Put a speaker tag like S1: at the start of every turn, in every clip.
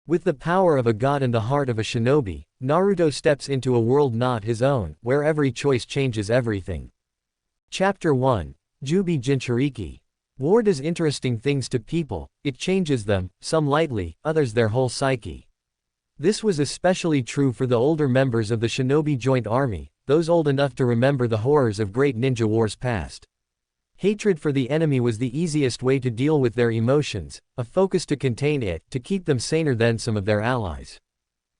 S1: With the power of a god and the heart of a shinobi, Naruto steps into a world not his own, where every choice changes everything. Chapter 1. Juubi Jinchūriki. War does interesting things to people, it changes them, some lightly, others their whole psyche. This was especially true for the older members of the shinobi joint army, those old enough to remember the horrors of great ninja wars past. Hatred for the enemy was the easiest way to deal with their emotions, a focus to contain it, to keep them saner than some of their allies.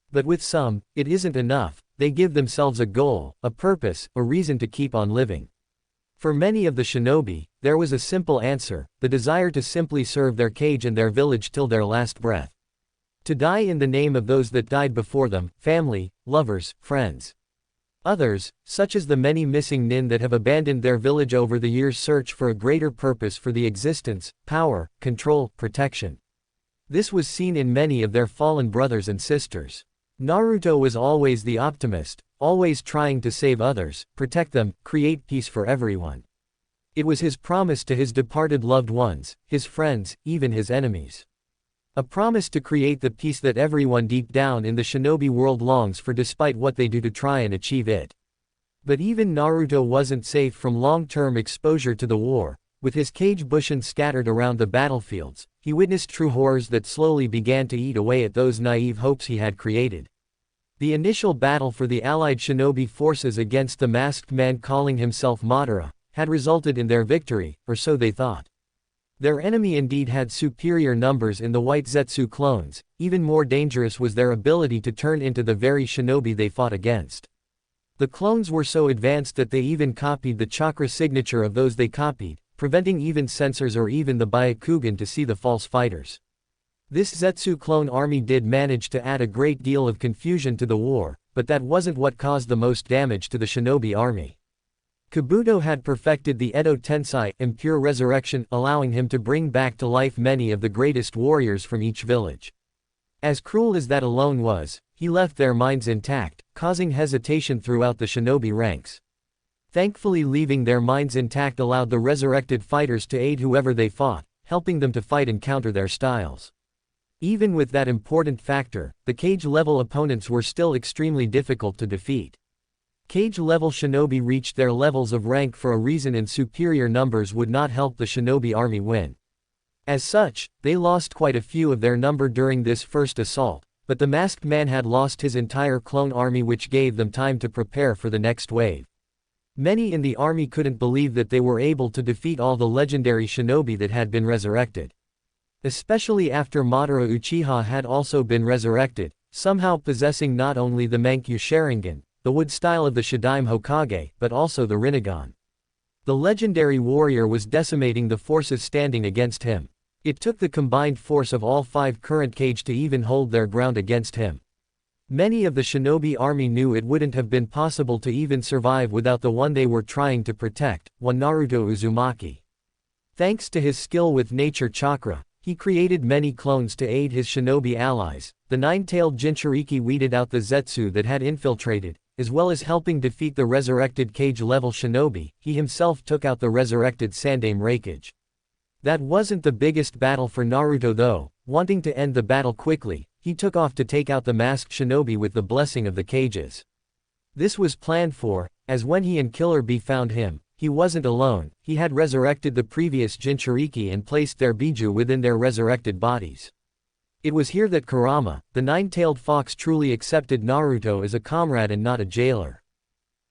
S1: But with some, it isn't enough, they give themselves a goal, a purpose, a reason to keep on living. For many of the shinobi, there was a simple answer, the desire to simply serve their kage and their village till their last breath. To die in the name of those that died before them, family, lovers, friends. Others, such as the many missing nin that have abandoned their village over the years, search for a greater purpose for the existence, power, control, protection. This was seen in many of their fallen brothers and sisters. Naruto was always the optimist, always trying to save others, protect them, create peace for everyone. It was his promise to his departed loved ones, his friends, even his enemies. A promise to create the peace that everyone deep down in the shinobi world longs for despite what they do to try and achieve it. But even Naruto wasn't safe from long-term exposure to the war. With his kage bushin scattered around the battlefields, he witnessed true horrors that slowly began to eat away at those naive hopes he had created. The initial battle for the allied shinobi forces against the masked man calling himself Madara had resulted in their victory, or so they thought. Their enemy indeed had superior numbers in the white Zetsu clones, even more dangerous was their ability to turn into the very shinobi they fought against. The clones were so advanced that they even copied the chakra signature of those they copied, preventing even censors or even the Byakugan to see the false fighters. This Zetsu clone army did manage to add a great deal of confusion to the war, but that wasn't what caused the most damage to the shinobi army. Kabuto had perfected the Edo Tensei, impure resurrection, allowing him to bring back to life many of the greatest warriors from each village. As cruel as that alone was, he left their minds intact, causing hesitation throughout the shinobi ranks. Thankfully, leaving their minds intact allowed the resurrected fighters to aid whoever they fought, helping them to fight and counter their styles. Even with that important factor, the cage-level opponents were still extremely difficult to defeat. Cage-level shinobi reached their levels of rank for a reason, and superior numbers would not help the shinobi army win. As such, they lost quite a few of their number during this first assault, but the masked man had lost his entire clone army, which gave them time to prepare for the next wave. Many in the army couldn't believe that they were able to defeat all the legendary shinobi that had been resurrected. Especially after Madara Uchiha had also been resurrected, somehow possessing not only the Mangekyo Sharingan, the wood style of the Shadaime Hokage, but also the Rinnegan. The legendary warrior was decimating the forces standing against him. It took the combined force of all 5 current kage to even hold their ground against him. Many of the shinobi army knew it wouldn't have been possible to even survive without the one they were trying to protect, one Naruto Uzumaki. Thanks to his skill with nature chakra, he created many clones to aid his shinobi allies. The 9-tailed Jinchūriki weeded out the Zetsu that had infiltrated, as well as helping defeat the resurrected cage-level shinobi. He himself took out the resurrected Sandaime Raikage. That wasn't the biggest battle for Naruto though. Wanting to end the battle quickly, he took off to take out the masked shinobi with the blessing of the cages. This was planned for, as when he and Killer Bee found him, he wasn't alone. He had resurrected the previous Jinchūriki and placed their Biju within their resurrected bodies. It was here that Kurama, the 9-tailed fox, truly accepted Naruto as a comrade and not a jailer.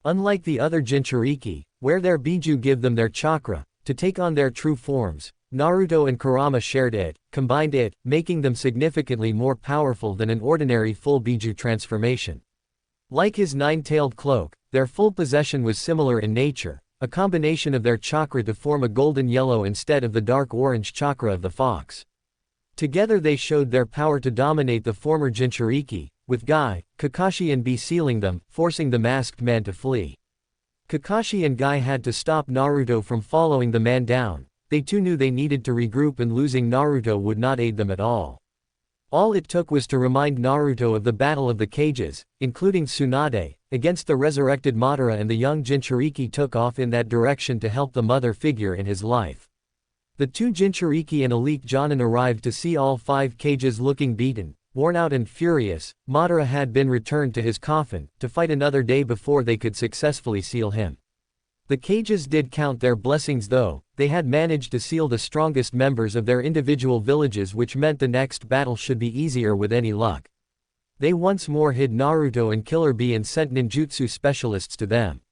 S1: Unlike the other Jinchūriki, where their Biju give them their chakra, to take on their true forms, Naruto and Kurama shared it, combined it, making them significantly more powerful than an ordinary full Biju transformation. Like his 9-tailed cloak, their full possession was similar in nature, a combination of their chakra to form a golden yellow instead of the dark orange chakra of the fox. Together they showed their power to dominate the former Jinchūriki, with Guy, Kakashi and Bee sealing them, forcing the masked man to flee. Kakashi and Guy had to stop Naruto from following the man down. They too knew they needed to regroup, and losing Naruto would not aid them at all. All it took was to remind Naruto of the Battle of the Cages, including Tsunade, against the resurrected Madara, and the young Jinchūriki took off in that direction to help the mother figure in his life. The 2 Jinchūriki and elite Jonin arrived to see all 5 cages looking beaten, Worn out and furious, Madara had been returned to his coffin, to fight another day before they could successfully seal him. The cages did count their blessings though, they had managed to seal the strongest members of their individual villages, which meant the next battle should be easier with any luck. They once more hid Naruto and Killer Bee and sent ninjutsu specialists to them.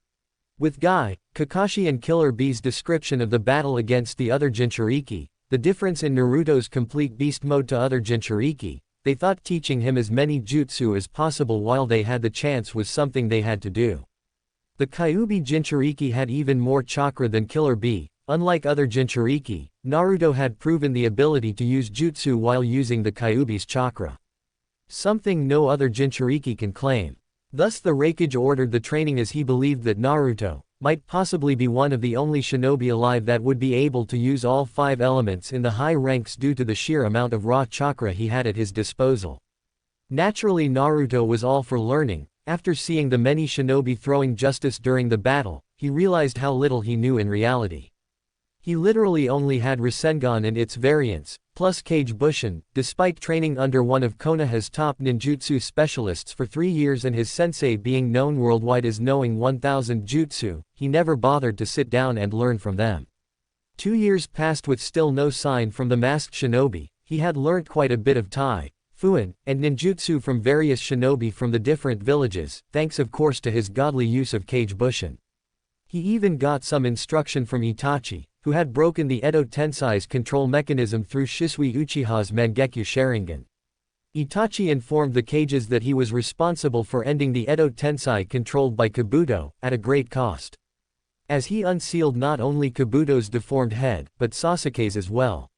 S1: With Guy, Kakashi and Killer Bee's description of the battle against the other Jinchūriki, the difference in Naruto's complete beast mode to other Jinchūriki, they thought teaching him as many jutsu as possible while they had the chance was something they had to do. The Juubi Jinchūriki had even more chakra than Killer Bee. Unlike other Jinchūriki, Naruto had proven the ability to use jutsu while using the Kyuubi's chakra. Something no other Jinchūriki can claim. Thus the Raikage ordered the training as he believed that Naruto might possibly be one of the only shinobi alive that would be able to use all 5 elements in the high ranks due to the sheer amount of raw chakra he had at his disposal. Naturally Naruto was all for learning. After seeing the many shinobi throwing justice during the battle, he realized how little he knew in reality. He literally only had Rasengan and its variants, plus Kage Bushin, despite training under one of Konoha's top ninjutsu specialists for 3 years and his sensei being known worldwide as knowing 1000 jutsu, he never bothered to sit down and learn from them. 2 years passed with still no sign from the masked shinobi. He had learnt quite a bit of Tai, Fuin, and ninjutsu from various shinobi from the different villages, thanks of course to his godly use of Kage Bushin. He even got some instruction from Itachi, who had broken the Edo Tensei's control mechanism through Shisui Uchiha's Mangekyo Sharingan. Itachi informed the Kages that he was responsible for ending the Edo Tensei controlled by Kabuto, at a great cost. As he unsealed not only Kabuto's deformed head, but Sasuke's as well.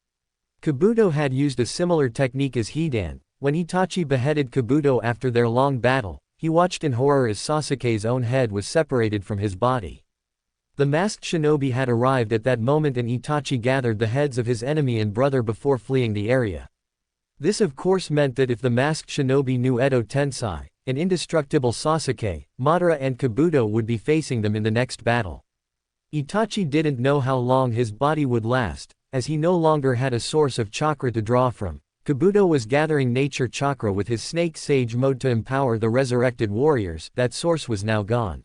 S1: Kabuto had used a similar technique as Hidan. When Itachi beheaded Kabuto after their long battle, he watched in horror as Sasuke's own head was separated from his body. The masked shinobi had arrived at that moment and Itachi gathered the heads of his enemy and brother before fleeing the area. This of course meant that if the masked shinobi knew Edo Tensei, an indestructible Sasuke, Madara and Kabuto would be facing them in the next battle. Itachi didn't know how long his body would last, as he no longer had a source of chakra to draw from. Kabuto was gathering nature chakra with his Snake Sage mode to empower the resurrected warriors. That source was now gone.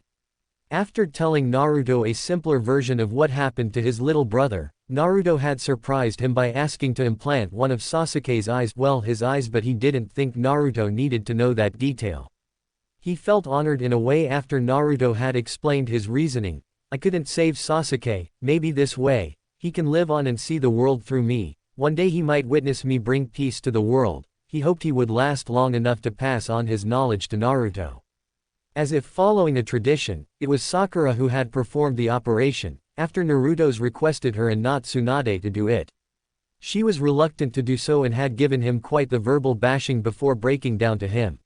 S1: After telling Naruto a simpler version of what happened to his little brother, Naruto had surprised him by asking to implant one of Sasuke's eyes, well his eyes, but he didn't think Naruto needed to know that detail. He felt honored in a way after Naruto had explained his reasoning. I couldn't save Sasuke, maybe this way, he can live on and see the world through me. One day he might witness me bring peace to the world. He hoped he would last long enough to pass on his knowledge to Naruto. As if following a tradition, it was Sakura who had performed the operation, after Naruto's requested her and not Tsunade to do it. She was reluctant to do so and had given him quite the verbal bashing before breaking down to him.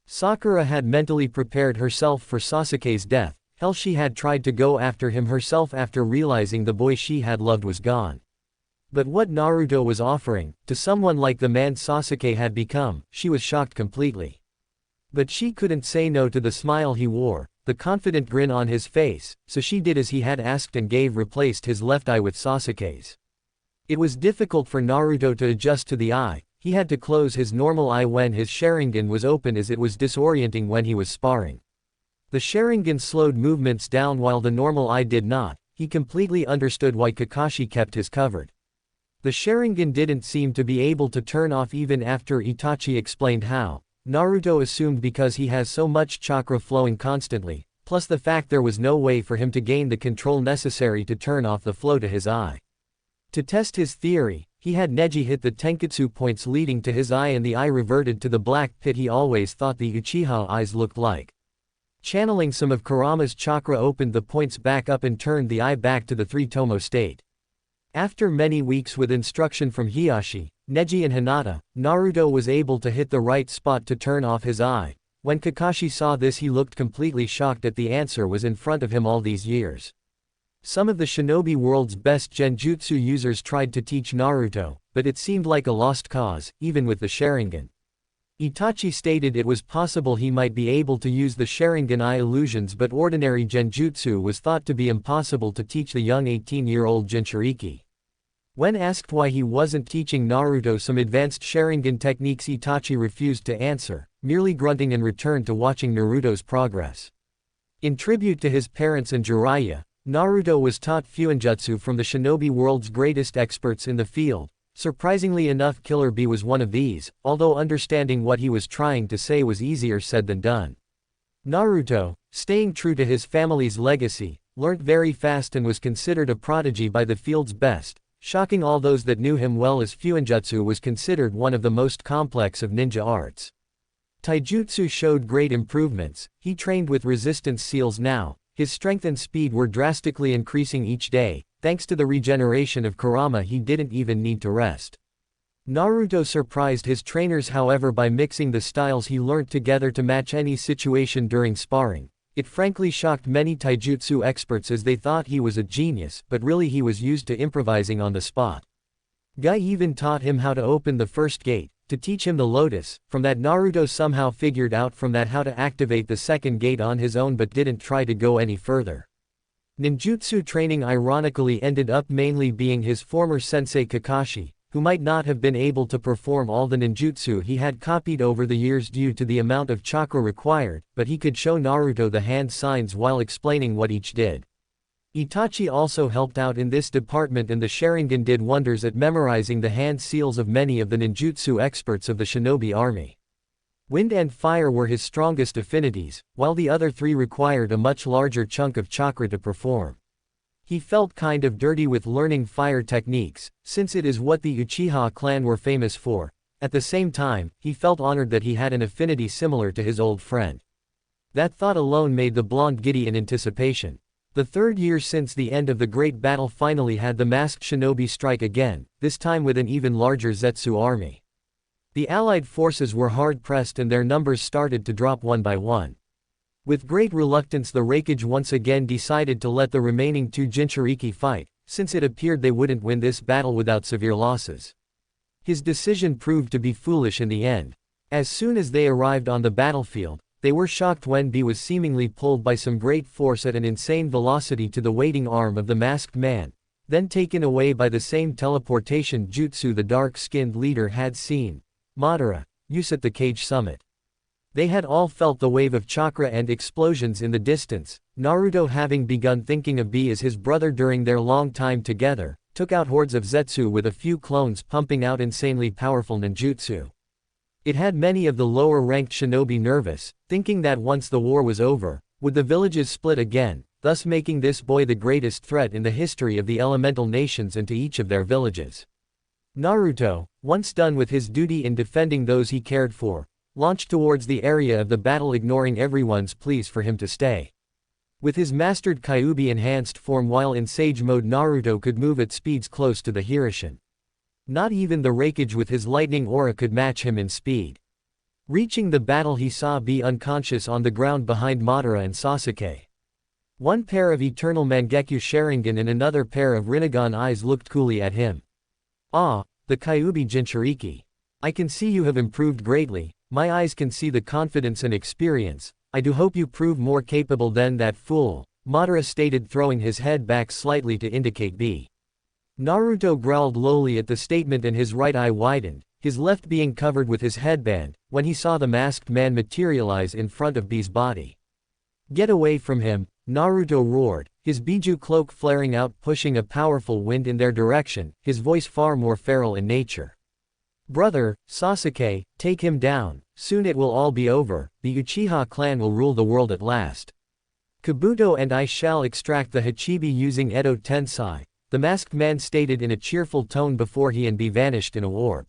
S1: Sakura had mentally prepared herself for Sasuke's death. Hell, she had tried to go after him herself after realizing the boy she had loved was gone. But what Naruto was offering, to someone like the man Sasuke had become, she was shocked completely. But she couldn't say no to the smile he wore, the confident grin on his face, so she did as he had asked and replaced his left eye with Sasuke's. It was difficult for Naruto to adjust to the eye. He had to close his normal eye when his Sharingan was open, as it was disorienting when he was sparring. The Sharingan slowed movements down while the normal eye did not. He completely understood why Kakashi kept his covered. The Sharingan didn't seem to be able to turn off even after Itachi explained how. Naruto assumed because he has so much chakra flowing constantly, plus the fact there was no way for him to gain the control necessary to turn off the flow to his eye. To test his theory, he had Neji hit the Tenketsu points leading to his eye and the eye reverted to the black pit he always thought the Uchiha eyes looked like. Channeling some of Kurama's chakra opened the points back up and turned the eye back to the three-tomo state. After many weeks with instruction from Hiyashi, Neji and Hinata, Naruto was able to hit the right spot to turn off his eye. When Kakashi saw this, he looked completely shocked that the answer was in front of him all these years. Some of the shinobi world's best genjutsu users tried to teach Naruto, but it seemed like a lost cause, even with the Sharingan. Itachi stated it was possible he might be able to use the Sharingan eye illusions, but ordinary genjutsu was thought to be impossible to teach the young 18-year-old Jinchuriki. When asked why he wasn't teaching Naruto some advanced Sharingan techniques, Itachi refused to answer, merely grunting in return to watching Naruto's progress. In tribute to his parents and Jiraiya, Naruto was taught Fuinjutsu from the shinobi world's greatest experts in the field. Surprisingly enough, Killer Bee was one of these, although understanding what he was trying to say was easier said than done. Naruto, staying true to his family's legacy, learnt very fast and was considered a prodigy by the field's best, shocking all those that knew him well, as Fuinjutsu was considered one of the most complex of ninja arts. Taijutsu showed great improvements. He trained with resistance seals now. His strength and speed were drastically increasing each day. Thanks to the regeneration of Kurama, he didn't even need to rest. Naruto surprised his trainers, however, by mixing the styles he learnt together to match any situation during sparring. It frankly shocked many taijutsu experts, as they thought he was a genius, but really he was used to improvising on the spot. Guy even taught him how to open the first gate, to teach him the lotus. From that, Naruto somehow figured out from that how to activate the second gate on his own, but didn't try to go any further. Ninjutsu training ironically ended up mainly being his former sensei Kakashi, who might not have been able to perform all the ninjutsu he had copied over the years due to the amount of chakra required, but he could show Naruto the hand signs while explaining what each did. Itachi also helped out in this department, and the Sharingan did wonders at memorizing the hand seals of many of the ninjutsu experts of the shinobi army. Wind and fire were his strongest affinities, while the other three required a much larger chunk of chakra to perform. He felt kind of dirty with learning fire techniques, since it is what the Uchiha clan were famous for. At the same time, he felt honored that he had an affinity similar to his old friend. That thought alone made the blonde giddy in anticipation. The third year since the end of the great battle finally had the masked shinobi strike again, this time with an even larger Zetsu army. The allied forces were hard-pressed and their numbers started to drop one by one. With great reluctance, the Raikage once again decided to let the remaining two Jinchūriki fight, since it appeared they wouldn't win this battle without severe losses. His decision proved to be foolish in the end. As soon as they arrived on the battlefield, they were shocked when B was seemingly pulled by some great force at an insane velocity to the waiting arm of the masked man, then taken away by the same teleportation jutsu the dark-skinned leader had seen. Madara, use at the cage summit. They had all felt the wave of chakra and explosions in the distance. Naruto, having begun thinking of B as his brother during their long time together, took out hordes of Zetsu with a few clones pumping out insanely powerful ninjutsu. It had many of the lower-ranked shinobi nervous, thinking that once the war was over, would the villages split again, thus making this boy the greatest threat in the history of the elemental nations and to each of their villages. Naruto, once done with his duty in defending those he cared for, launched towards the area of the battle, ignoring everyone's pleas for him to stay. With his mastered Kyuubi enhanced form while in Sage mode, Naruto could move at speeds close to the Hirishin. Not even the Raikage with his lightning aura could match him in speed. Reaching the battle, he saw B unconscious on the ground behind Madara and Sasuke. One pair of eternal Mangekyo Sharingan and another pair of Rinnegan eyes looked coolly at him. "Ah, the Kyuubi Jinchūriki. I can see you have improved greatly. My eyes can see the confidence and experience. I do hope you prove more capable than that fool," Madara stated, throwing his head back slightly to indicate B. Naruto growled lowly at the statement and his right eye widened, his left being covered with his headband, when he saw the masked man materialize in front of B's body. "Get away from him," Naruto roared, his Biju cloak flaring out, pushing a powerful wind in their direction, his voice far more feral in nature. "Brother, Sasuke, take him down. Soon it will all be over. The Uchiha clan will rule the world at last. Kabuto and I shall extract the Hachibi using Edo Tensei," the masked man stated in a cheerful tone before he and B vanished in a warp.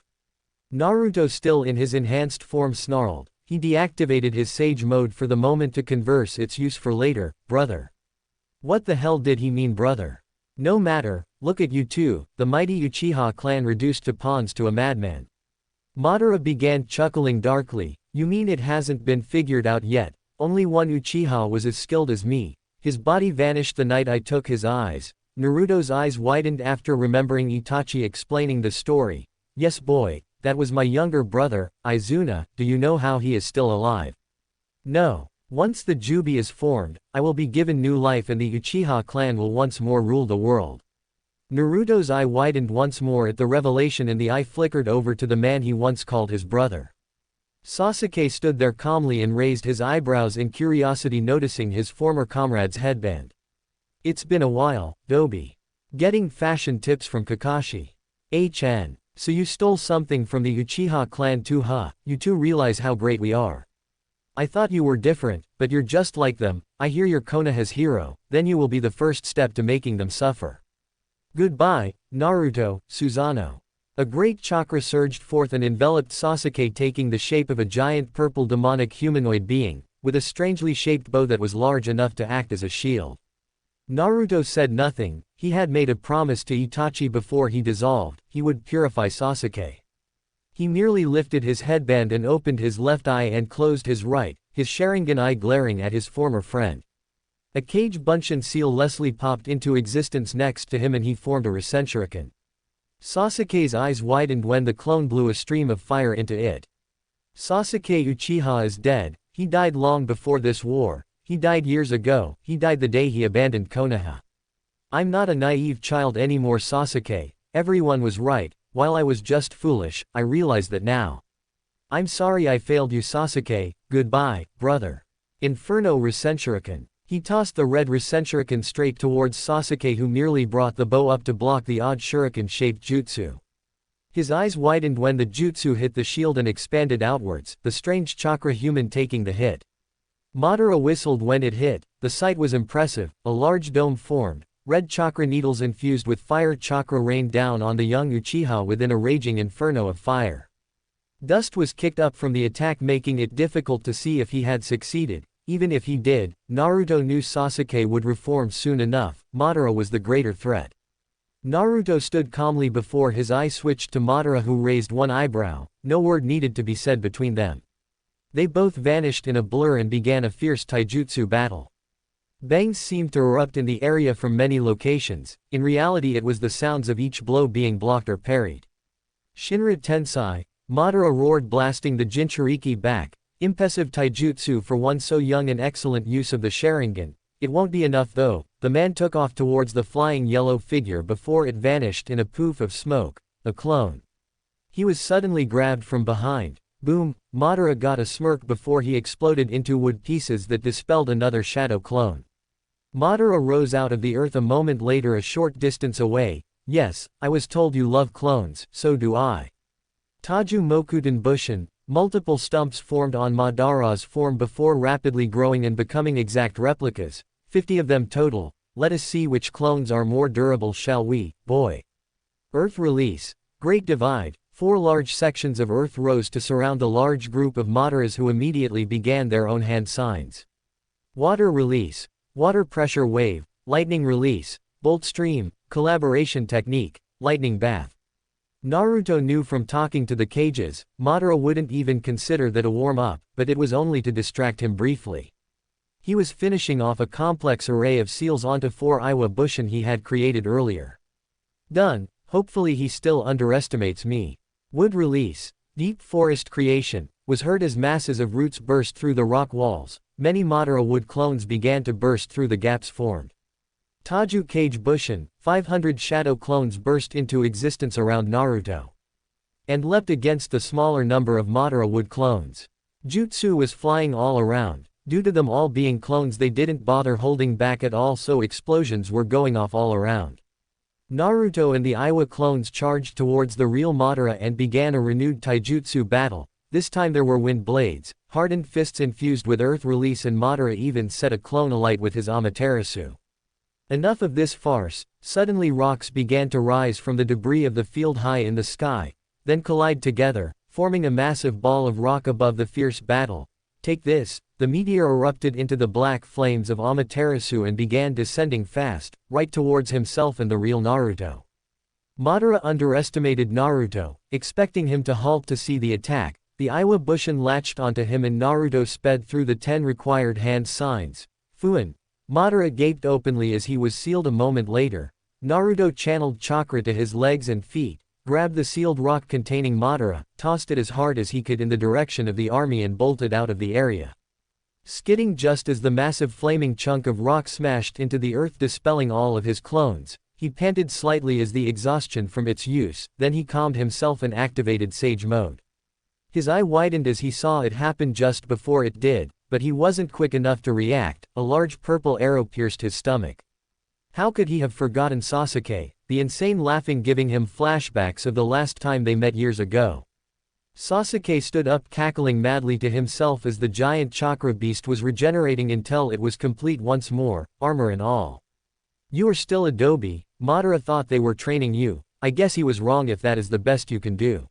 S1: Naruto, still in his enhanced form, snarled. He deactivated his Sage mode for the moment to converse its use for later. "Brother. What the hell did he mean, brother? No matter, look at you two, the mighty Uchiha clan reduced to pawns to a madman." Madara began chuckling darkly. "You mean it hasn't been figured out yet? Only one Uchiha was as skilled as me. His body vanished the night I took his eyes." Naruto's eyes widened after remembering Itachi explaining the story. "Yes boy, that was my younger brother, Izuna. Do you know how he is still alive?" "No. Once the Juubi is formed, I will be given new life and the Uchiha clan will once more rule the world." Naruto's eye widened once more at the revelation and the eye flickered over to the man he once called his brother. Sasuke stood there calmly and raised his eyebrows in curiosity, noticing his former comrade's headband. It's been a while, Dobi. Getting fashion tips from Kakashi. HN. So you stole something from the Uchiha clan too, huh? You two realize how great we are. I thought you were different, but you're just like them. I hear you're Konoha's hero, then you will be the first step to making them suffer. Goodbye, Naruto, Susanoo. A great chakra surged forth and enveloped Sasuke, taking the shape of a giant purple demonic humanoid being, with a strangely shaped bow that was large enough to act as a shield. Naruto said nothing. He had made a promise to Itachi before he dissolved, he would purify Sasuke. He merely lifted his headband and opened his left eye and closed his right, his Sharingan eye glaring at his former friend. A Cage Bunshin seal Leslie popped into existence next to him and he formed a Rasenshuriken. Sasuke's eyes widened when the clone blew a stream of fire into it. Sasuke Uchiha is dead. He died long before this war. He died years ago. He died the day he abandoned Konoha. I'm not a naive child anymore, Sasuke. Everyone was right. While I was just foolish, I realize that now. I'm sorry I failed you, Sasuke. Goodbye, brother. Inferno Rasenshuriken. He tossed the red Rasenshuriken straight towards Sasuke, who merely brought the bow up to block the odd shuriken-shaped jutsu. His eyes widened when the jutsu hit the shield and expanded outwards, the strange chakra human taking the hit. Madara whistled when it hit. The sight was impressive. A large dome formed. Red chakra needles infused with fire chakra rained down on the young Uchiha within a raging inferno of fire. Dust was kicked up from the attack, making it difficult to see if he had succeeded. Even if he did, Naruto knew Sasuke would reform soon enough. Madara was the greater threat. Naruto stood calmly before his eye switched to Madara, who raised one eyebrow. No word needed to be said between them. They both vanished in a blur and began a fierce taijutsu battle. Bangs seemed to erupt in the area from many locations. In reality, it was the sounds of each blow being blocked or parried. Shinra Tensai. Madara roared, blasting the Jinchūriki back. Impressive taijutsu for one so young, and excellent use of the Sharingan. It won't be enough though. The man took off towards the flying yellow figure before it vanished in a poof of smoke. A clone. He was suddenly grabbed from behind. Boom! Madara got a smirk before he exploded into wood pieces that dispelled another shadow clone. Madara rose out of the earth a moment later, a short distance away. Yes, I was told you love clones, so do I. Taju Mokuten Bushin. Multiple stumps formed on Madara's form before rapidly growing and becoming exact replicas. 50 of them total. Let us see which clones are more durable, shall we, boy? Earth release. Great divide. 4 large sections of earth rose to surround the large group of Madaras, who immediately began their own hand signs. Water release. Water pressure wave. Lightning release. Bolt stream. Collaboration technique. Lightning bath. Naruto knew from talking to the cages, Madara wouldn't even consider that a warm-up, but it was only to distract him briefly. He was finishing off a complex array of seals onto 4 Iwa Bushin he had created earlier. Done. Hopefully he still underestimates me. Wood release. Deep forest creation was heard as masses of roots burst through the rock walls. Many Madara wood clones began to burst through the gaps formed. Taju Cage Bushin. 500 shadow clones burst into existence around Naruto and leapt against the smaller number of Madara wood clones. Jutsu was flying all around. Due to them all being clones, they didn't bother holding back at all, so explosions were going off all around. Naruto and the Iwa clones charged towards the real Madara and began a renewed taijutsu battle. This time there were wind blades, hardened fists infused with earth release, and Madara even set a clone alight with his Amaterasu. Enough of this farce. Suddenly rocks began to rise from the debris of the field high in the sky, then collide together, forming a massive ball of rock above the fierce battle. Take this! The meteor erupted into the black flames of Amaterasu and began descending fast, right towards himself and the real Naruto. Madara underestimated Naruto, expecting him to halt to see the attack. The Iwa Bushin latched onto him and Naruto sped through the 10 required hand signs. Fuin. Madara gaped openly as he was sealed a moment later. Naruto channeled chakra to his legs and feet, grabbed the sealed rock containing Madara, tossed it as hard as he could in the direction of the army and bolted out of the area. Skidding just as the massive flaming chunk of rock smashed into the earth, dispelling all of his clones, He panted slightly as the exhaustion from its use, then he calmed himself and activated Sage Mode. His eye widened as he saw it happen just before it did, but he wasn't quick enough to react. A large purple arrow pierced his stomach. How could he have forgotten Sasuke, the insane laughing giving him flashbacks of the last time they met years ago. Sasuke stood up cackling madly to himself as the giant chakra beast was regenerating until it was complete once more, armor and all. You are still Adobe, Madara thought they were training you. I guess he was wrong if that is the best you can do.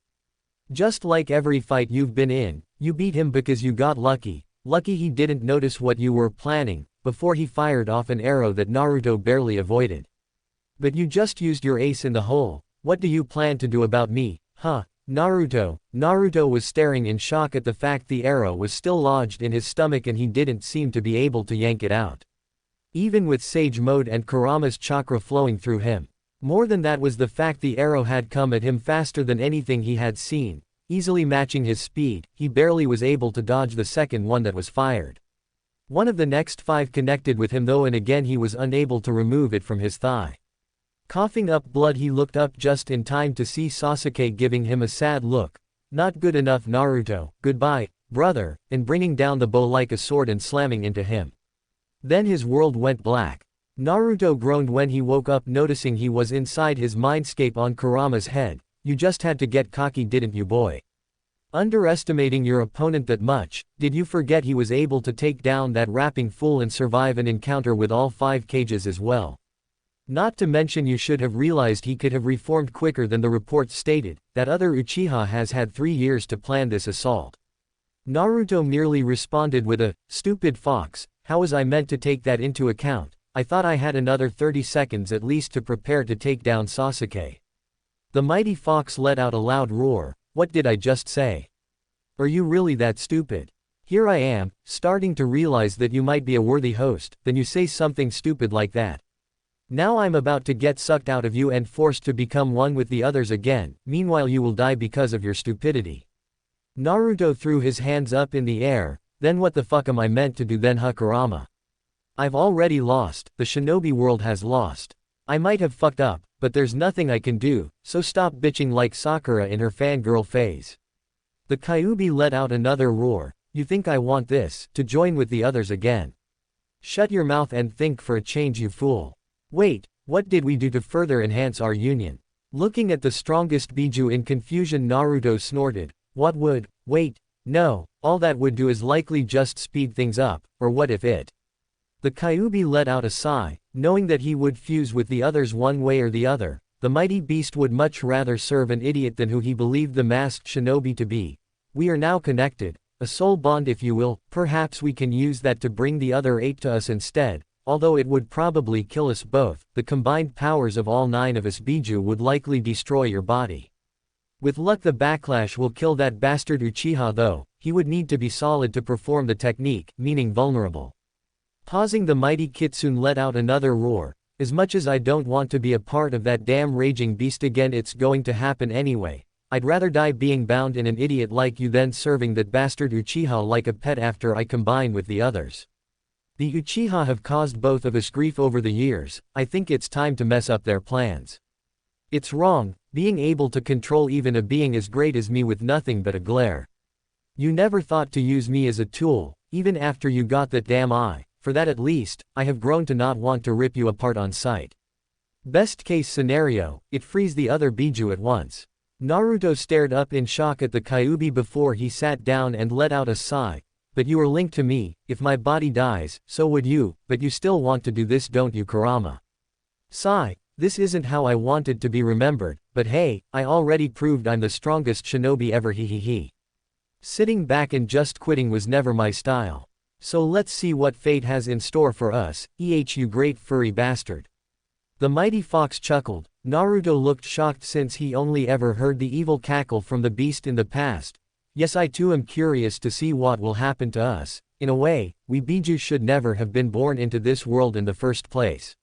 S1: Just like every fight you've been in, you beat him because you got lucky. Lucky he didn't notice what you were planning, before he fired off an arrow that Naruto barely avoided. But you just used your ace in the hole. What do you plan to do about me, huh? Naruto was staring in shock at the fact the arrow was still lodged in his stomach and he didn't seem to be able to yank it out. Even with Sage Mode and Kurama's chakra flowing through him. More than that was the fact the arrow had come at him faster than anything he had seen, easily matching his speed. He barely was able to dodge the second one that was fired. One of the next 5 connected with him though and again he was unable to remove it from his thigh. Coughing up blood he looked up just in time to see Sasuke giving him a sad look. Not good enough Naruto, goodbye, brother, and bringing down the bow like a sword and slamming into him. Then his world went black. Naruto groaned when he woke up noticing he was inside his mindscape on Kurama's head. You just had to get cocky didn't you boy? Underestimating your opponent that much, did you forget he was able to take down that rapping fool and survive an encounter with all 5 cages as well? Not to mention you should have realized he could have reformed quicker than the report stated. That other Uchiha has had 3 years to plan this assault. Naruto merely responded with a, stupid fox, how was I meant to take that into account? I thought I had another 30 seconds at least to prepare to take down Sasuke. The mighty fox let out a loud roar. What did I just say? Are you really that stupid? Here I am, starting to realize that you might be a worthy host, then you say something stupid like that. Now I'm about to get sucked out of you and forced to become one with the others again, meanwhile you will die because of your stupidity. Naruto threw his hands up in the air, then what the fuck am I meant to do then Kurama? I've already lost, the shinobi world has lost. I might have fucked up, but there's nothing I can do, so stop bitching like Sakura in her fangirl phase. The Kyuubi let out another roar. You think I want this, to join with the others again? Shut your mouth and think for a change you fool. Wait, what did we do to further enhance our union? Looking at the strongest Biju in confusion Naruto snorted. What would, wait, no, all that would do is likely just speed things up, or what if it? The Kyuubi let out a sigh, knowing that he would fuse with the others one way or the other. The mighty beast would much rather serve an idiot than who he believed the masked shinobi to be. We are now connected, a soul bond if you will, perhaps we can use that to bring the other 8 to us instead. Although it would probably kill us both, the combined powers of all 9 of us Biju would likely destroy your body. With luck the backlash will kill that bastard Uchiha though, he would need to be solid to perform the technique, meaning vulnerable. Pausing the mighty Kitsune let out another roar. As much as I don't want to be a part of that damn raging beast again it's going to happen anyway. I'd rather die being bound in an idiot like you than serving that bastard Uchiha like a pet after I combine with the others. The Uchiha have caused both of us grief over the years, I think it's time to mess up their plans. It's wrong, being able to control even a being as great as me with nothing but a glare. You never thought to use me as a tool, even after you got that damn eye. For that at least, I have grown to not want to rip you apart on sight. Best case scenario, it frees the other Biju at once. Naruto stared up in shock at the Kyuubi before he sat down and let out a sigh. But you are linked to me, if my body dies, so would you, but you still want to do this don't you Kurama? Sigh, this isn't how I wanted to be remembered, but hey, I already proved I'm the strongest shinobi ever he. Sitting back and just quitting was never my style. So let's see what fate has in store for us, you great furry bastard. The mighty fox chuckled. Naruto looked shocked since he only ever heard the evil cackle from the beast in the past. Yes, I too am curious to see what will happen to us. In a way, we Biju should never have been born into this world in the first place.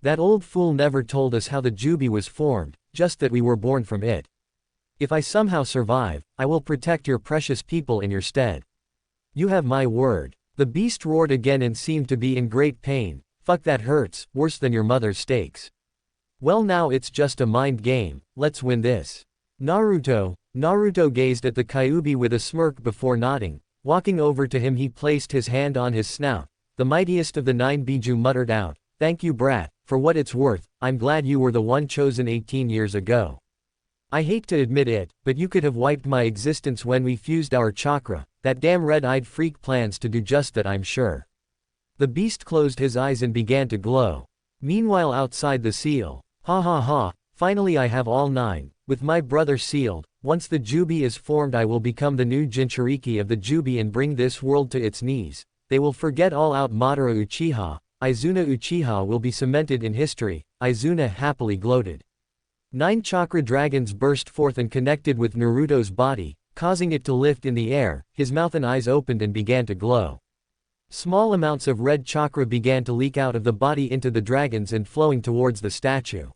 S1: That old fool never told us how the Juubi was formed, just that we were born from it. If I somehow survive, I will protect your precious people in your stead. You have my word. The beast roared again and seemed to be in great pain. Fuck that hurts, worse than your mother's steaks. Well, now it's just a mind game, let's win this. Naruto gazed at the Kyuubi with a smirk before nodding. Walking over to him, he placed his hand on his snout. The mightiest of the 9 Biju muttered out, "Thank you, brat, for what it's worth, I'm glad you were the one chosen 18 years ago. I hate to admit it, but you could have wiped my existence when we fused our chakra. That damn red-eyed freak plans to do just that, I'm sure." The beast closed his eyes and began to glow. Meanwhile, outside the seal, "Ha ha ha, finally I have all 9, with my brother sealed. Once the Juubi is formed, I will become the new Jinchūriki of the Juubi and bring this world to its knees. They will forget all out Madara Uchiha. Izuna Uchiha will be cemented in history." Izuna happily gloated. 9 chakra dragons burst forth and connected with Naruto's body, causing it to lift in the air. His mouth and eyes opened and began to glow. Small amounts of red chakra began to leak out of the body into the dragons and flowing towards the statue.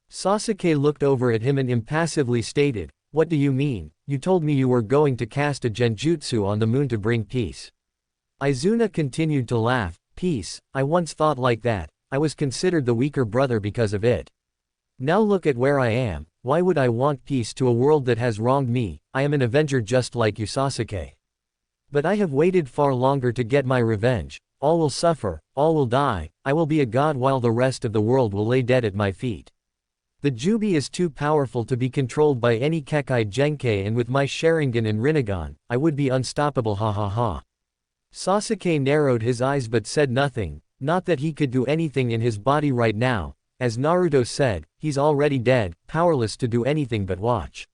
S1: Sasuke looked over at him and impassively stated, "What do you mean? You told me you were going to cast a genjutsu on the moon to bring peace." Izuna continued to laugh. "Peace, I once thought like that. I was considered the weaker brother because of it. Now look at where I am. Why would I want peace to a world that has wronged me? I am an avenger just like you, Sasuke. But I have waited far longer to get my revenge. All will suffer, all will die. I will be a god while the rest of the world will lay dead at my feet. The Juubi is too powerful to be controlled by any Kekkei Genkai, and with my Sharingan and Rinnegan, I would be unstoppable, ha ha ha." Sasuke narrowed his eyes but said nothing. Not that he could do anything in his body right now. As Naruto said, he's already dead, powerless to do anything but watch.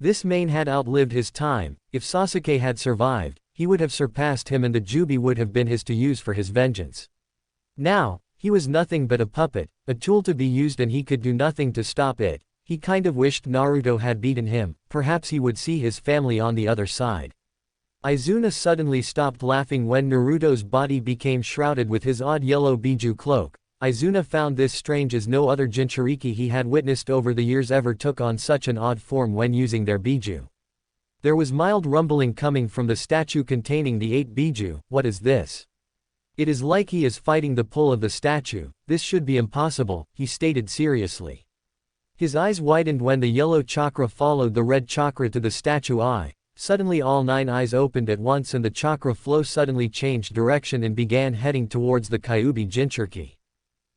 S1: This man had outlived his time. If Sasuke had survived, he would have surpassed him and the Juubi would have been his to use for his vengeance. Now, he was nothing but a puppet, a tool to be used, and he could do nothing to stop it. He kind of wished Naruto had beaten him. Perhaps he would see his family on the other side. Izuna suddenly stopped laughing when Naruto's body became shrouded with his odd yellow Biju cloak. Izuna found this strange, as no other Jinchuriki he had witnessed over the years ever took on such an odd form when using their Biju. There was mild rumbling coming from the statue containing the 8 Biju. "What is this? It is like he is fighting the pull of the statue. This should be impossible," he stated seriously. His eyes widened when the yellow chakra followed the red chakra to the statue eye. Suddenly all 9 eyes opened at once and the chakra flow suddenly changed direction and began heading towards the Kyuubi Jinchuriki.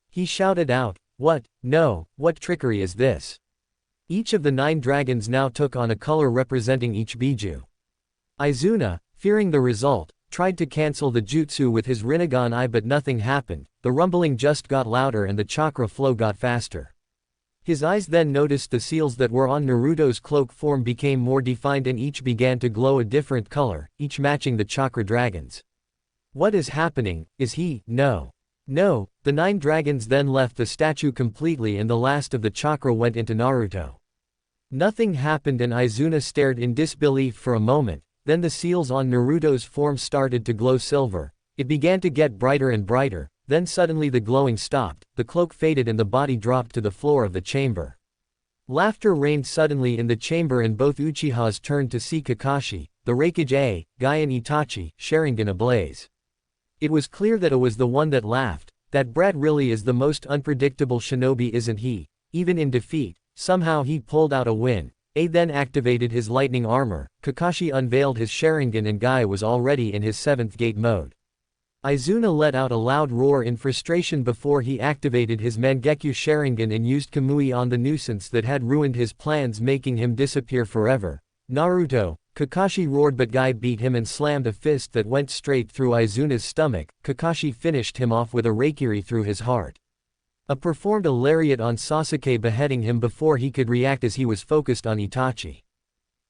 S1: He shouted out, "What? No, what trickery is this?" Each of the 9 dragons now took on a color representing each Biju. Izuna, fearing the result, tried to cancel the jutsu with his Rinnegan eye, but nothing happened. The rumbling just got louder and the chakra flow got faster. His eyes then noticed the seals that were on Naruto's cloak form became more defined and each began to glow a different color, each matching the chakra dragons. "What is happening? Is he? No. No." The 9 dragons then left the statue completely and the last of the chakra went into Naruto. Nothing happened and Izuna stared in disbelief for a moment. Then the seals on Naruto's form started to glow silver. It began to get brighter and brighter. Then suddenly the glowing stopped, the cloak faded and the body dropped to the floor of the chamber. Laughter reigned suddenly in the chamber and both Uchihas turned to see Kakashi, the Raikage, Guy and Itachi, Sharingan ablaze. It was clear that it was the one that laughed. That brat really is the most unpredictable shinobi, isn't he? Even in defeat, somehow he pulled out a win. A then activated his lightning armor, Kakashi unveiled his Sharingan and Guy was already in his 7th gate mode. Izuna let out a loud roar in frustration before he activated his Mangekyo Sharingan and used Kamui on the nuisance that had ruined his plans, making him disappear forever. "Naruto!" Kakashi roared, but Guy beat him and slammed a fist that went straight through Izuna's stomach. Kakashi finished him off with a Raikiri through his heart. Performed a lariat on Sasuke, beheading him before he could react as he was focused on Itachi.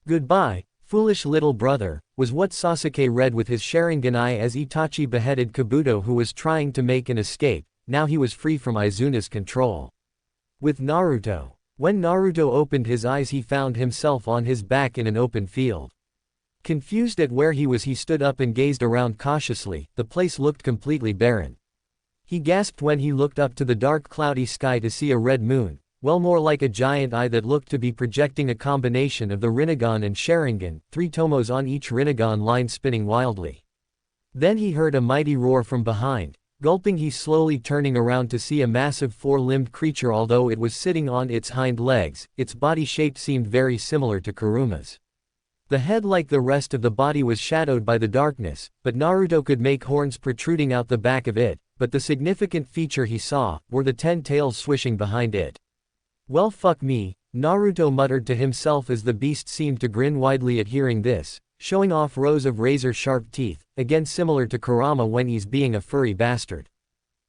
S1: "Goodbye, foolish little brother," was what Sasuke read with his Sharingan eye as Itachi beheaded Kabuto, who was trying to make an escape. Now he was free from Izuna's control. With Naruto. When Naruto opened his eyes, he found himself on his back in an open field. Confused at where he was, he stood up and gazed around cautiously. The place looked completely barren. He gasped when he looked up to the dark cloudy sky to see a red moon, well, more like a giant eye that looked to be projecting a combination of the Rinnegan and Sharingan, 3 tomos on each Rinnegan line spinning wildly. Then he heard a mighty roar from behind. Gulping, he slowly turning around to see a massive four-limbed creature. Although it was sitting on its hind legs, its body shape seemed very similar to Kuruma's. The head, like the rest of the body, was shadowed by the darkness, but Naruto could make horns protruding out the back of it, but the significant feature he saw were the 10 tails swishing behind it. Well, fuck me, Naruto muttered to himself as the beast seemed to grin widely at hearing this, showing off rows of razor-sharp teeth, again similar to Kurama when he's being a furry bastard.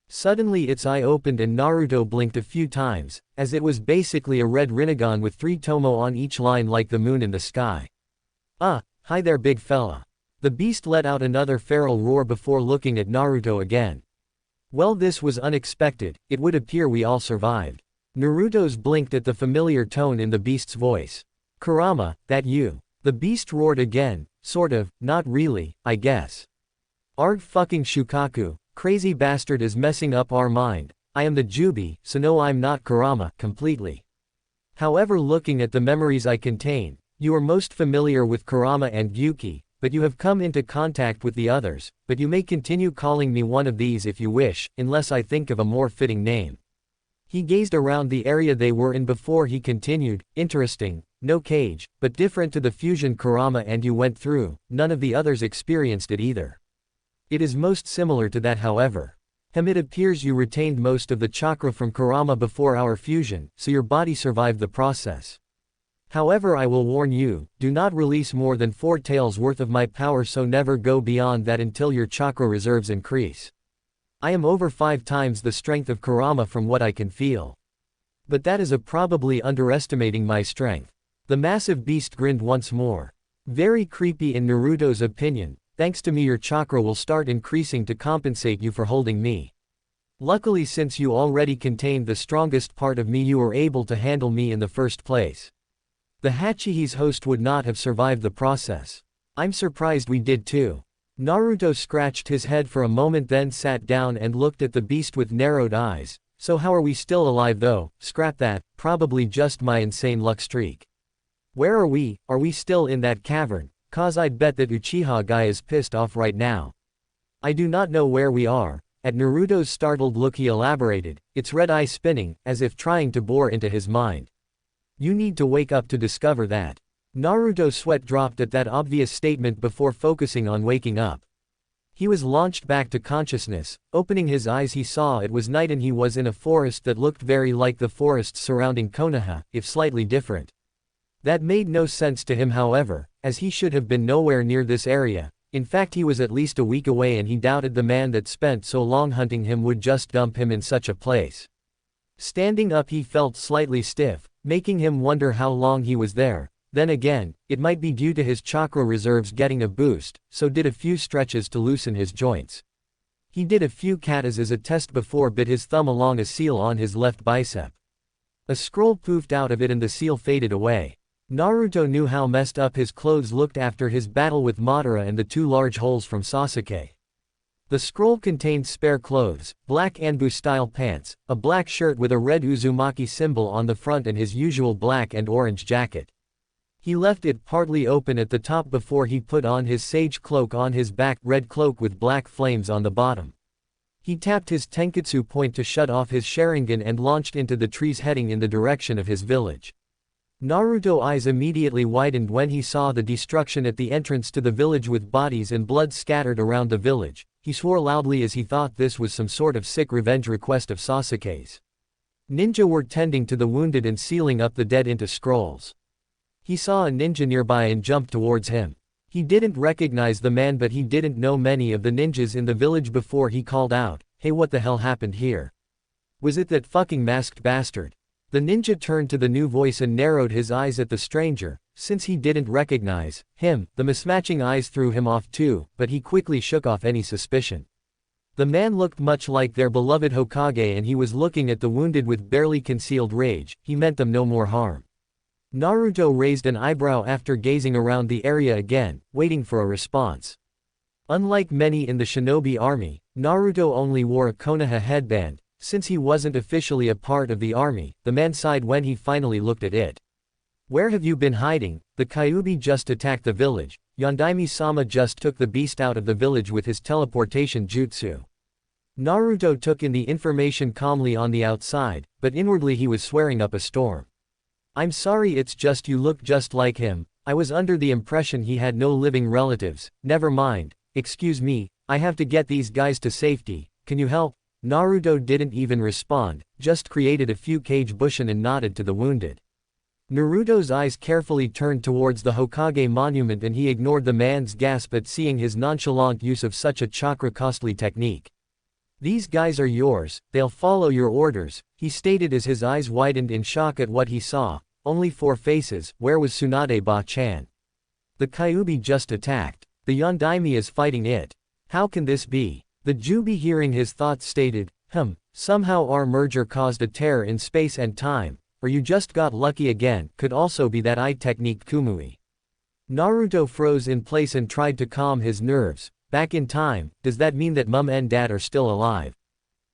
S1: Suddenly its eye opened and Naruto blinked a few times, as it was basically a red Rinnegan with 3 tomo on each line like the moon in the sky. Hi there, big fella. The beast let out another feral roar before looking at Naruto again. Well, this was unexpected. It would appear we all survived. Naruto's blinked at the familiar tone in the beast's voice. Kurama, that you? The beast roared again, sort of, not really, I guess. Arg fucking Shukaku, crazy bastard is messing up our mind. I am the Juubi, so no, I'm not Kurama, completely. However, looking at the memories I contain, you are most familiar with Kurama and Yuki, but you have come into contact with the others, but you may continue calling me one of these if you wish, unless I think of a more fitting name. He gazed around the area they were in before he continued, interesting, no cage, but different to the fusion Kurama and you went through, none of the others experienced it either. It is most similar to that, however. It appears you retained most of the chakra from Kurama before our fusion, so your body survived the process. However, I will warn you, do not release more than 4 taels worth of my power, so never go beyond that until your chakra reserves increase. I am over 5 times the strength of Kurama from what I can feel. But that is probably underestimating my strength. The massive beast grinned once more. Very creepy in Naruto's opinion. Thanks to me your chakra will start increasing to compensate you for holding me. Luckily, since you already contained the strongest part of me, you were able to handle me in the first place. The Hachihi's host would not have survived the process. I'm surprised we did too. Naruto scratched his head for a moment, then sat down and looked at the beast with narrowed eyes. So how are we still alive though? Scrap that, probably just my insane luck streak. Where are we? Are we still in that cavern? Cause I'd bet that Uchiha guy is pissed off right now. I do not know where we are. At Naruto's startled look he elaborated, its red eye spinning, as if trying to bore into his mind. You need to wake up to discover that. Naruto's sweat dropped at that obvious statement before focusing on waking up. He was launched back to consciousness. Opening his eyes he saw it was night and he was in a forest that looked very like the forests surrounding Konoha, if slightly different. That made no sense to him, however, as he should have been nowhere near this area. In fact, he was at least a week away and he doubted the man that spent so long hunting him would just dump him in such a place. Standing up he felt slightly stiff, making him wonder how long he was there. Then again, it might be due to his chakra reserves getting a boost, so did a few stretches to loosen his joints. He did a few katas as a test before bit his thumb along a seal on his left bicep. A scroll poofed out of it and the seal faded away. Naruto knew how messed up his clothes looked after his battle with Madara and the 2 large holes from Sasuke. The scroll contained spare clothes, black Anbu-style pants, a black shirt with a red Uzumaki symbol on the front and his usual black and orange jacket. He left it partly open at the top before he put on his sage cloak on his back, red cloak with black flames on the bottom. He tapped his Tenketsu point to shut off his Sharingan and launched into the trees heading in the direction of his village. Naruto's eyes immediately widened when he saw the destruction at the entrance to the village with bodies and blood scattered around the village. He swore loudly as he thought this was some sort of sick revenge request of Sasuke's. Ninja were tending to the wounded and sealing up the dead into scrolls. He saw a ninja nearby and jumped towards him. He didn't recognize the man, but he didn't know many of the ninjas in the village before he called out, "Hey, what the hell happened here? Was it that fucking masked bastard?" The ninja turned to the new voice and narrowed his eyes at the stranger. Since he didn't recognize him, the mismatching eyes threw him off too, but he quickly shook off any suspicion. The man looked much like their beloved Hokage and he was looking at the wounded with barely concealed rage. He meant them no more harm. Naruto raised an eyebrow after gazing around the area again, waiting for a response. Unlike many in the shinobi army, Naruto only wore a Konoha headband. Since he wasn't officially a part of the army, the man sighed when he finally looked at it. "Where have you been hiding? The Kyuubi just attacked the village. Yondaime-sama just took the beast out of the village with his teleportation jutsu." Naruto took in the information calmly on the outside, but inwardly he was swearing up a storm. I'm sorry, it's just you look just like him. I was under the impression he had no living relatives. Never mind. Excuse me, I have to get these guys to safety. Can you help? Naruto didn't even respond, just created a few kage bushin and nodded to the wounded. Naruto's eyes carefully turned towards the Hokage monument and he ignored the man's gasp at seeing his nonchalant use of such a chakra-costly technique. These guys are yours, they'll follow your orders, he stated as his eyes widened in shock at what he saw. Only 4 faces, where was Tsunade Ba-chan? The Kyuubi just attacked. The Yondaime is fighting it. How can this be? The Juubi, hearing his thoughts, stated, somehow our merger caused a tear in space and time, or you just got lucky again, could also be that eye technique Kumui. Naruto froze in place and tried to calm his nerves. Back in time, does that mean that mum and dad are still alive?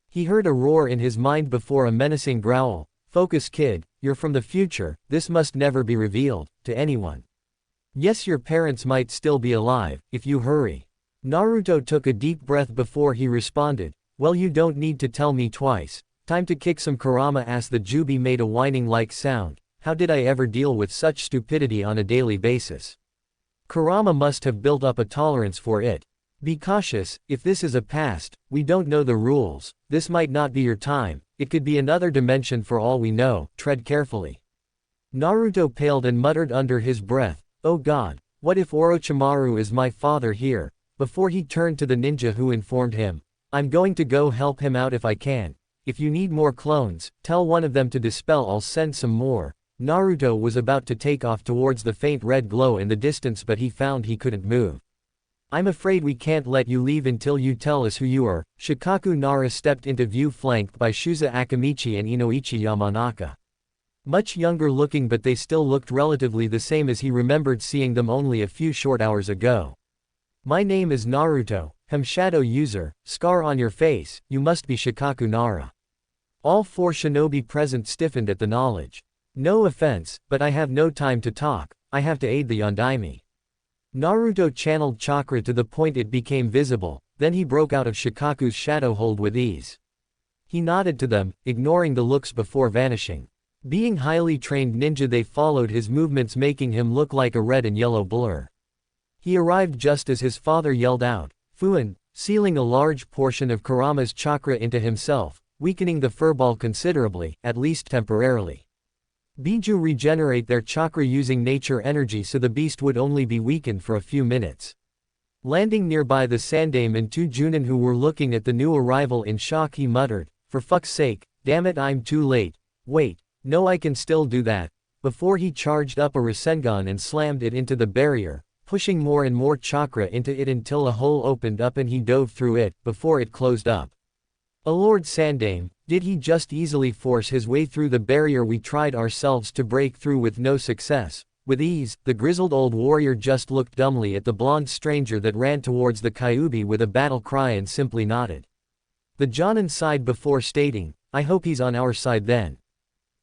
S1: He heard a roar in his mind before a menacing growl. Focus, kid, you're from the future, this must never be revealed to anyone. Yes, your parents might still be alive, if you hurry. Naruto took a deep breath before he responded, well, you don't need to tell me twice. Time to kick some Kurama ass. The Juubi made a whining-like sound. How did I ever deal with such stupidity on a daily basis? Kurama must have built up a tolerance for it. Be cautious, if this is a past, we don't know the rules, this might not be your time, it could be another dimension for all we know, tread carefully. Naruto paled and muttered under his breath, oh god, what if Orochimaru is my father here? Before he turned to the ninja who informed him, I'm going to go help him out if I can. If you need more clones, tell one of them to dispel, I'll send some more. Naruto was about to take off towards the faint red glow in the distance, but he found he couldn't move. I'm afraid we can't let you leave until you tell us who you are. Shikaku Nara stepped into view, flanked by Shuza Akamichi and Inoichi Yamanaka. Much younger looking, but they still looked relatively the same as he remembered seeing them only a few short hours ago. My name is Naruto, Shadow user, scar on your face, you must be Shikaku Nara. All 4 shinobi present stiffened at the knowledge. No offense, but I have no time to talk, I have to aid the Yondaime. Naruto channeled chakra to the point it became visible, then he broke out of Shikaku's shadow hold with ease. He nodded to them, ignoring the looks before vanishing. Being highly trained ninja, they followed his movements, making him look like a red and yellow blur. He arrived just as his father yelled out, Fuin, sealing a large portion of Kurama's chakra into himself, weakening the furball considerably, at least temporarily. Biju regenerate their chakra using nature energy, so the beast would only be weakened for a few minutes. Landing nearby the Sandaime and 2 Junin who were looking at the new arrival in shock, he muttered, for fuck's sake, damn it, I'm too late. Wait, no, I can still do that. Before he charged up a Rasengan and slammed it into the barrier, pushing more and more chakra into it until a hole opened up and he dove through it, before it closed up. A Lord Sandaime, did he just easily force his way through the barrier? We tried ourselves to break through with no success. With ease, the grizzled old warrior just looked dumbly at the blonde stranger that ran towards the Kyuubi with a battle cry and simply nodded. The Jonin sighed before stating, I hope he's on our side then.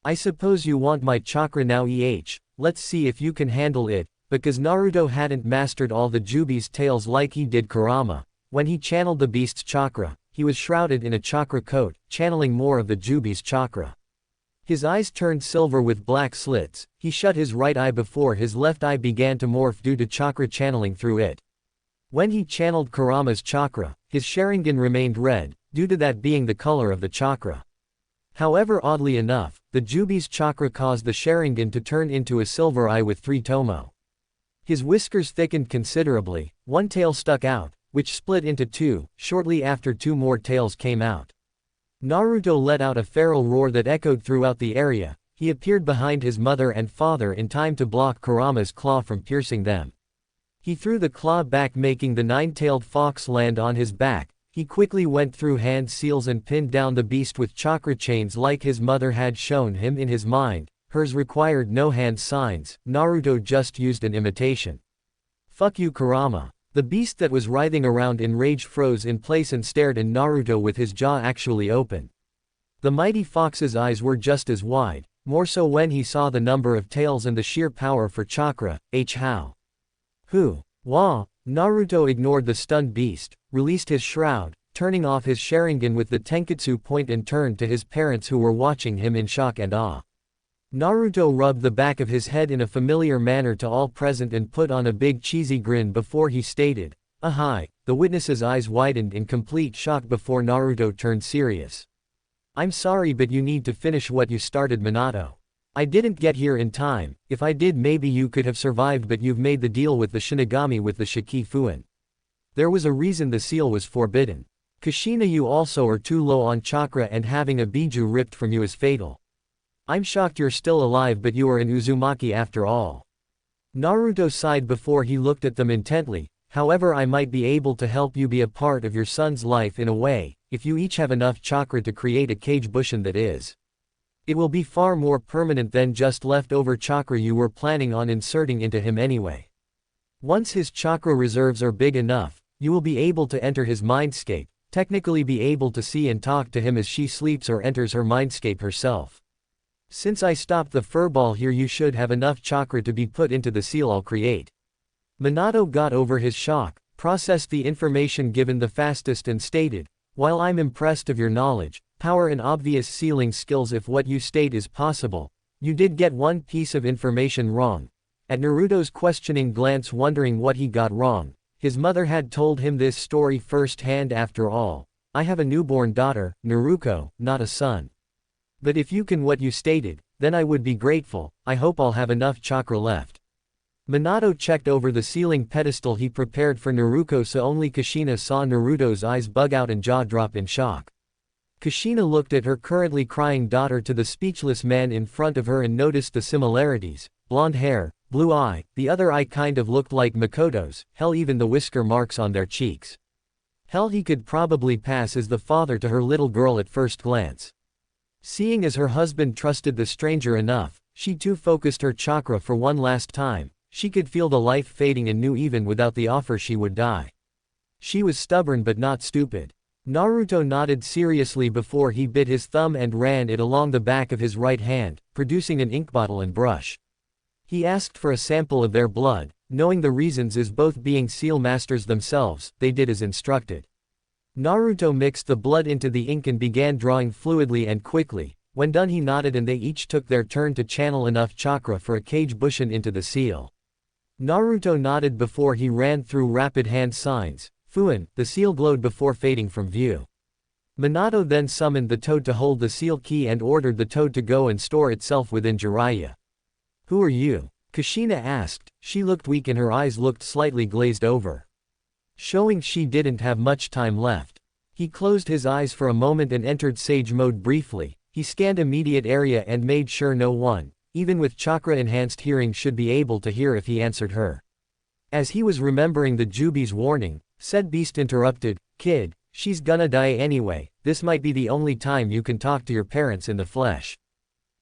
S1: I suppose you want my chakra now, let's see if you can handle it, because Naruto hadn't mastered all the Juubi's tales like he did Kurama. When he channeled the beast's chakra, he was shrouded in a chakra coat, channeling more of the Juubi's chakra. His eyes turned silver with black slits, he shut his right eye before his left eye began to morph due to chakra channeling through it. When he channeled Kurama's chakra, his Sharingan remained red, due to that being the color of the chakra. However, oddly enough, the Juubi's chakra caused the Sharingan to turn into a silver eye with 3 tomo. His whiskers thickened considerably, one tail stuck out, which split into 2, shortly after 2 more tails came out. Naruto let out a feral roar that echoed throughout the area. He appeared behind his mother and father in time to block Kurama's claw from piercing them. He threw the claw back, making the 9-tailed fox land on his back. He quickly went through hand seals and pinned down the beast with chakra chains like his mother had shown him in his mind. Hers required no hand signs, Naruto just used an imitation. Fuck you, Kurama. The beast that was writhing around in rage froze in place and stared at Naruto with his jaw actually open. The mighty fox's eyes were just as wide, more so when he saw the number of tails and the sheer power for chakra. How? Who? Wah! Naruto ignored the stunned beast, released his shroud, turning off his Sharingan with the Tenketsu point and turned to his parents who were watching him in shock and awe. Naruto rubbed the back of his head in a familiar manner to all present and put on a big cheesy grin before he stated, "Ahai." The witness's eyes widened in complete shock before Naruto turned serious. "I'm sorry, but you need to finish what you started, Minato. I didn't get here in time. If I did, maybe you could have survived, but you've made the deal with the Shinigami with the Shikifuin. There was a reason the seal was forbidden. Kushina, you also are too low on chakra, and having a biju ripped from you is fatal. I'm shocked you're still alive, but you are an Uzumaki after all." Naruto sighed before he looked at them intently. "However, I might be able to help you be a part of your son's life in a way, if you each have enough chakra to create a cage bushin that is. It will be far more permanent than just leftover chakra you were planning on inserting into him anyway. Once his chakra reserves are big enough, you will be able to enter his mindscape, technically be able to see and talk to him as she sleeps or enters her mindscape herself. Since I stopped the furball here, you should have enough chakra to be put into the seal I'll create." Minato got over his shock, processed the information given the fastest and stated, "While I'm impressed of your knowledge, power and obvious sealing skills, if what you state is possible, you did get one piece of information wrong." At Naruto's questioning glance, wondering what he got wrong, his mother had told him this story firsthand. "After all, I have a newborn daughter, Naruko, not a son. But if you can what you stated, then I would be grateful. I hope I'll have enough chakra left." Minato checked over the sealing pedestal he prepared for Naruto, so only Kushina saw Naruto's eyes bug out and jaw drop in shock. Kushina looked at her currently crying daughter to the speechless man in front of her and noticed the similarities: blonde hair, blue eye, the other eye kind of looked like Makoto's, hell, even the whisker marks on their cheeks. Hell, he could probably pass as the father to her little girl at first glance. Seeing as her husband trusted the stranger enough, she too focused her chakra for one last time. She could feel the life fading and knew even without the offer she would die. She was stubborn but not stupid. Naruto nodded seriously before he bit his thumb and ran it along the back of his right hand, producing an ink bottle and brush. He asked for a sample of their blood, knowing the reasons as both being seal masters themselves. They did as instructed. Naruto mixed the blood into the ink and began drawing fluidly and quickly. When done, he nodded and they each took their turn to channel enough chakra for a cage bushin into the seal. Naruto nodded before he ran through rapid hand signs. Fuin, the seal glowed before fading from view. Minato then summoned the toad to hold the seal key and ordered the toad to go and store itself within Jiraiya. "Who are you?" Kushina asked. She looked weak and her eyes looked slightly glazed over, showing she didn't have much time left. He closed his eyes for a moment and entered sage mode briefly. He scanned immediate area and made sure no one, even with chakra-enhanced hearing, should be able to hear if he answered her. As he was remembering the Juubi's warning, said beast interrupted, "Kid, she's gonna die anyway. This might be the only time you can talk to your parents in the flesh."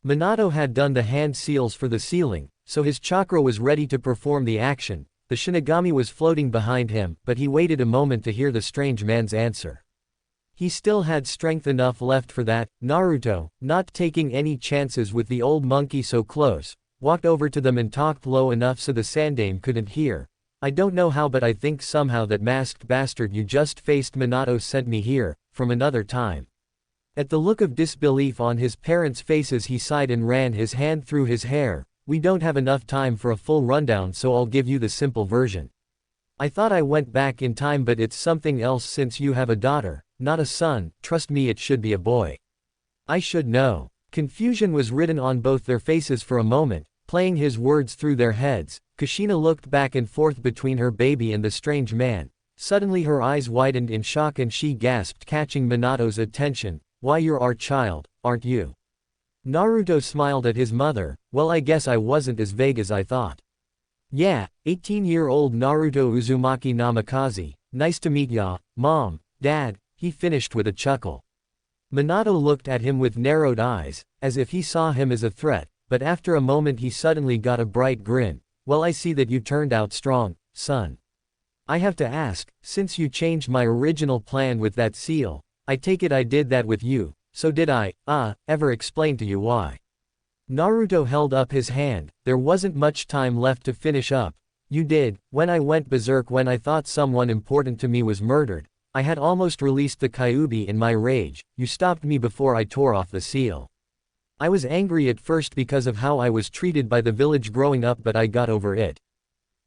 S1: Minato had done the hand seals for the sealing, so his chakra was ready to perform the action. The Shinigami was floating behind him, but he waited a moment to hear the strange man's answer. He still had strength enough left for that. Naruto, not taking any chances with the old monkey so close, walked over to them and talked low enough so the Sandaime couldn't hear. "I don't know how, but I think somehow that masked bastard you just faced Minato sent me here, from another time." At the look of disbelief on his parents' faces, he sighed and ran his hand through his hair. "We don't have enough time for a full rundown, so I'll give you the simple version. I thought I went back in time, but it's something else since you have a daughter, not a son. Trust me, it should be a boy. I should know." Confusion was written on both their faces for a moment, playing his words through their heads. Kushina looked back and forth between her baby and the strange man. Suddenly her eyes widened in shock and she gasped, catching Minato's attention. "Why, you're our child, aren't you?" Naruto smiled at his mother. "Well, I guess I wasn't as vague as I thought." "Yeah, 18-year-old Naruto Uzumaki Namikaze. Nice to meet ya, Mom, Dad," he finished with a chuckle. Minato looked at him with narrowed eyes, as if he saw him as a threat, but after a moment he suddenly got a bright grin. "Well, I see that you turned out strong, son. I have to ask, since you changed my original plan with that seal, I take it I did that with you, so did I, ever explain to you why?" Naruto held up his hand. "There wasn't much time left to finish up. You did, when I went berserk when I thought someone important to me was murdered. I had almost released the Kyuubi in my rage, you stopped me before I tore off the seal. I was angry at first because of how I was treated by the village growing up, but I got over it.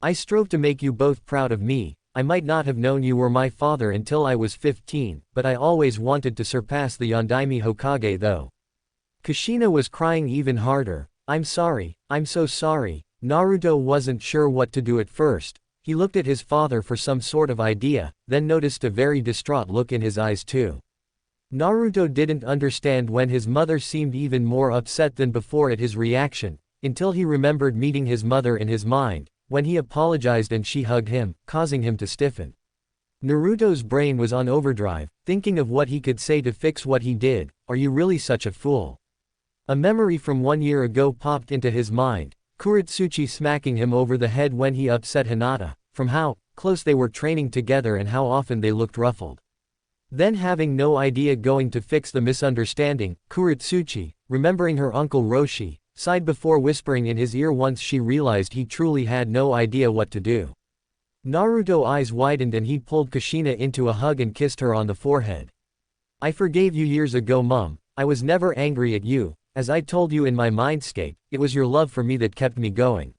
S1: I strove to make you both proud of me. I might not have known you were my father until I was 15, but I always wanted to surpass the Yondaime Hokage though. Kushina was crying even harder. I'm sorry, I'm so sorry. Naruto wasn't sure what to do at first. He looked at his father for some sort of idea, then noticed a very distraught look in his eyes too. Naruto didn't understand when his mother seemed even more upset than before at his reaction, until he remembered meeting his mother in his mind, when he apologized and she hugged him, causing him to stiffen. Naruto's brain was on overdrive, thinking of what he could say to fix what he did. Are you really such a fool? A memory from 1 year ago popped into his mind, Kuretsuchi smacking him over the head when he upset Hinata, from how close they were training together and how often they looked ruffled. Then having no idea going to fix the misunderstanding, Kuretsuchi, remembering her uncle Roshi, sighed before whispering in his ear once she realized he truly had no idea what to do. Naruto's eyes widened and he pulled Kushina into a hug and kissed her on the forehead. I forgave you years ago, Mom. I was never angry at you. As I told you in my mindscape, it was your love for me that kept me going.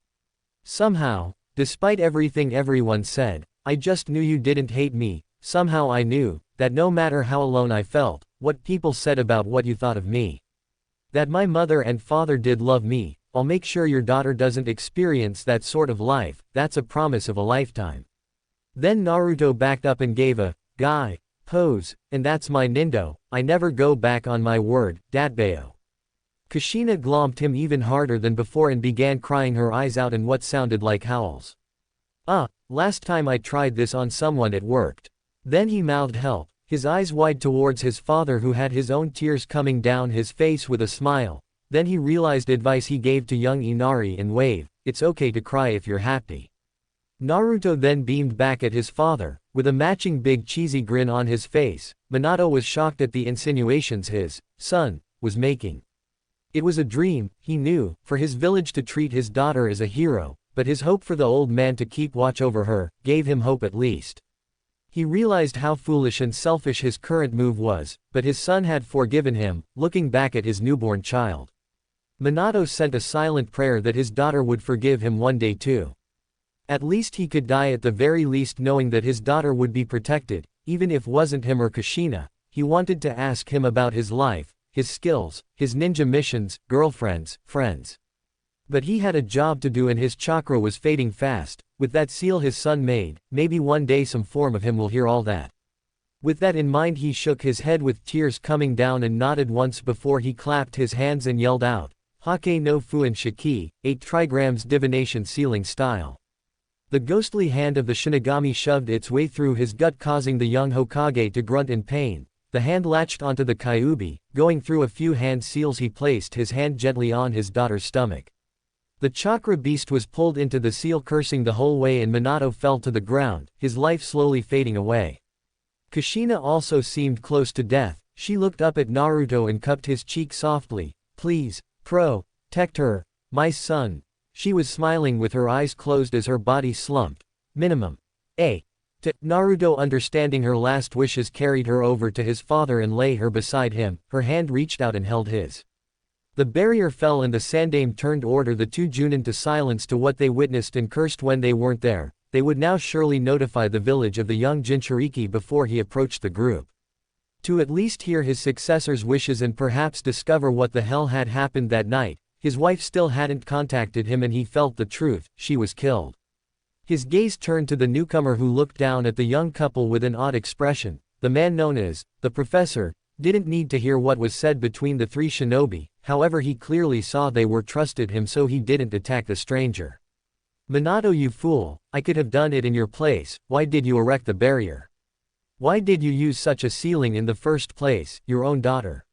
S1: Somehow, despite everything everyone said, I just knew you didn't hate me. Somehow I knew that no matter how alone I felt, what people said about what you thought of me, that my mother and father did love me. I'll make sure your daughter doesn't experience that sort of life. That's a promise of a lifetime. Then Naruto backed up and gave a guy pose, and that's my Nindo. I never go back on my word, Datbeo. Kushina glomped him even harder than before and began crying her eyes out in what sounded like howls. Last time I tried this on someone it worked. Then he mouthed help, his eyes wide towards his father who had his own tears coming down his face with a smile. Then he realized advice he gave to young Inari in Wave, it's okay to cry if you're happy. Naruto then beamed back at his father, with a matching big cheesy grin on his face. Minato was shocked at the insinuations his son was making. It was a dream, he knew, for his village to treat his daughter as a hero, but his hope for the old man to keep watch over her gave him hope at least. He realized how foolish and selfish his current move was, but his son had forgiven him, looking back at his newborn child. Minato sent a silent prayer that his daughter would forgive him one day too. At least he could die at the very least knowing that his daughter would be protected, even if wasn't him or Kushina. He wanted to ask him about his life, his skills, his ninja missions, girlfriends, friends. But he had a job to do and his chakra was fading fast. With that seal his son made, maybe one day some form of him will hear all that. With that in mind he shook his head with tears coming down and nodded once before he clapped his hands and yelled out, Hake no Fuin Shiki, 8 trigrams divination sealing style. The ghostly hand of the Shinigami shoved its way through his gut causing the young Hokage to grunt in pain. The hand latched onto the Kyuubi, going through a few hand seals he placed his hand gently on his daughter's stomach. The chakra beast was pulled into the seal cursing the whole way and Minato fell to the ground, his life slowly fading away. Kushina also seemed close to death. She looked up at Naruto and cupped his cheek softly. Please, protect her, my son. She was smiling with her eyes closed as her body slumped. Minimum. Naruto understanding her last wishes carried her over to his father and lay her beside him. Her hand reached out and held his. The barrier fell and the Sandaime turned order the two Junin to silence to what they witnessed and cursed when they weren't there. They would now surely notify the village of the young Jinchūriki before he approached the group. To at least hear his successor's wishes and perhaps discover what the hell had happened that night. His wife still hadn't contacted him and he felt the truth, she was killed. His gaze turned to the newcomer who looked down at the young couple with an odd expression. The man known as the professor didn't need to hear what was said between the three shinobi, however he clearly saw they were trusted him so he didn't attack the stranger. Minato, you fool, I could have done it in your place. Why did you erect the barrier? Why did you use such a sealing in the first place, your own daughter?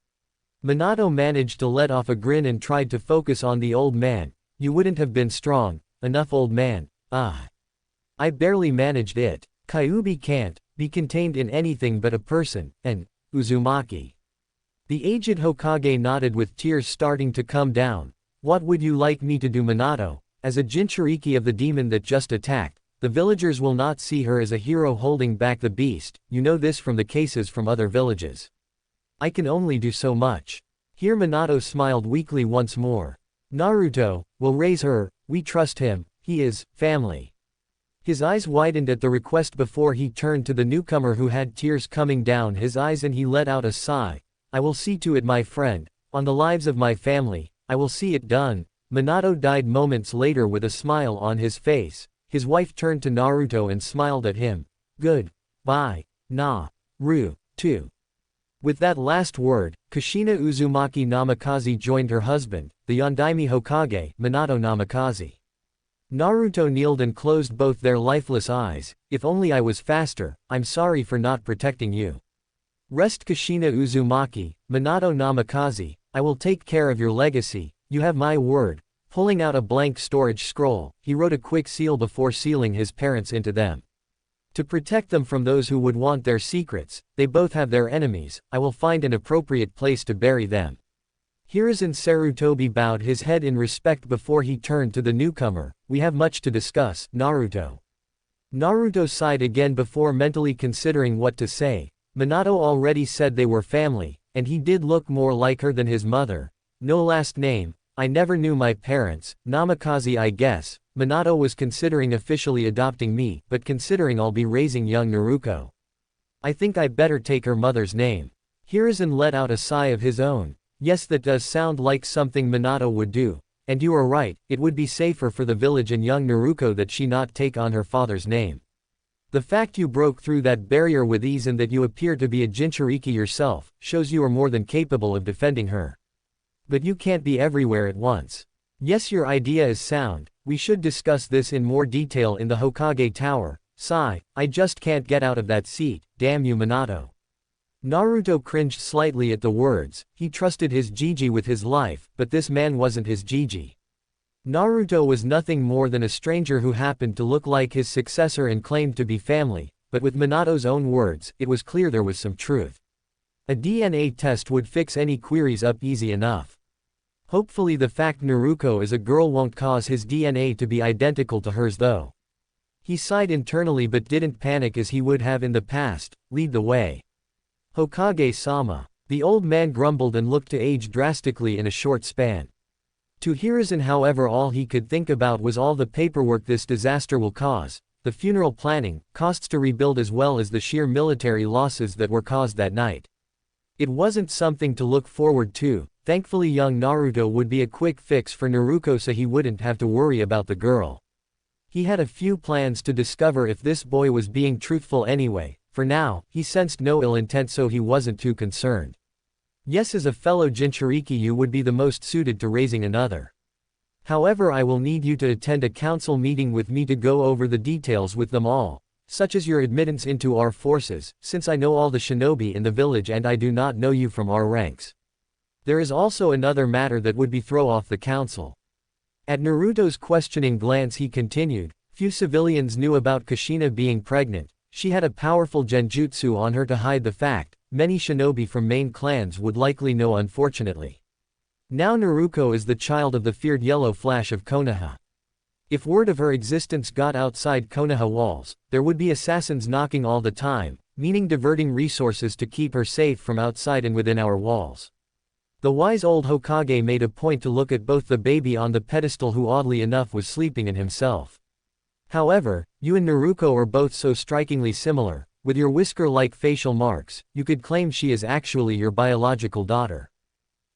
S1: Minato managed to let off a grin and tried to focus on the old man. You wouldn't have been strong enough, old man. I barely managed it. Kyuubi can't be contained in anything but a person, and Uzumaki. The aged Hokage nodded with tears starting to come down. What would you like me to do, Minato? As a Jinchūriki of the demon that just attacked, the villagers will not see her as a hero holding back the beast, you know this from the cases from other villages. I can only do so much. Here Minato smiled weakly once more. Naruto, will raise her, we trust him, he is, family. His eyes widened at the request before he turned to the newcomer who had tears coming down his eyes and he let out a sigh. I will see to it my friend, on the lives of my family, I will see it done. Minato died moments later with a smile on his face. His wife turned to Naruto and smiled at him. Good. Bye. Ru-to. With that last word, Kushina Uzumaki Namikaze joined her husband, the Yondaime Hokage, Minato Namikaze. Naruto kneeled and closed both their lifeless eyes. If only I was faster, I'm sorry for not protecting you. Rest Kushina Uzumaki, Minato Namikaze, I will take care of your legacy, you have my word. Pulling out a blank storage scroll, he wrote a quick seal before sealing his parents into them. To protect them from those who would want their secrets, they both have their enemies, I will find an appropriate place to bury them. Hiruzen Sarutobi bowed his head in respect before he turned to the newcomer, we have much to discuss, Naruto. Naruto sighed again before mentally considering what to say. Minato already said they were family, and he did look more like her than his mother. No last name, I never knew my parents, Namikaze I guess. Minato was considering officially adopting me, but considering I'll be raising young Naruto. I think I better take her mother's name. Hiruzen let out a sigh of his own. Yes, that does sound like something Minato would do. And you are right, it would be safer for the village and young Naruto that she not take on her father's name. The fact you broke through that barrier with ease and that you appear to be a Jinchuriki yourself, shows you are more than capable of defending her. But you can't be everywhere at once. Yes, your idea is sound, we should discuss this in more detail in the Hokage Tower. Sigh, I just can't get out of that seat, damn you Minato. Naruto cringed slightly at the words, he trusted his Jiji with his life, but this man wasn't his Jiji. Naruto was nothing more than a stranger who happened to look like his successor and claimed to be family, but with Minato's own words, it was clear there was some truth. A DNA test would fix any queries up easy enough. Hopefully the fact Naruto is a girl won't cause his DNA to be identical to hers though. He sighed internally but didn't panic as he would have in the past. Lead the way. Hokage-sama. The old man grumbled and looked to age drastically in a short span. To Hiruzen however all he could think about was all the paperwork this disaster will cause, the funeral planning, costs to rebuild as well as the sheer military losses that were caused that night. It wasn't something to look forward to. Thankfully young Naruto would be a quick fix for Naruto so he wouldn't have to worry about the girl. He had a few plans to discover if this boy was being truthful anyway. For now, he sensed no ill intent so he wasn't too concerned. Yes, as a fellow Jinchuriki you would be the most suited to raising another. However, I will need you to attend a council meeting with me to go over the details with them all, such as your admittance into our forces, since I know all the shinobi in the village and I do not know you from our ranks. There is also another matter that would be throw off the council. At Naruto's questioning glance he continued, few civilians knew about Kushina being pregnant. She had a powerful genjutsu on her to hide the fact. Many shinobi from main clans would likely know unfortunately. Now Naruto is the child of the feared Yellow Flash of Konoha. If word of her existence got outside Konoha walls, there would be assassins knocking all the time, meaning diverting resources to keep her safe from outside and within our walls. The wise old Hokage made a point to look at both the baby on the pedestal who oddly enough was sleeping in himself. However, you and Naruto are both so strikingly similar, with your whisker-like facial marks, you could claim she is actually your biological daughter.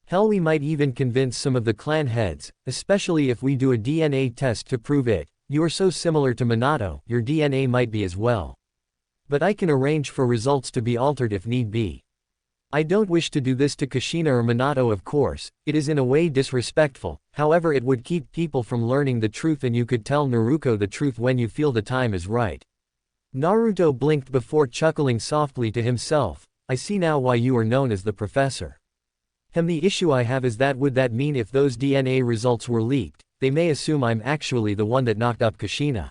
S1: Hell, we might even convince some of the clan heads, especially if we do a DNA test to prove it. You are so similar to Minato, your DNA might be as well. But I can arrange for results to be altered if need be. I don't wish to do this to Kushina or Minato of course, it is in a way disrespectful, however it would keep people from learning the truth and you could tell Naruto the truth when you feel the time is right. Naruto blinked before chuckling softly to himself, I see now why you are known as the professor. The issue I have is that would that mean if those DNA results were leaked, they may assume I'm actually the one that knocked up Kushina.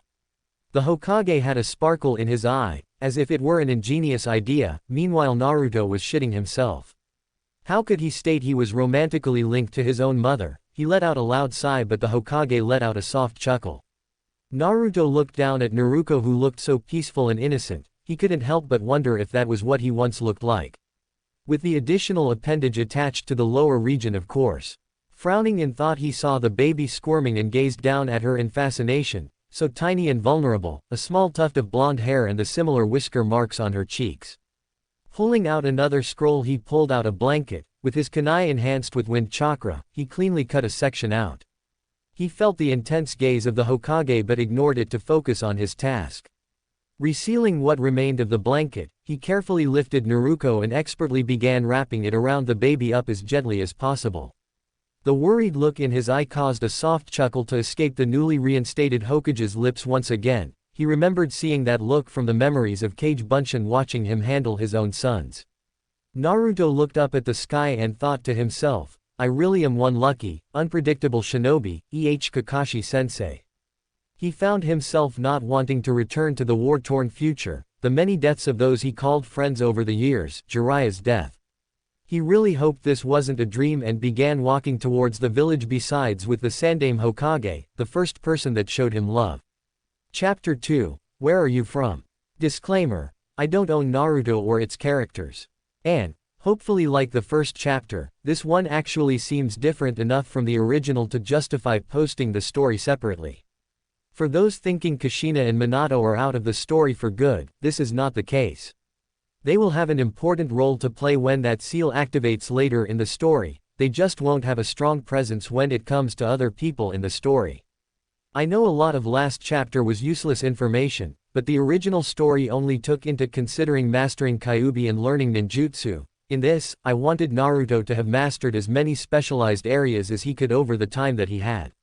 S1: The Hokage had a sparkle in his eye, as if it were an ingenious idea. Meanwhile Naruto was shitting himself. How could he state he was romantically linked to his own mother? He let out a loud sigh but the Hokage let out a soft chuckle. Naruto looked down at Naruto, who looked so peaceful and innocent. He couldn't help but wonder if that was what he once looked like. With the additional appendage attached to the lower region, of course. Frowning in thought, he saw the baby squirming and gazed down at her in fascination, so tiny and vulnerable, a small tuft of blonde hair and the similar whisker marks on her cheeks. Pulling out another scroll, he pulled out a blanket. With his kunai enhanced with wind chakra, he cleanly cut a section out. He felt the intense gaze of the Hokage but ignored it to focus on his task. Resealing what remained of the blanket, he carefully lifted Naruto and expertly began wrapping it around the baby up as gently as possible. The worried look in his eye caused a soft chuckle to escape the newly reinstated Hokage's lips once again. He remembered seeing that look from the memories of Kage Bunshin watching him handle his own sons. Naruto looked up at the sky and thought to himself, I really am one lucky, unpredictable shinobi, Kakashi-sensei. He found himself not wanting to return to the war-torn future, the many deaths of those he called friends over the years, Jiraiya's death. He really hoped this wasn't a dream and began walking towards the village besides with the Sandaime Hokage, the first person that showed him love. Chapter 2, Where Are You From? Disclaimer, I don't own Naruto or its characters. And, hopefully like the first chapter, this one actually seems different enough from the original to justify posting the story separately. For those thinking Kushina and Minato are out of the story for good, this is not the case. They will have an important role to play when that seal activates later in the story, they just won't have a strong presence when it comes to other people in the story. I know a lot of last chapter was useless information, but the original story only took into considering mastering Kyuubi and learning ninjutsu. In this, I wanted Naruto to have mastered as many specialized areas as he could over the time that he had.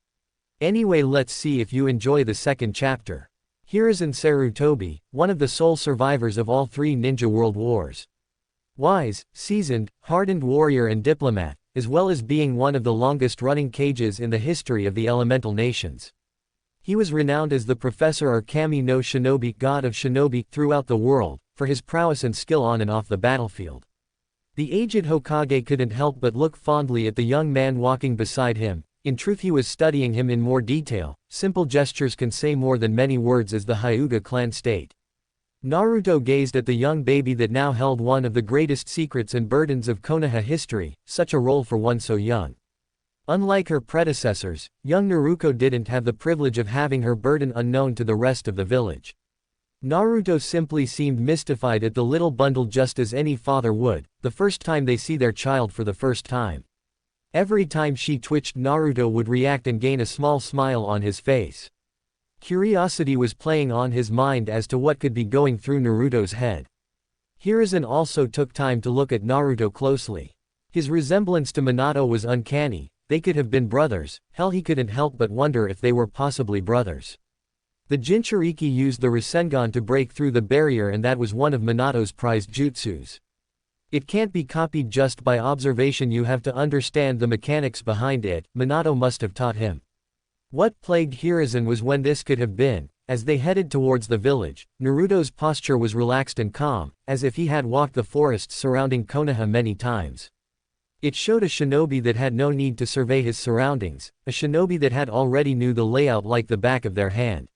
S1: Anyway, let's see if you enjoy the second chapter. Hiruzen Sarutobi, one of the sole survivors of all three ninja world wars. Wise, seasoned, hardened warrior and diplomat, as well as being one of the longest-running Kages in the history of the elemental nations. He was renowned as the Professor or Kami no Shinobi, god of shinobi, throughout the world, for his prowess and skill on and off the battlefield. The aged Hokage couldn't help but look fondly at the young man walking beside him. In truth, he was studying him in more detail. Simple gestures can say more than many words, as the Hyuga clan state. Naruto gazed at the young baby that now held one of the greatest secrets and burdens of Konoha history, such a role for one so young. Unlike her predecessors, young Naruto didn't have the privilege of having her burden unknown to the rest of the village. Naruto simply seemed mystified at the little bundle, just as any father would, the first time they see their child for the first time. Every time she twitched, Naruto would react and gain a small smile on his face. Curiosity was playing on his mind as to what could be going through Naruto's head. Hiruzen also took time to look at Naruto closely. His resemblance to Minato was uncanny. They could have been brothers. Hell, he couldn't help but wonder if they were possibly brothers. The Jinchūriki used the Rasengan to break through the barrier, and that was one of Minato's prized jutsus. It can't be copied just by observation, you have to understand the mechanics behind it. Minato must have taught him. What plagued Hiruzen was when this could have been. As they headed towards the village, Naruto's posture was relaxed and calm, as if he had walked the forests surrounding Konoha many times. It showed a shinobi that had no need to survey his surroundings, a shinobi that had already knew the layout like the back of their hand.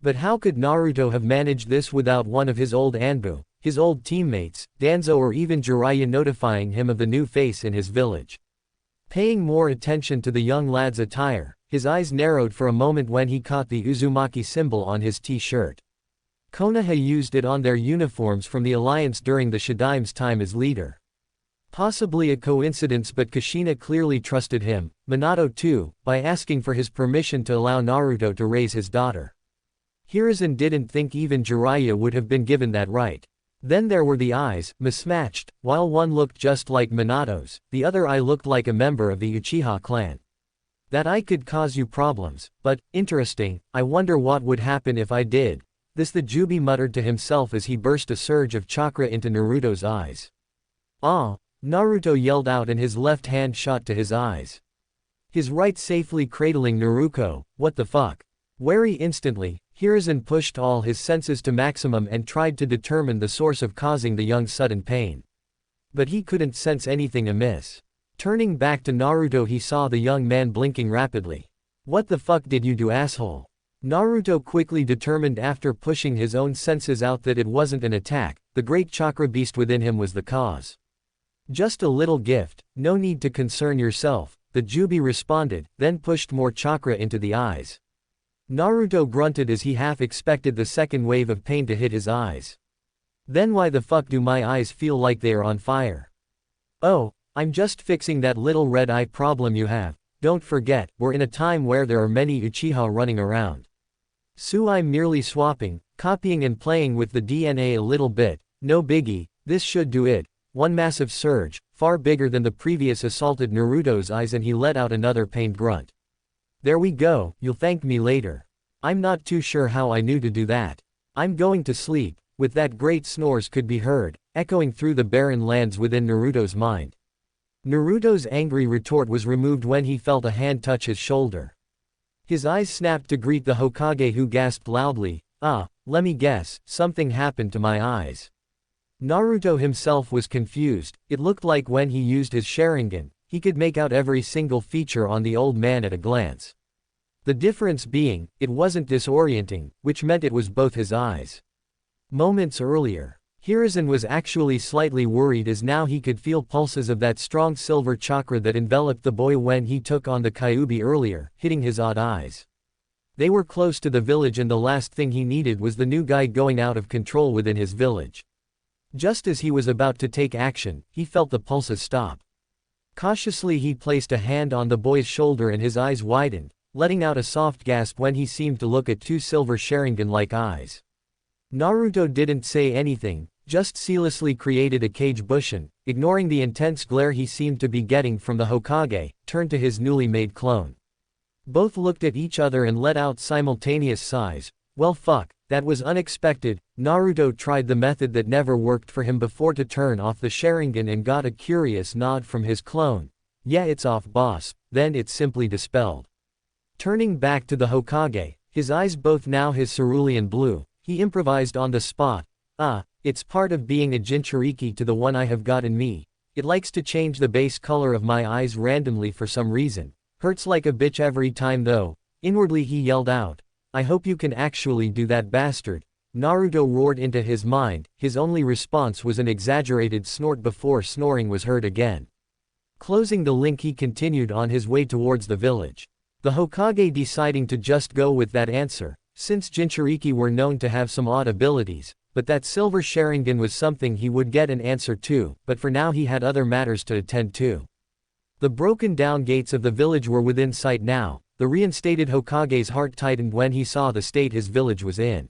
S1: But how could Naruto have managed this without one of his old Anbu, his old teammates, Danzo or even Jiraiya notifying him of the new face in his village? Paying more attention to the young lad's attire, his eyes narrowed for a moment when he caught the Uzumaki symbol on his t-shirt. Konoha used it on their uniforms from the Alliance during the Shidaime's time as leader. Possibly a coincidence, but Kushina clearly trusted him, Minato too, by asking for his permission to allow Naruto to raise his daughter. Hiruzen didn't think even Jiraiya would have been given that right. Then there were the eyes, mismatched. While one looked just like Minato's, the other eye looked like a member of the Uchiha clan. That eye could cause you problems, but, interesting, I wonder what would happen if I did. This the Juubi muttered to himself as he burst a surge of chakra into Naruto's eyes. Ah! Naruto yelled out and his left hand shot to his eyes. His right safely cradling Naruto. What the fuck? Wary instantly, Hiruzen pushed all his senses to maximum and tried to determine the source of causing the young sudden pain. But he couldn't sense anything amiss. Turning back to Naruto, he saw the young man blinking rapidly. What the fuck did you do, asshole? Naruto quickly determined after pushing his own senses out that it wasn't an attack, the great chakra beast within him was the cause. Just a little gift, no need to concern yourself, the Juubi responded, then pushed more chakra into the eyes. Naruto grunted as he half expected the second wave of pain to hit his eyes. Then why the fuck do my eyes feel like they are on fire? Oh, I'm just fixing that little red eye problem you have. Don't forget, we're in a time where there are many Uchiha running around. So I'm merely swapping, copying and playing with the DNA a little bit, no biggie, this should do it. One massive surge, far bigger than the previous assaulted Naruto's eyes, and he let out another pained grunt. There we go, you'll thank me later. I'm not too sure how I knew to do that. I'm going to sleep. With that great snores could be heard, echoing through the barren lands within Naruto's mind. Naruto's angry retort was removed when he felt a hand touch his shoulder. His eyes snapped to greet the Hokage, who gasped loudly, let me guess, something happened to my eyes. Naruto himself was confused. It looked like when he used his Sharingan, he could make out every single feature on the old man at a glance. The difference being, it wasn't disorienting, which meant it was both his eyes. Moments earlier, Hiruzen was actually slightly worried, as now he could feel pulses of that strong silver chakra that enveloped the boy when he took on the Kyuubi earlier, hitting his odd eyes. They were close to the village, and the last thing he needed was the new guy going out of control within his village. Just as he was about to take action, he felt the pulses stop. Cautiously he placed a hand on the boy's shoulder and his eyes widened, letting out a soft gasp when he seemed to look at two silver Sharingan-like eyes. Naruto didn't say anything, just seamlessly created a cage Bushin, ignoring the intense glare he seemed to be getting from the Hokage, turned to his newly made clone. Both looked at each other and let out simultaneous sighs. Well fuck, that was unexpected. Naruto tried the method that never worked for him before to turn off the Sharingan and got a curious nod from his clone. Yeah, it's off, boss. Then it's simply dispelled. Turning back to the Hokage, his eyes both now his cerulean blue, he improvised on the spot. It's part of being a Jinchūriki to the one I have got in me. It likes to change the base color of my eyes randomly for some reason. Hurts like a bitch every time though. Inwardly he yelled out. I hope you can actually do that, bastard. Naruto roared into his mind. His only response was an exaggerated snort before snoring was heard again. Closing the link, he continued on his way towards the village. The Hokage deciding to just go with that answer, since Jinchūriki were known to have some odd abilities, but that silver Sharingan was something he would get an answer to, but for now he had other matters to attend to. The broken down gates of the village were within sight now. The reinstated Hokage's heart tightened when he saw the state his village was in.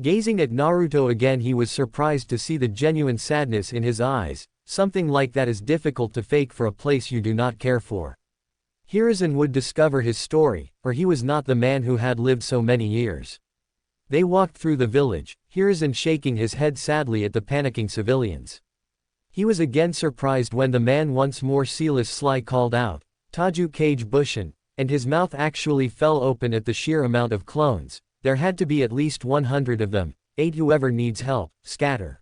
S1: Gazing at Naruto again, he was surprised to see the genuine sadness in his eyes. Something like that is difficult to fake for a place you do not care for. Hiruzen would discover his story, or he was not the man who had lived so many years. They walked through the village, Hiruzen shaking his head sadly at the panicking civilians. He was again surprised when the man once more sealess sly called out, Taju Kage Bushin, and his mouth actually fell open at the sheer amount of clones. There had to be at least 100 of them. 8. Whoever needs help, scatter.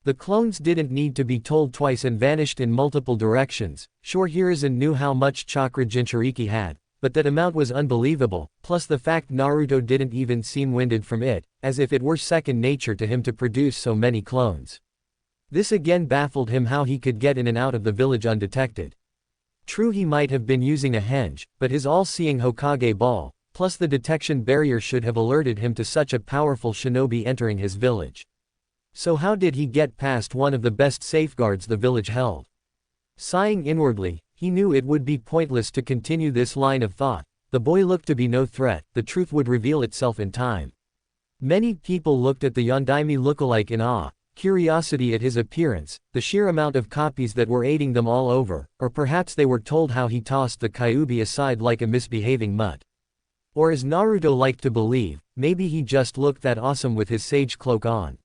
S1: The clones didn't need to be told twice and vanished in multiple directions. Sure, Hiruzen knew how much chakra Jinchūriki had, but that amount was unbelievable, plus the fact Naruto didn't even seem winded from it, as if it were second nature to him to produce so many clones. This again baffled him, how he could get in and out of the village undetected. True, he might have been using a henge, but his all-seeing Hokage ball, plus the detection barrier, should have alerted him to such a powerful shinobi entering his village. So how did he get past one of the best safeguards the village held? Sighing inwardly, he knew it would be pointless to continue this line of thought. The boy looked to be no threat, the truth would reveal itself in time. Many people looked at the Yondaime lookalike in awe, curiosity at his appearance, the sheer amount of copies that were aiding them all over, or perhaps they were told how he tossed the Kyuubi aside like a misbehaving mutt. Or as Naruto liked to believe, maybe he just looked that awesome with his sage cloak on.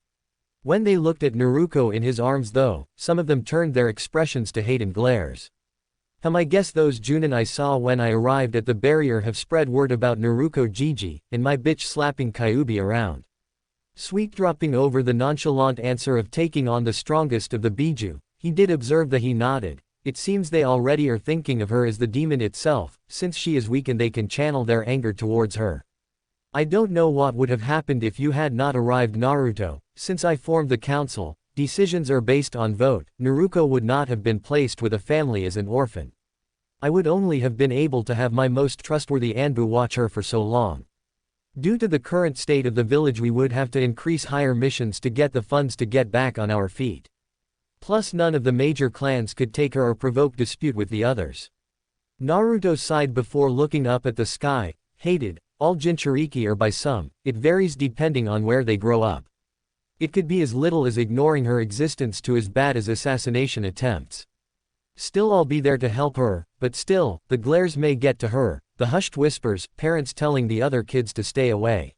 S1: When they looked at Naruto in his arms though, some of them turned their expressions to hate and glares. I guess those Junin I saw when I arrived at the barrier have spread word about Naruto Gigi, and my bitch slapping Kyuubi around. Sweet dropping over the nonchalant answer of taking on the strongest of the Biju, he did observe that he nodded. It seems they already are thinking of her as the demon itself, since she is weak and they can channel their anger towards her. I don't know what would have happened if you had not arrived, Naruto. Since I formed the council, decisions are based on vote. Naruto would not have been placed with a family as an orphan. I would only have been able to have my most trustworthy Anbu watch her for so long. Due to the current state of the village, we would have to increase higher missions to get the funds to get back on our feet. Plus none of the major clans could take her or provoke dispute with the others. Naruto sighed before looking up at the sky. Hated, all Jinchūriki are by some, it varies depending on where they grow up. It could be as little as ignoring her existence to as bad as assassination attempts. Still, I'll be there to help her, but still, the glares may get to her, the hushed whispers, parents telling the other kids to stay away.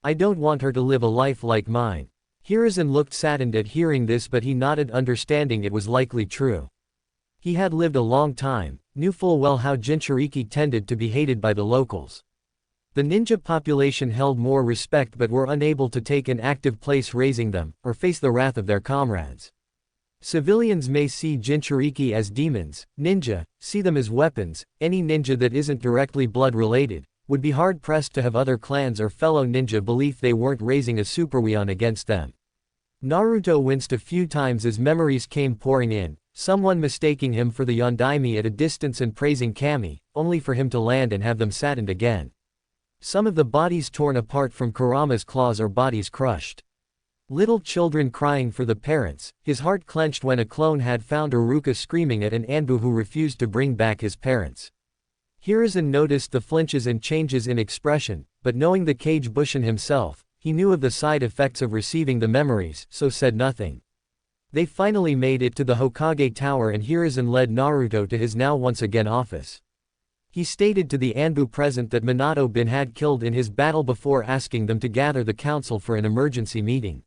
S1: I don't want her to live a life like mine. Hiruzen looked saddened at hearing this, but he nodded, understanding it was likely true. He had lived a long time, knew full well how Jinchūriki tended to be hated by the locals. The ninja population held more respect but were unable to take an active place raising them, or face the wrath of their comrades. Civilians may see Jinchūriki as demons, ninja, see them as weapons. Any ninja that isn't directly blood-related would be hard-pressed to have other clans or fellow ninja believe they weren't raising a superweon against them. Naruto winced a few times as memories came pouring in, someone mistaking him for the Yondaime at a distance and praising Kami, only for him to land and have them saddened again. Some of the bodies torn apart from Kurama's claws or bodies crushed. Little children crying for the parents. His heart clenched when a clone had found Iruka screaming at an Anbu who refused to bring back his parents. Hiruzen noticed the flinches and changes in expression, but knowing the Kage Bushin himself, he knew of the side effects of receiving the memories, so said nothing. They finally made it to the Hokage Tower and Hiruzen led Naruto to his now once again office. He stated to the Anbu present that Minato-bin had killed in his battle before asking them to gather the council for an emergency meeting.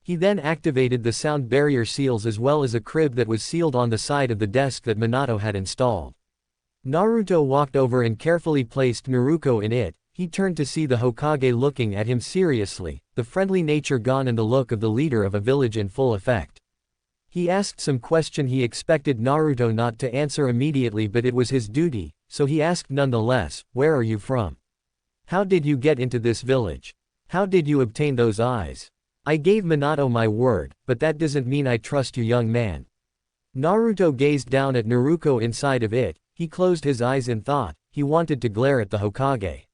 S1: He then activated the sound barrier seals as well as a crib that was sealed on the side of the desk that Minato had installed. Naruto walked over and carefully placed Naruto in it. He turned to see the Hokage looking at him seriously, the friendly nature gone and the look of the leader of a village in full effect. He asked some question he expected Naruto not to answer immediately, but it was his duty, so he asked nonetheless, "Where are you from? How did you get into this village? How did you obtain those eyes?" "I gave Minato my word, but that doesn't mean I trust you, young man." Naruto gazed down at Naruto inside of it. He closed his eyes in thought. He wanted to glare at the Hokage.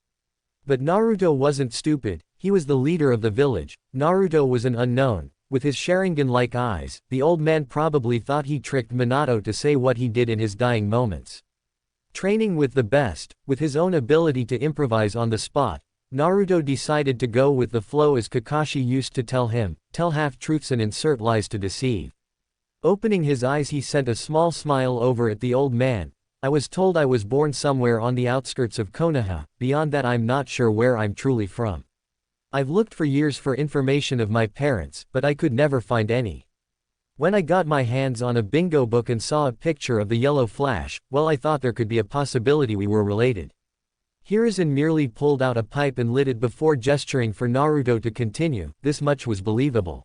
S1: But Naruto wasn't stupid, he was the leader of the village. Naruto was an unknown. With his Sharingan-like eyes, the old man probably thought he tricked Minato to say what he did in his dying moments. Training with the best, with his own ability to improvise on the spot, Naruto decided to go with the flow as Kakashi used to tell him, tell half-truths and insert lies to deceive. Opening his eyes, he sent a small smile over at the old man. "I was told I was born somewhere on the outskirts of Konoha, beyond that I'm not sure where I'm truly from. I've looked for years for information of my parents, but I could never find any. When I got my hands on a bingo book and saw a picture of the yellow flash, well, I thought there could be a possibility we were related." Hiruzen merely pulled out a pipe and lit it before gesturing for Naruto to continue. This much was believable.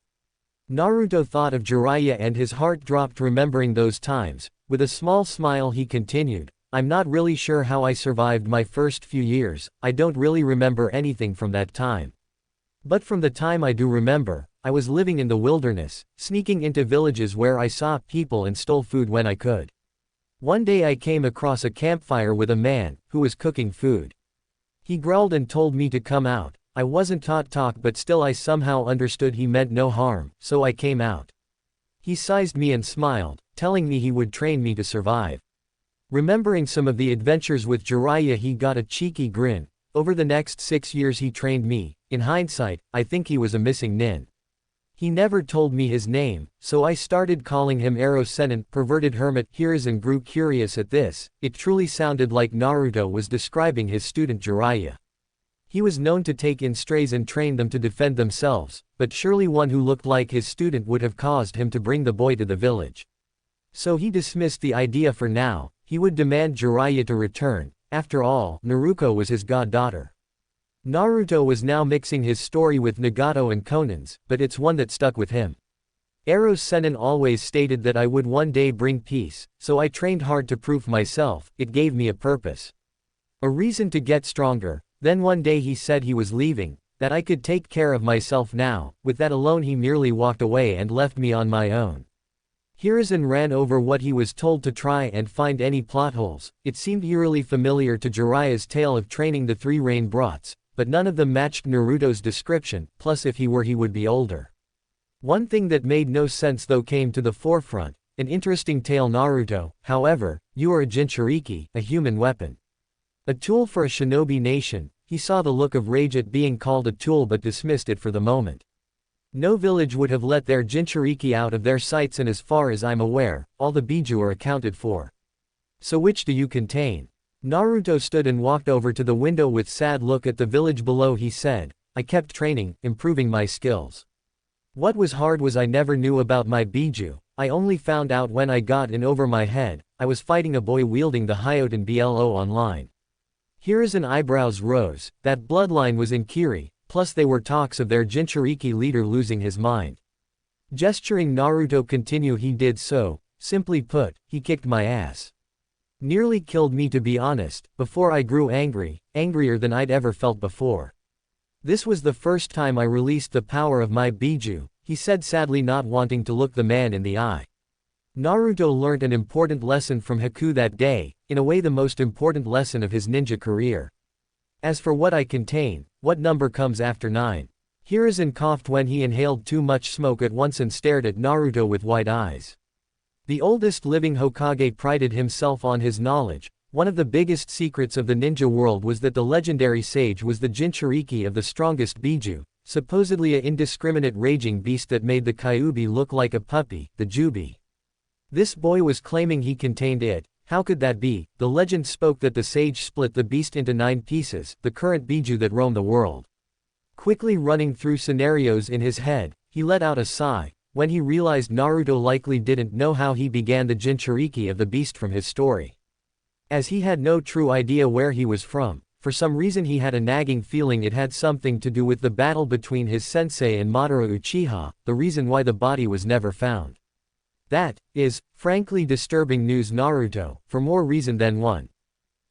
S1: Naruto thought of Jiraiya and his heart dropped remembering those times. With a small smile he continued, "I'm not really sure how I survived my first few years. I don't really remember anything from that time. But from the time I do remember, I was living in the wilderness, sneaking into villages where I saw people and stole food when I could. One day I came across a campfire with a man, who was cooking food. He growled and told me to come out. I wasn't taught talk, but still I somehow understood he meant no harm, so I came out. He sized me and smiled, telling me he would train me to survive." Remembering some of the adventures with Jiraiya, he got a cheeky grin. "Over the next 6 years he trained me. In hindsight, I think he was a missing nin. He never told me his name, so I started calling him Eros Sennin, perverted hermit." Hiruzen grew curious at this. It truly sounded like Naruto was describing his student Jiraiya. He was known to take in strays and train them to defend themselves, but surely one who looked like his student would have caused him to bring the boy to the village. So he dismissed the idea for now. He would demand Jiraiya to return. After all, Naruto was his goddaughter. Naruto was now mixing his story with Nagato and Conan's, but it's one that stuck with him. Eros Sennin always stated that I would one day bring peace, so I trained hard to prove myself. It gave me a purpose. A reason to get stronger. Then one day he said he was leaving, that I could take care of myself now. With that alone he merely walked away and left me on my own. Hiruzen ran over what he was told to try and find any plot holes. It seemed eerily familiar to Jiraiya's tale of training the three rain brats, but none of them matched Naruto's description, plus if he were he would be older. One thing that made no sense though came to the forefront. An interesting tale. Naruto, however, you are a Jinchūriki, a human weapon. A tool for a shinobi nation. He saw the look of rage at being called a tool but dismissed it for the moment. No village would have let their Jinchūriki out of their sights, and as far as I'm aware, all the Biju are accounted for. So which do you contain? Naruto stood and walked over to the window with sad look at the village below. He said, I kept training, improving my skills. What was hard was I never knew about my Biju. I only found out when I got in over my head. I was fighting a boy wielding the Hyoten Blo online. Hiruzen eyebrows rose. That bloodline was in Kiri, plus they were talks of their Jinchūriki leader losing his mind. Gesturing Naruto continue, he did so. Simply put, he kicked my ass. Nearly killed me, to be honest. Before I grew angry, angrier than I'd ever felt before. This was the first time I released the power of my Biju, he said sadly, not wanting to look the man in the eye. Naruto learnt an important lesson from Haku that day, in a way the most important lesson of his ninja career. As for what I contain, what number comes after 9? Hiruzen coughed when he inhaled too much smoke at once and stared at Naruto with wide eyes. The oldest living Hokage prided himself on his knowledge. One of the biggest secrets of the ninja world was that the legendary sage was the Jinchūriki of the strongest Biju, supposedly a indiscriminate raging beast that made the Kyuubi look like a puppy, the Juubi. This boy was claiming he contained it. How could that be? The legend spoke that the sage split the beast into 9 pieces, the current Biju that roam the world. Quickly running through scenarios in his head, he let out a sigh, when he realized Naruto likely didn't know how he began the Jinchūriki of the beast from his story. As he had no true idea where he was from, for some reason he had a nagging feeling it had something to do with the battle between his sensei and Madara Uchiha, the reason why the body was never found. That is, frankly, disturbing news, Naruto, for more reason than one.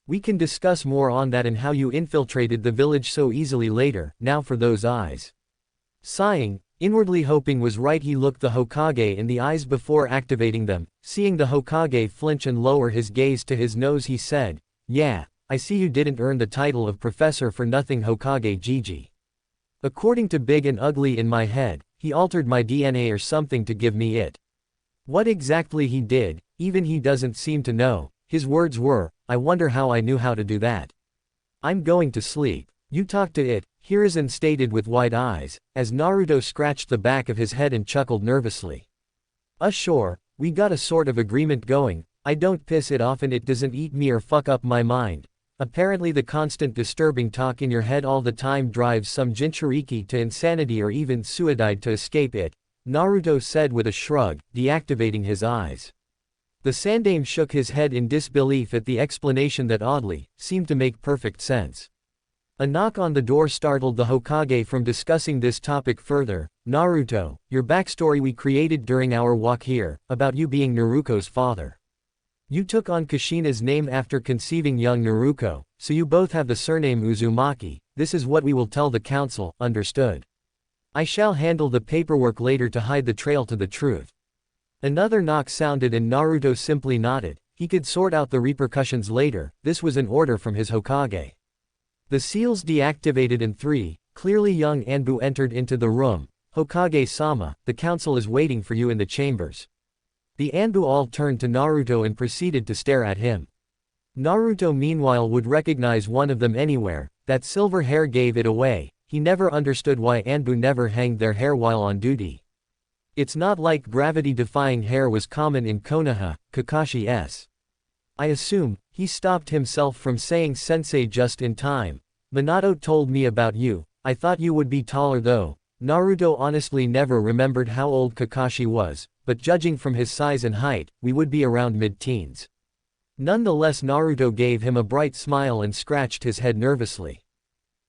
S1: We can discuss more on that and how you infiltrated the village so easily later. Now for those eyes. Sighing, inwardly hoping was right, he looked the Hokage in the eyes before activating them. Seeing the Hokage flinch and lower his gaze to his nose, he said, yeah, I see you didn't earn the title of professor for nothing, Hokage Gigi. According to Big and Ugly in my head, he altered my DNA or something to give me it. What exactly he did, even he doesn't seem to know. His words were, I wonder how I knew how to do that. I'm going to sleep. You talk to it, Hiruzen stated with wide eyes, as Naruto scratched the back of his head and chuckled nervously. Sure, we got a sort of agreement going. I don't piss it off and it doesn't eat me or fuck up my mind. Apparently the constant disturbing talk in your head all the time drives some Jinchūriki to insanity or even suicide to escape it, Naruto said with a shrug, deactivating his eyes. The Sandaime shook his head in disbelief at the explanation that oddly seemed to make perfect sense. A knock on the door startled the Hokage from discussing this topic further. Naruto, your backstory we created during our walk here, about you being Naruto's father. You took on Kushina's name after conceiving young Naruto, so you both have the surname Uzumaki. This is what we will tell the council, understood? I shall handle the paperwork later to hide the trail to the truth. Another knock sounded and Naruto simply nodded. He could sort out the repercussions later. This was an order from his Hokage. The seals deactivated and 3, clearly young Anbu entered into the room. Hokage-sama, the council is waiting for you in the chambers. The Anbu all turned to Naruto and proceeded to stare at him. Naruto meanwhile would recognize one of them anywhere. That silver hair gave it away. He never understood why Anbu never hanged their hair while on duty. It's not like gravity-defying hair was common in Konoha, Kakashi's. I assume, he stopped himself from saying sensei just in time. Minato told me about you. I thought you would be taller though. Naruto honestly never remembered how old Kakashi was, but judging from his size and height, we would be around mid-teens. Nonetheless, Naruto gave him a bright smile and scratched his head nervously.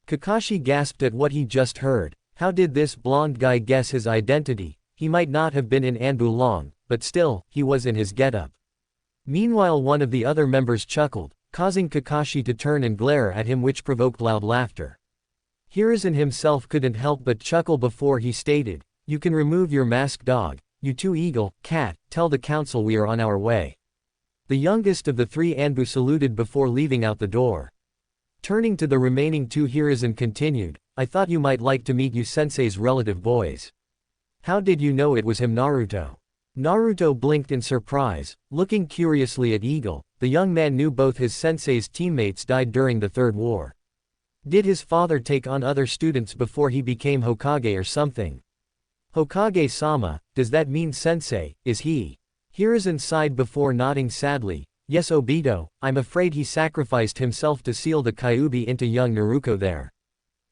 S1: Kakashi gasped at what he just heard. How did this blonde guy guess his identity? He might not have been in Anbu long, but still, he was in his getup. Meanwhile one of the other members chuckled. causing Kakashi to turn and glare at him, which provoked loud laughter. Hiruzen himself couldn't help but chuckle before he stated, "You can remove your mask, dog. You too, Eagle, Cat, tell the council we are on our way." The youngest of the three Anbu saluted before leaving out the door. Turning to the remaining two, Hiruzen continued, "I thought you might like to meet you sensei's relative boys." "How did you know it was him, Naruto?" Naruto blinked in surprise, looking curiously at Eagle. The young man knew both his sensei's teammates died during the Third War. Did his father take on other students before he became Hokage or something? "Hokage-sama, does that mean sensei, is he?" Hiruzen sighed before nodding sadly. "Yes, Obito, I'm afraid he sacrificed himself to seal the Kyuubi into young Naruto there.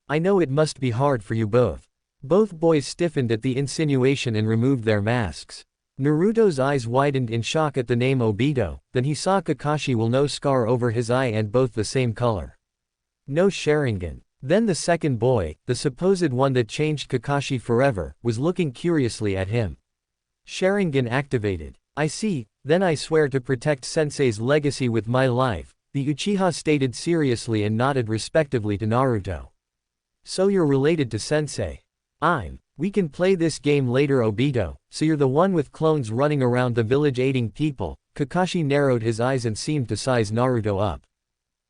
S1: I know it must be hard for you both." Both boys stiffened at the insinuation and removed their masks. Naruto's eyes widened in shock at the name Obito, then he saw Kakashi with no scar over his eye and both the same color. No Sharingan. Then the second boy, the supposed one that changed Kakashi forever, was looking curiously at him. "Sharingan activated. I see, then I swear to protect Sensei's legacy with my life," the Uchiha stated seriously and nodded respectively to Naruto. "So you're related to Sensei?" We can play this game later, Obito, so you're the one with clones running around the village aiding people." Kakashi narrowed his eyes and seemed to size Naruto up.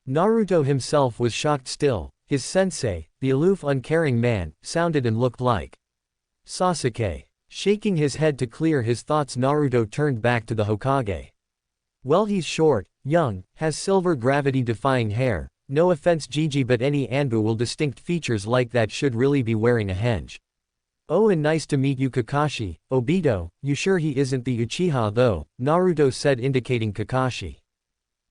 S1: Naruto himself was shocked still. His sensei, the aloof uncaring man, sounded and looked like Sasuke. Shaking his head to clear his thoughts, Naruto turned back to the Hokage. "Well, he's short, young, has silver gravity-defying hair. No offense Gigi, but any Anbu with distinct features like that should really be wearing a henge." "Oh, and nice to meet you, Kakashi. Obito, you sure he isn't the Uchiha though?" Naruto said, indicating Kakashi.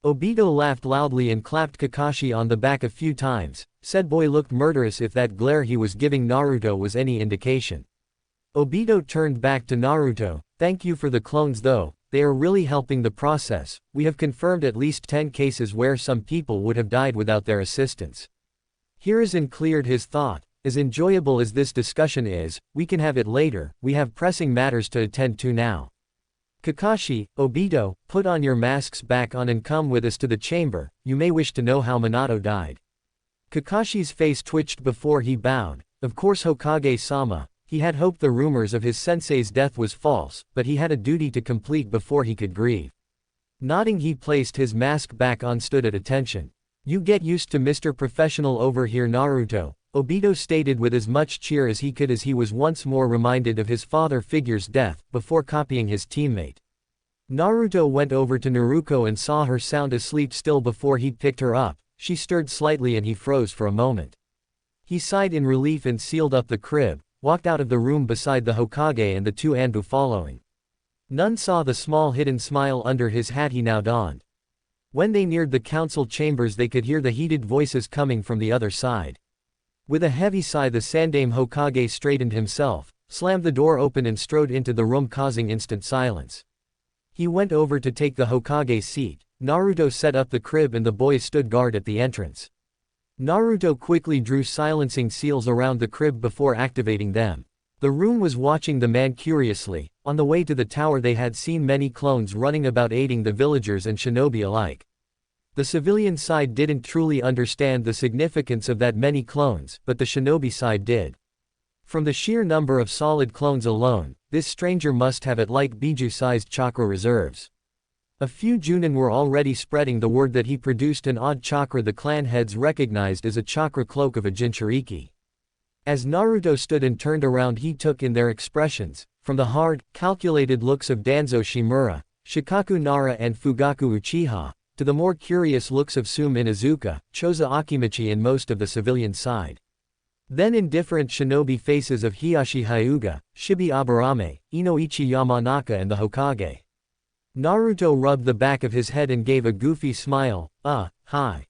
S1: Obito laughed loudly and clapped Kakashi on the back a few times. Said boy looked murderous if that glare he was giving Naruto was any indication. Obito turned back to Naruto. "Thank you for the clones though, they are really helping the process. We have confirmed at least 10 cases where some people would have died without their assistance." Hiruzen cleared his thought. "As enjoyable as this discussion is, we can have it later, we have pressing matters to attend to now. Kakashi, Obito, put on your masks back on and come with us to the chamber. You may wish to know how Minato died." Kakashi's face twitched before he bowed. Of course, Hokage-sama. He had hoped the rumors of his sensei's death was false, but he had a duty to complete before he could grieve. Nodding, he placed his mask back on, stood at attention. "You get used to Mr. Professional over here, Naruto," Obito stated with as much cheer as he could, as he was once more reminded of his father figure's death, before copying his teammate. Naruto went over to Naruko and saw her sound asleep still before he picked her up. She stirred slightly and he froze for a moment. He sighed in relief and sealed up the crib, walked out of the room beside the Hokage and the two Anbu following. None saw the small hidden smile under his hat he now donned. When they neared the council chambers, they could hear the heated voices coming from the other side. With a heavy sigh, the Sandaime Hokage straightened himself, slammed the door open and strode into the room, causing instant silence. He went over to take the Hokage's seat. Naruto set up the crib and the boys stood guard at the entrance. Naruto quickly drew silencing seals around the crib before activating them. The room was watching the man curiously. On the way to the tower, they had seen many clones running about aiding the villagers and shinobi alike. The civilian side didn't truly understand the significance of that many clones, but the shinobi side did. From the sheer number of solid clones alone, this stranger must have at like Biju-sized chakra reserves. A few Junin were already spreading the word that he produced an odd chakra the clan heads recognized as a chakra cloak of a Jinchūriki. As Naruto stood and turned around, he took in their expressions, from the hard, calculated looks of Danzo Shimura, Shikaku Nara and Fugaku Uchiha, to the more curious looks of Sum Inuzuka, Choza Akimichi and most of the civilian side. Then indifferent shinobi faces of Hiyashi Hyuga, Shibi Aburame, Inoichi Yamanaka and the Hokage. Naruto rubbed the back of his head and gave a goofy smile. Hi.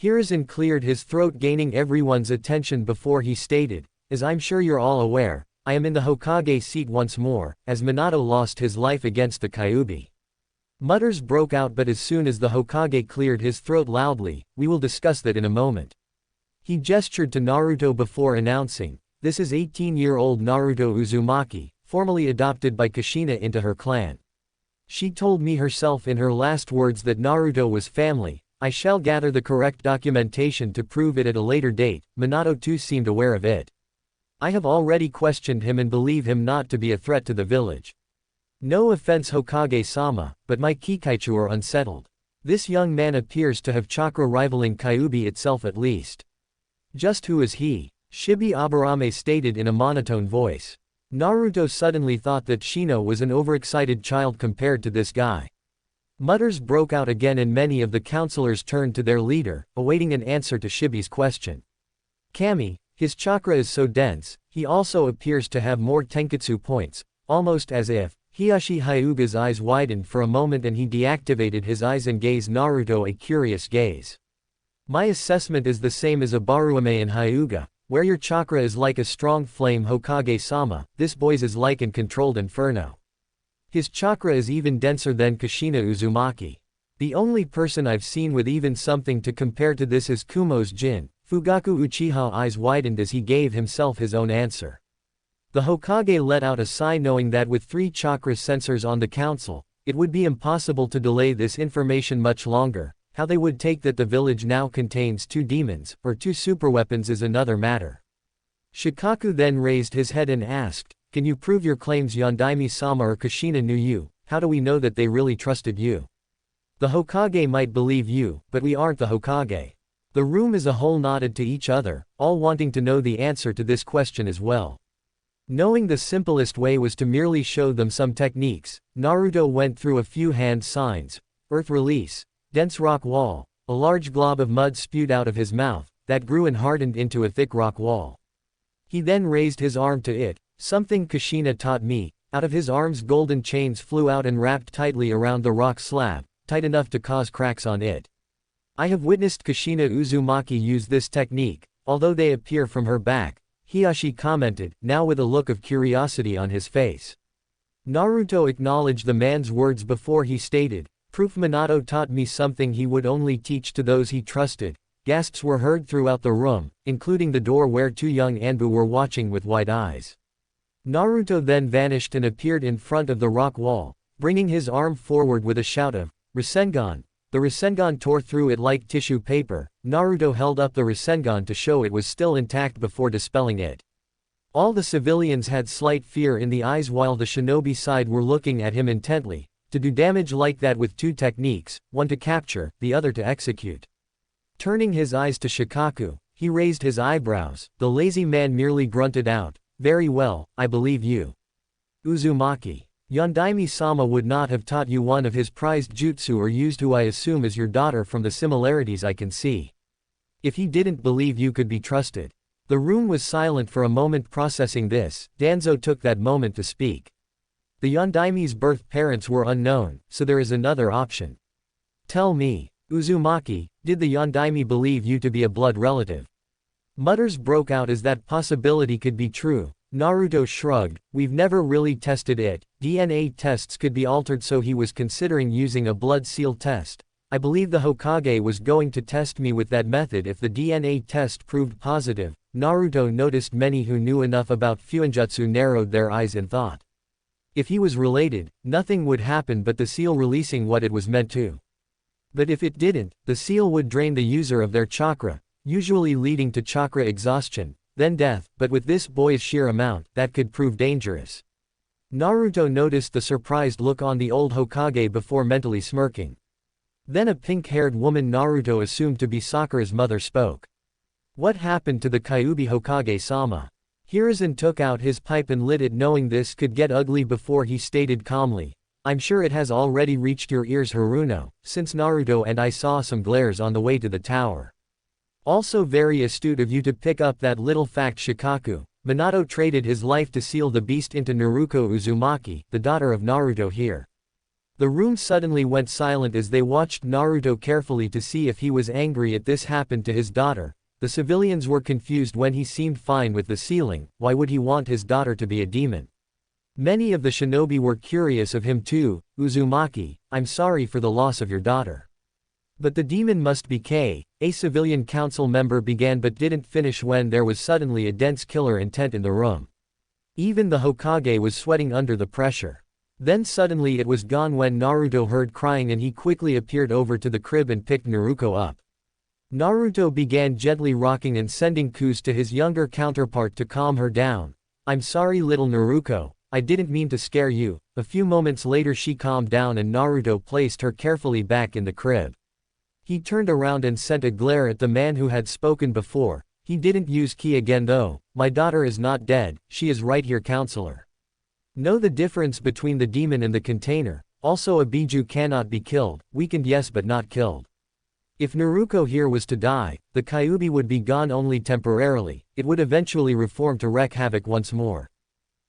S1: Hiruzen cleared his throat, gaining everyone's attention before he stated, "As I'm sure you're all aware, I am in the Hokage seat once more, as Minato lost his life against the Kyuubi." Mutters broke out, but as soon as the Hokage cleared his throat loudly, "We will discuss that in a moment." He gestured to Naruto before announcing, "This is 18-year-old Naruto Uzumaki, formally adopted by Kushina into her clan. She told me herself in her last words that Naruto was family, I shall gather the correct documentation to prove it at a later date. Minato too seemed aware of it. I have already questioned him and believe him not to be a threat to the village. No offense Hokage-sama, but my Kikaichu are unsettled. This young man appears to have chakra rivaling Kyuubi itself at least. Just who is he? Shibi Aburame stated in a monotone voice. Naruto suddenly thought that Shino was an overexcited child compared to this guy. Mutters broke out again and many of the counselors turned to their leader, awaiting an answer to Shibi's question. Kami, his chakra is so dense, he also appears to have more tenketsu points, almost as if, Hiyashi Hyuga's eyes widened for a moment and he deactivated his eyes and gazed Naruto a curious gaze. My assessment is the same as Aburame and Hyuga, where your chakra is like a strong flame Hokage-sama, this boy's is like an controlled inferno. His chakra is even denser than Kushina Uzumaki. The only person I've seen with even something to compare to this is Kumo's Jin. Fugaku Uchiha eyes widened as he gave himself his own answer. The Hokage let out a sigh knowing that with 3 chakra sensors on the council, it would be impossible to delay this information much longer. How they would take that the village now contains 2 demons, or 2 superweapons is another matter. Shikaku then raised his head and asked, can you prove your claims Yondaime-sama or Kushina knew you? How do we know that they really trusted you? The Hokage might believe you, but we aren't the Hokage. The room as a whole nodded to each other, all wanting to know the answer to this question as well. Knowing the simplest way was to merely show them some techniques, Naruto went through a few hand signs. Earth release, dense rock wall, a large glob of mud spewed out of his mouth, that grew and hardened into a thick rock wall. He then raised his arm to it, something Kushina taught me, out of his arms golden chains flew out and wrapped tightly around the rock slab, tight enough to cause cracks on it. I have witnessed Kushina Uzumaki use this technique, although they appear from her back, Hiyashi commented, now with a look of curiosity on his face. Naruto acknowledged the man's words before he stated, proof Minato taught me something he would only teach to those he trusted. Gasps were heard throughout the room, including the door where 2 young Anbu were watching with wide eyes. Naruto then vanished and appeared in front of the rock wall, bringing his arm forward with a shout of, Rasengan. The Rasengan tore through it like tissue paper. Naruto held up the Rasengan to show it was still intact before dispelling it. All the civilians had slight fear in the eyes while the shinobi side were looking at him intently. To do damage like that with 2 techniques, one to capture, the other to execute. Turning his eyes to Shikaku, he raised his eyebrows. The lazy man merely grunted out, very well, I believe you. Uzumaki. Yondaime-sama would not have taught you one of his prized jutsu or used who I assume is your daughter from the similarities I can see. If he didn't believe you could be trusted. The room was silent for a moment processing this. Danzo took that moment to speak. The Yondaime's birth parents were unknown, so there is another option. Tell me, Uzumaki, did the Yondaime believe you to be a blood relative? Mutters broke out as that possibility could be true. Naruto shrugged, we've never really tested it. DNA tests could be altered, so he was considering using a blood seal test. I believe the Hokage was going to test me with that method if the DNA test proved positive. Naruto noticed many who knew enough about Fuinjutsu narrowed their eyes in thought. If he was related, nothing would happen but the seal releasing what it was meant to. But if it didn't, the seal would drain the user of their chakra, usually leading to chakra exhaustion, then death, but with this boy's sheer amount, that could prove dangerous. Naruto noticed the surprised look on the old Hokage before mentally smirking. Then a pink-haired woman Naruto assumed to be Sakura's mother spoke. What happened to the Kyuubi Hokage-sama? Hiruzen took out his pipe and lit it knowing this could get ugly before he stated calmly, I'm sure it has already reached your ears Haruno, since Naruto and I saw some glares on the way to the tower. Also very astute of you to pick up that little fact Shikaku. Minato traded his life to seal the beast into Naruto Uzumaki, the daughter of Naruto here. The room suddenly went silent as they watched Naruto carefully to see if he was angry at this happened to his daughter. The civilians were confused when he seemed fine with the sealing. Why would he want his daughter to be a demon? Many of the shinobi were curious of him too. Uzumaki, I'm sorry for the loss of your daughter. But the demon must be K. A civilian council member began but didn't finish when there was suddenly a dense killer intent in the room. Even the Hokage was sweating under the pressure. Then suddenly it was gone when Naruto heard crying, and he quickly appeared over to the crib and picked Naruto up. Naruto began gently rocking and sending coups to his younger counterpart to calm her down. "I'm sorry, little Naruto, I didn't mean to scare you." A few moments later she calmed down and Naruto placed her carefully back in the crib. He turned around and sent a glare at the man who had spoken before. "He didn't use ki again though. My daughter is not dead, she is right here, counselor. Know the difference between the demon and the container. Also, a biju cannot be killed, weakened yes but not killed. If Naruto here was to die, the Kyuubi would be gone only temporarily, it would eventually reform to wreak havoc once more.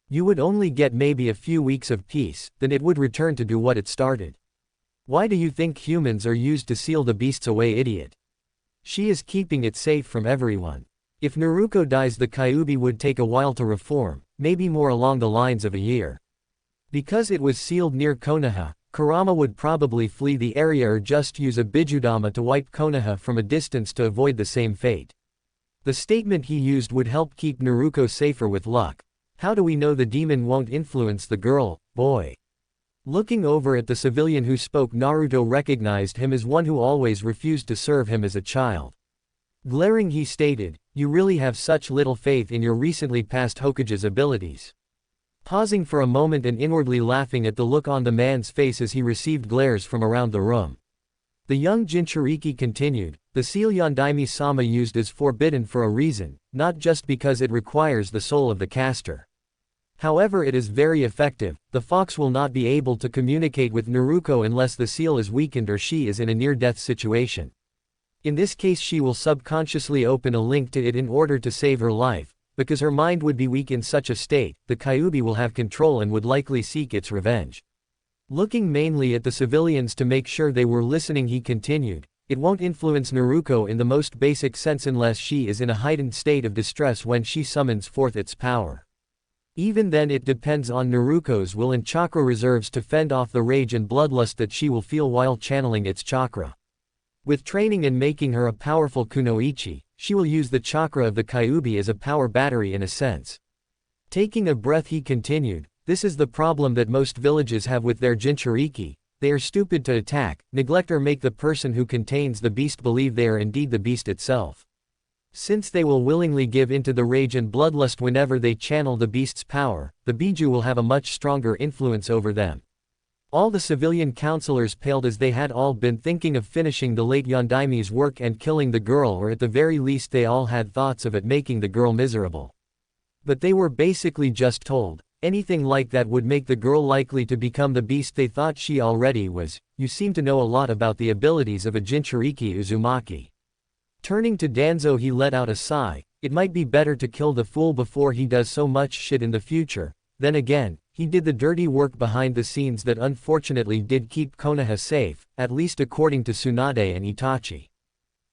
S1: You would only get maybe a few weeks of peace, then it would return to do what it started. Why do you think humans are used to seal the beasts away, idiot? She is keeping it safe from everyone. If Naruto dies, the Kyuubi would take a while to reform, maybe more along the lines of a year. Because it was sealed near Konoha, Kurama would probably flee the area or just use a Bijudama to wipe Konoha from a distance to avoid the same fate. The statement he used would help keep Naruto safer with luck. How do we know the demon won't influence the girl, boy? Looking over at the civilian who spoke, Naruto recognized him as one who always refused to serve him as a child. Glaring, he stated, "You really have such little faith in your recently passed Hokage's abilities." Pausing for a moment and inwardly laughing at the look on the man's face as he received glares from around the room. The young Jinchuriki continued, "The seal Yondaime-sama used is forbidden for a reason, not just because it requires the soul of the caster. However, it is very effective. The fox will not be able to communicate with Naruto unless the seal is weakened or she is in a near-death situation. In this case she will subconsciously open a link to it in order to save her life. Because her mind would be weak in such a state, the Kyuubi will have control and would likely seek its revenge." Looking mainly at the civilians to make sure they were listening, he continued, "It won't influence Naruto in the most basic sense unless she is in a heightened state of distress when she summons forth its power. Even then it depends on Naruto's will and chakra reserves to fend off the rage and bloodlust that she will feel while channeling its chakra. With training and making her a powerful kunoichi, she will use the chakra of the Kyuubi as a power battery in a sense." Taking a breath he continued, "This is the problem that most villages have with their Jinchuriki. They are stupid to attack, neglect or make the person who contains the beast believe they are indeed the beast itself. Since they will willingly give into the rage and bloodlust whenever they channel the beast's power, the biju will have a much stronger influence over them." All the civilian counselors paled as they had all been thinking of finishing the late Yondaime's work and killing the girl, or at the very least they all had thoughts of it making the girl miserable. But they were basically just told, anything like that would make the girl likely to become the beast they thought she already was. "You seem to know a lot about the abilities of a Jinchuriki Uzumaki." Turning to Danzo he let out a sigh, "It might be better to kill the fool before he does so much shit in the future. Then again, he did the dirty work behind the scenes that unfortunately did keep Konoha safe, at least according to Tsunade and Itachi."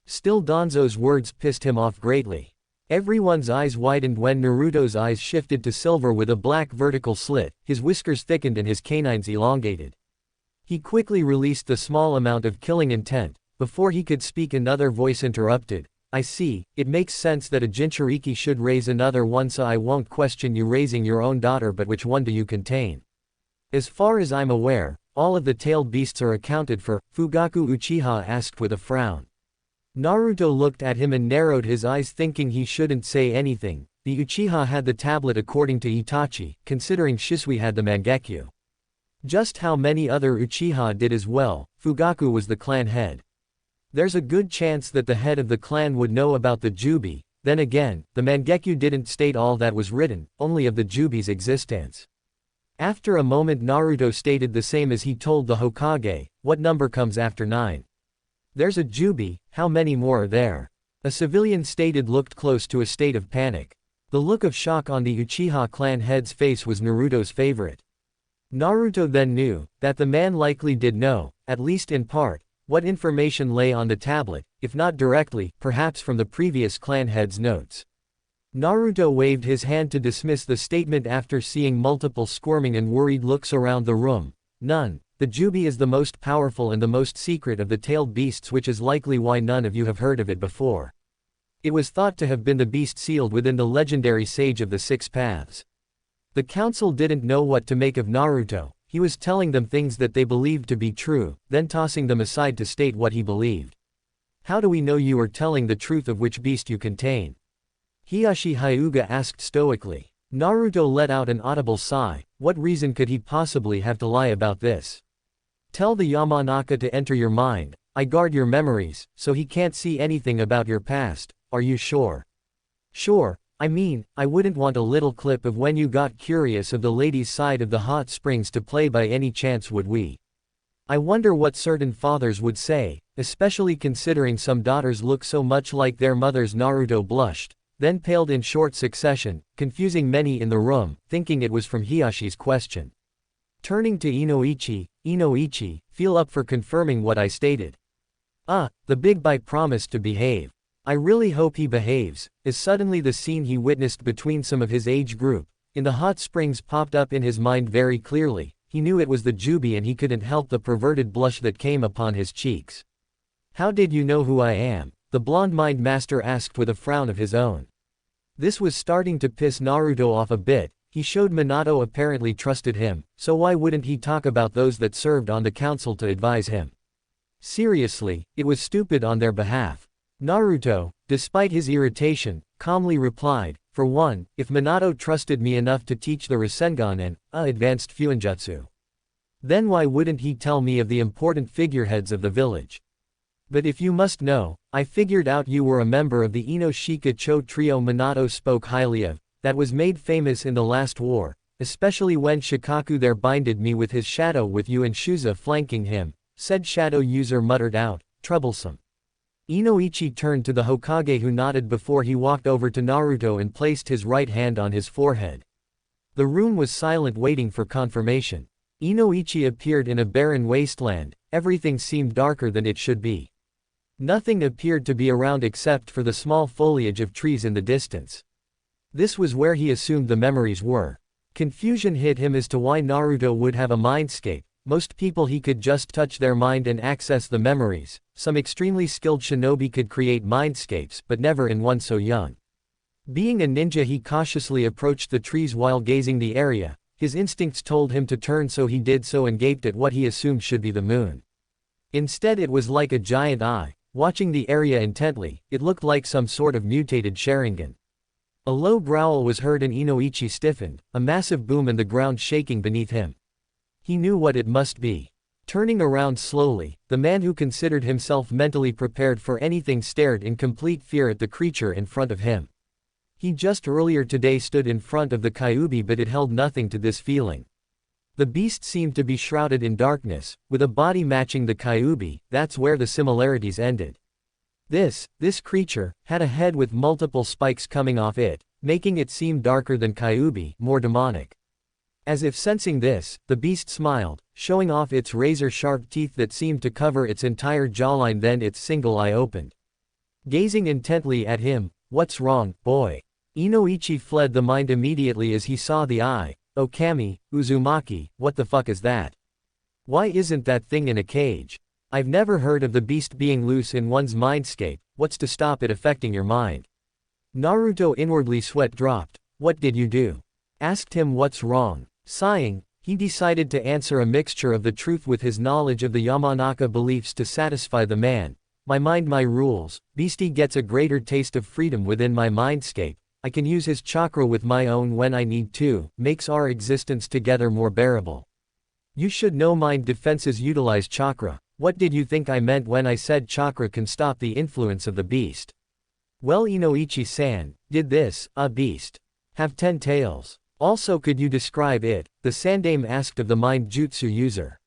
S1: Still, Danzo's words pissed him off greatly. Everyone's eyes widened when Naruto's eyes shifted to silver with a black vertical slit, his whiskers thickened and his canines elongated. He quickly released the small amount of killing intent. Before he could speak, another voice interrupted, "I see, it makes sense that a Jinchuriki should raise another one, so I won't question you raising your own daughter, but which one do you contain?" "As far as I'm aware, all of the tailed beasts are accounted for," Fugaku Uchiha asked with a frown. Naruto looked at him and narrowed his eyes, thinking he shouldn't say anything. The Uchiha had the tablet according to Itachi, considering Shisui had the Mangekyo. Just how many other Uchiha did as well. Fugaku was the clan head. There's a good chance that the head of the clan would know about the Juubi. Then again, the Mangekyo didn't state all that was written, only of the Juubi's existence. After a moment Naruto stated the same as he told the Hokage, "What number comes after 9? There's a Juubi, how many more are there?" A civilian stated, looked close to a state of panic. The look of shock on the Uchiha clan head's face was Naruto's favorite. Naruto then knew that the man likely did know, at least in part, what information lay on the tablet, if not directly, perhaps from the previous clan head's notes. Naruto waved his hand to dismiss the statement after seeing multiple squirming and worried looks around the room. "None. The Juubi is the most powerful and the most secret of the tailed beasts, which is likely why none of you have heard of it before. It was thought to have been the beast sealed within the legendary Sage of the Six Paths." The council didn't know what to make of Naruto. He was telling them things that they believed to be true, then tossing them aside to state what he believed. How do we know you are telling the truth of which beast you contain? Hiyashi Hyuga asked stoically. Naruto let out an audible sigh. What reason could he possibly have to lie about this? Tell the Yamanaka to enter your mind. I guard your memories, so he can't see anything about your past. Are you sure? Sure. I mean, I wouldn't want a little clip of when you got curious of the ladies' side of the hot springs to play by any chance, would we? I wonder what certain fathers would say, especially considering some daughters look so much like their mothers. Naruto blushed, then paled in short succession, confusing many in the room, thinking it was from Hiyashi's question. Turning to Inoichi, Inoichi, feel up for confirming what I stated. The big boy promised to behave. I really hope he behaves, as suddenly the scene he witnessed between some of his age group in the hot springs popped up in his mind very clearly. He knew it was the Juubi and he couldn't help the perverted blush that came upon his cheeks. How did you know who I am? The blonde mind master asked with a frown of his own. This was starting to piss Naruto off a bit. He showed Minato apparently trusted him, so why wouldn't he talk about those that served on the council to advise him? Seriously, it was stupid on their behalf. Naruto, despite his irritation, calmly replied, for one, if Minato trusted me enough to teach the Rasengan and advanced Fuinjutsu, then why wouldn't he tell me of the important figureheads of the village? But if you must know, I figured out you were a member of the Inoshika Cho trio Minato spoke highly of, that was made famous in the last war, especially when Shikaku there binded me with his shadow with you and Shuza flanking him, said shadow user muttered out, troublesome. Inoichi turned to the Hokage who nodded before he walked over to Naruto and placed his right hand on his forehead. The room was silent waiting for confirmation. Inoichi appeared in a barren wasteland, everything seemed darker than it should be. Nothing appeared to be around except for the small foliage of trees in the distance. This was where he assumed the memories were. Confusion hit him as to why Naruto would have a mindscape. Most people he could just touch their mind and access the memories. Some extremely skilled shinobi could create mindscapes but never in one so young. Being a ninja he cautiously approached the trees while gazing the area. His instincts told him to turn so he did so and gaped at what he assumed should be the moon. Instead it was like a giant eye. Watching the area intently, it looked like some sort of mutated Sharingan. A low growl was heard and Inoichi stiffened, a massive boom and the ground shaking beneath him. He knew what it must be. Turning around slowly, the man who considered himself mentally prepared for anything stared in complete fear at the creature in front of him. He just earlier today stood in front of the Kyuubi but it held nothing to this feeling. The beast seemed to be shrouded in darkness, with a body matching the Kyuubi. That's where the similarities ended. This creature, had a head with multiple spikes coming off it, making it seem darker than Kyuubi, more demonic. As if sensing this, the beast smiled, showing off its razor-sharp teeth that seemed to cover its entire jawline, then its single eye opened. Gazing intently at him, "What's wrong, boy?" Inoichi fled the mind immediately as he saw the eye. "Okami, Uzumaki, what the fuck is that? Why isn't that thing in a cage? I've never heard of the beast being loose in one's mindscape. What's to stop it affecting your mind?" Naruto inwardly sweat dropped. "What did you do?" Asked him what's wrong. Sighing, he decided to answer a mixture of the truth with his knowledge of the Yamanaka beliefs to satisfy the man. "My mind, my rules. Beastie gets a greater taste of freedom within my mindscape. I can use his chakra with my own when I need to, makes our existence together more bearable. You should know mind defenses utilize chakra. What did you think I meant when I said chakra can stop the influence of the beast?" "Well, Inoichi-san, did this, beast, have 10 tails? Also could you describe it?" the Sandame asked of the mind jutsu user.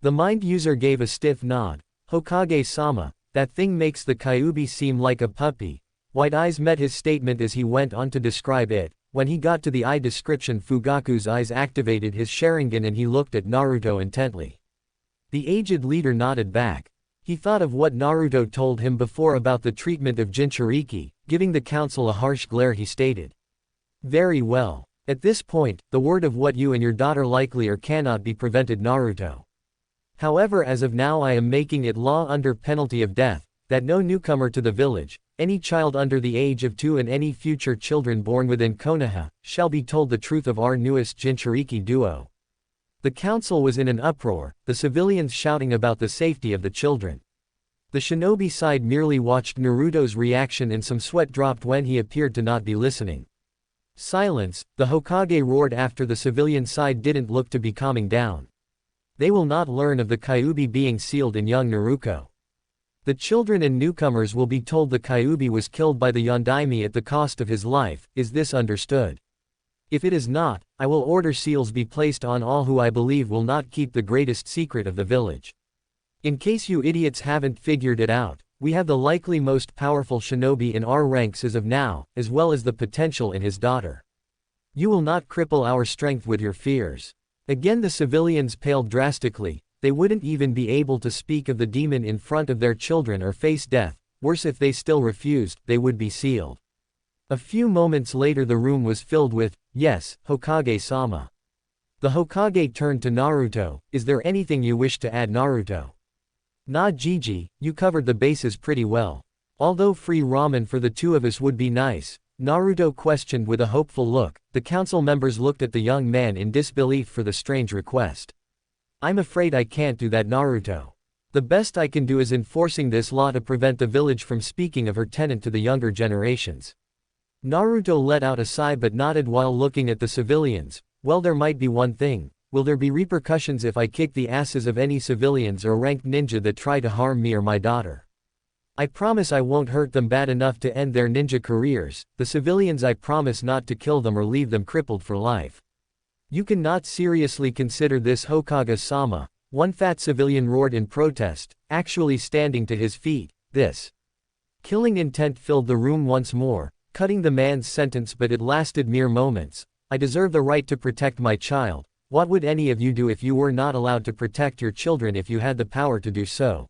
S1: The mind user gave a stiff nod. "Hokage-sama, that thing makes the Kyuubi seem like a puppy." White eyes met his statement as he went on to describe it. When he got to the eye description, Fugaku's eyes activated his Sharingan and he looked at Naruto intently. The aged leader nodded back. He thought of what Naruto told him before about the treatment of Jinchūriki. Giving the council a harsh glare, he stated, "Very well. At this point, the word of what you and your daughter likely are cannot be prevented, Naruto. However, as of now I am making it law under penalty of death, that no newcomer to the village, any child under the age of 2 and any future children born within Konoha, shall be told the truth of our newest Jinchūriki duo. The council was in an uproar, the civilians shouting about the safety of the children. The shinobi side merely watched Naruto's reaction and some sweat dropped when he appeared to not be listening. Silence, the Hokage roared after the civilian side didn't look to be calming down. They will not learn of the Kyuubi being sealed in young Naruto. The children and newcomers will be told the Kyuubi was killed by the Yondaime at the cost of his life. Is this understood? If it is not, I will order seals be placed on all who I believe will not keep the greatest secret of the village. In case you idiots haven't figured it out, we have the likely most powerful shinobi in our ranks as of now, as well as the potential in his daughter. You will not cripple our strength with your fears. Again the civilians paled drastically, they wouldn't even be able to speak of the demon in front of their children or face death, worse if they still refused, they would be sealed. A few moments later the room was filled with, "Yes, Hokage-sama." The Hokage turned to Naruto, "Is there anything you wish to add, Naruto?" "Nah Gigi, you covered the bases pretty well. Although free ramen for the two of us would be nice," Naruto questioned with a hopeful look. The council members looked at the young man in disbelief for the strange request. "I'm afraid I can't do that, Naruto. The best I can do is enforcing this law to prevent the village from speaking of her tenant to the younger generations." Naruto let out a sigh but nodded while looking at the civilians. "Well, there might be one thing. Will there be repercussions if I kick the asses of any civilians or ranked ninja that try to harm me or my daughter? I promise I won't hurt them bad enough to end their ninja careers. The civilians, I promise not to kill them or leave them crippled for life." "You cannot seriously consider this, Hokage-sama," one fat civilian roared in protest, actually standing to his feet. This killing intent filled the room once more, cutting the man's sentence, but it lasted mere moments. "I deserve the right to protect my child. What would any of you do if you were not allowed to protect your children if you had the power to do so?"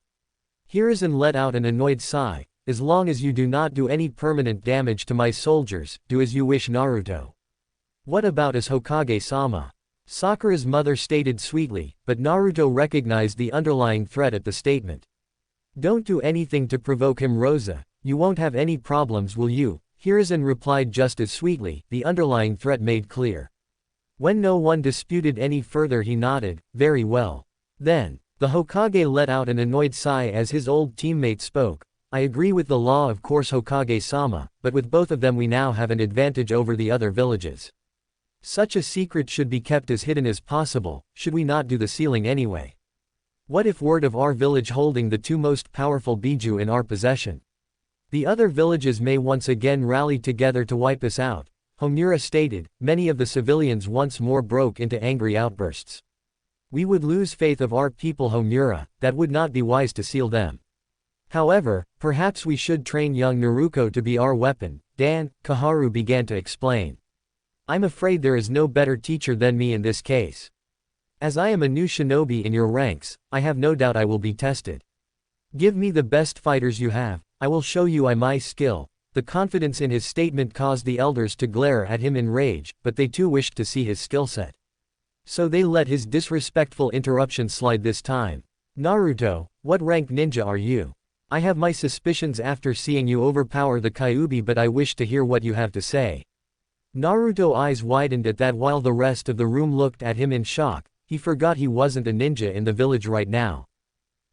S1: Hiruzen let out an annoyed sigh. "As long as you do not do any permanent damage to my soldiers, do as you wish, Naruto." "What about us, Hokage-sama?" Sakura's mother stated sweetly, but Naruto recognized the underlying threat at the statement. "Don't do anything to provoke him, Rosa. You won't have any problems, will you?" Hiruzen replied just as sweetly, the underlying threat made clear. When no one disputed any further he nodded, "Very well. Then." The Hokage let out an annoyed sigh as his old teammate spoke. "I agree with the law, of course, Hokage-sama, but with both of them we now have an advantage over the other villages. Such a secret should be kept as hidden as possible. Should we not do the sealing anyway? What if word of our village holding the two most powerful Biju in our possession? The other villages may once again rally together to wipe us out," Homura stated. Many of the civilians once more broke into angry outbursts. "We would lose faith of our people, Homura. That would not be wise to seal them. However, perhaps we should train young Naruto to be our weapon," Dan Kaharu began to explain. "I'm afraid there is no better teacher than me in this case. As I am a new shinobi in your ranks, I have no doubt I will be tested. Give me the best fighters you have, I will show you my skill." The confidence in his statement caused the elders to glare at him in rage, but they too wished to see his skill set. So they let his disrespectful interruption slide this time. "Naruto, what rank ninja are you? I have my suspicions after seeing you overpower the Kyuubi, but I wish to hear what you have to say." Naruto's eyes widened at that while the rest of the room looked at him in shock. He forgot he wasn't a ninja in the village right now.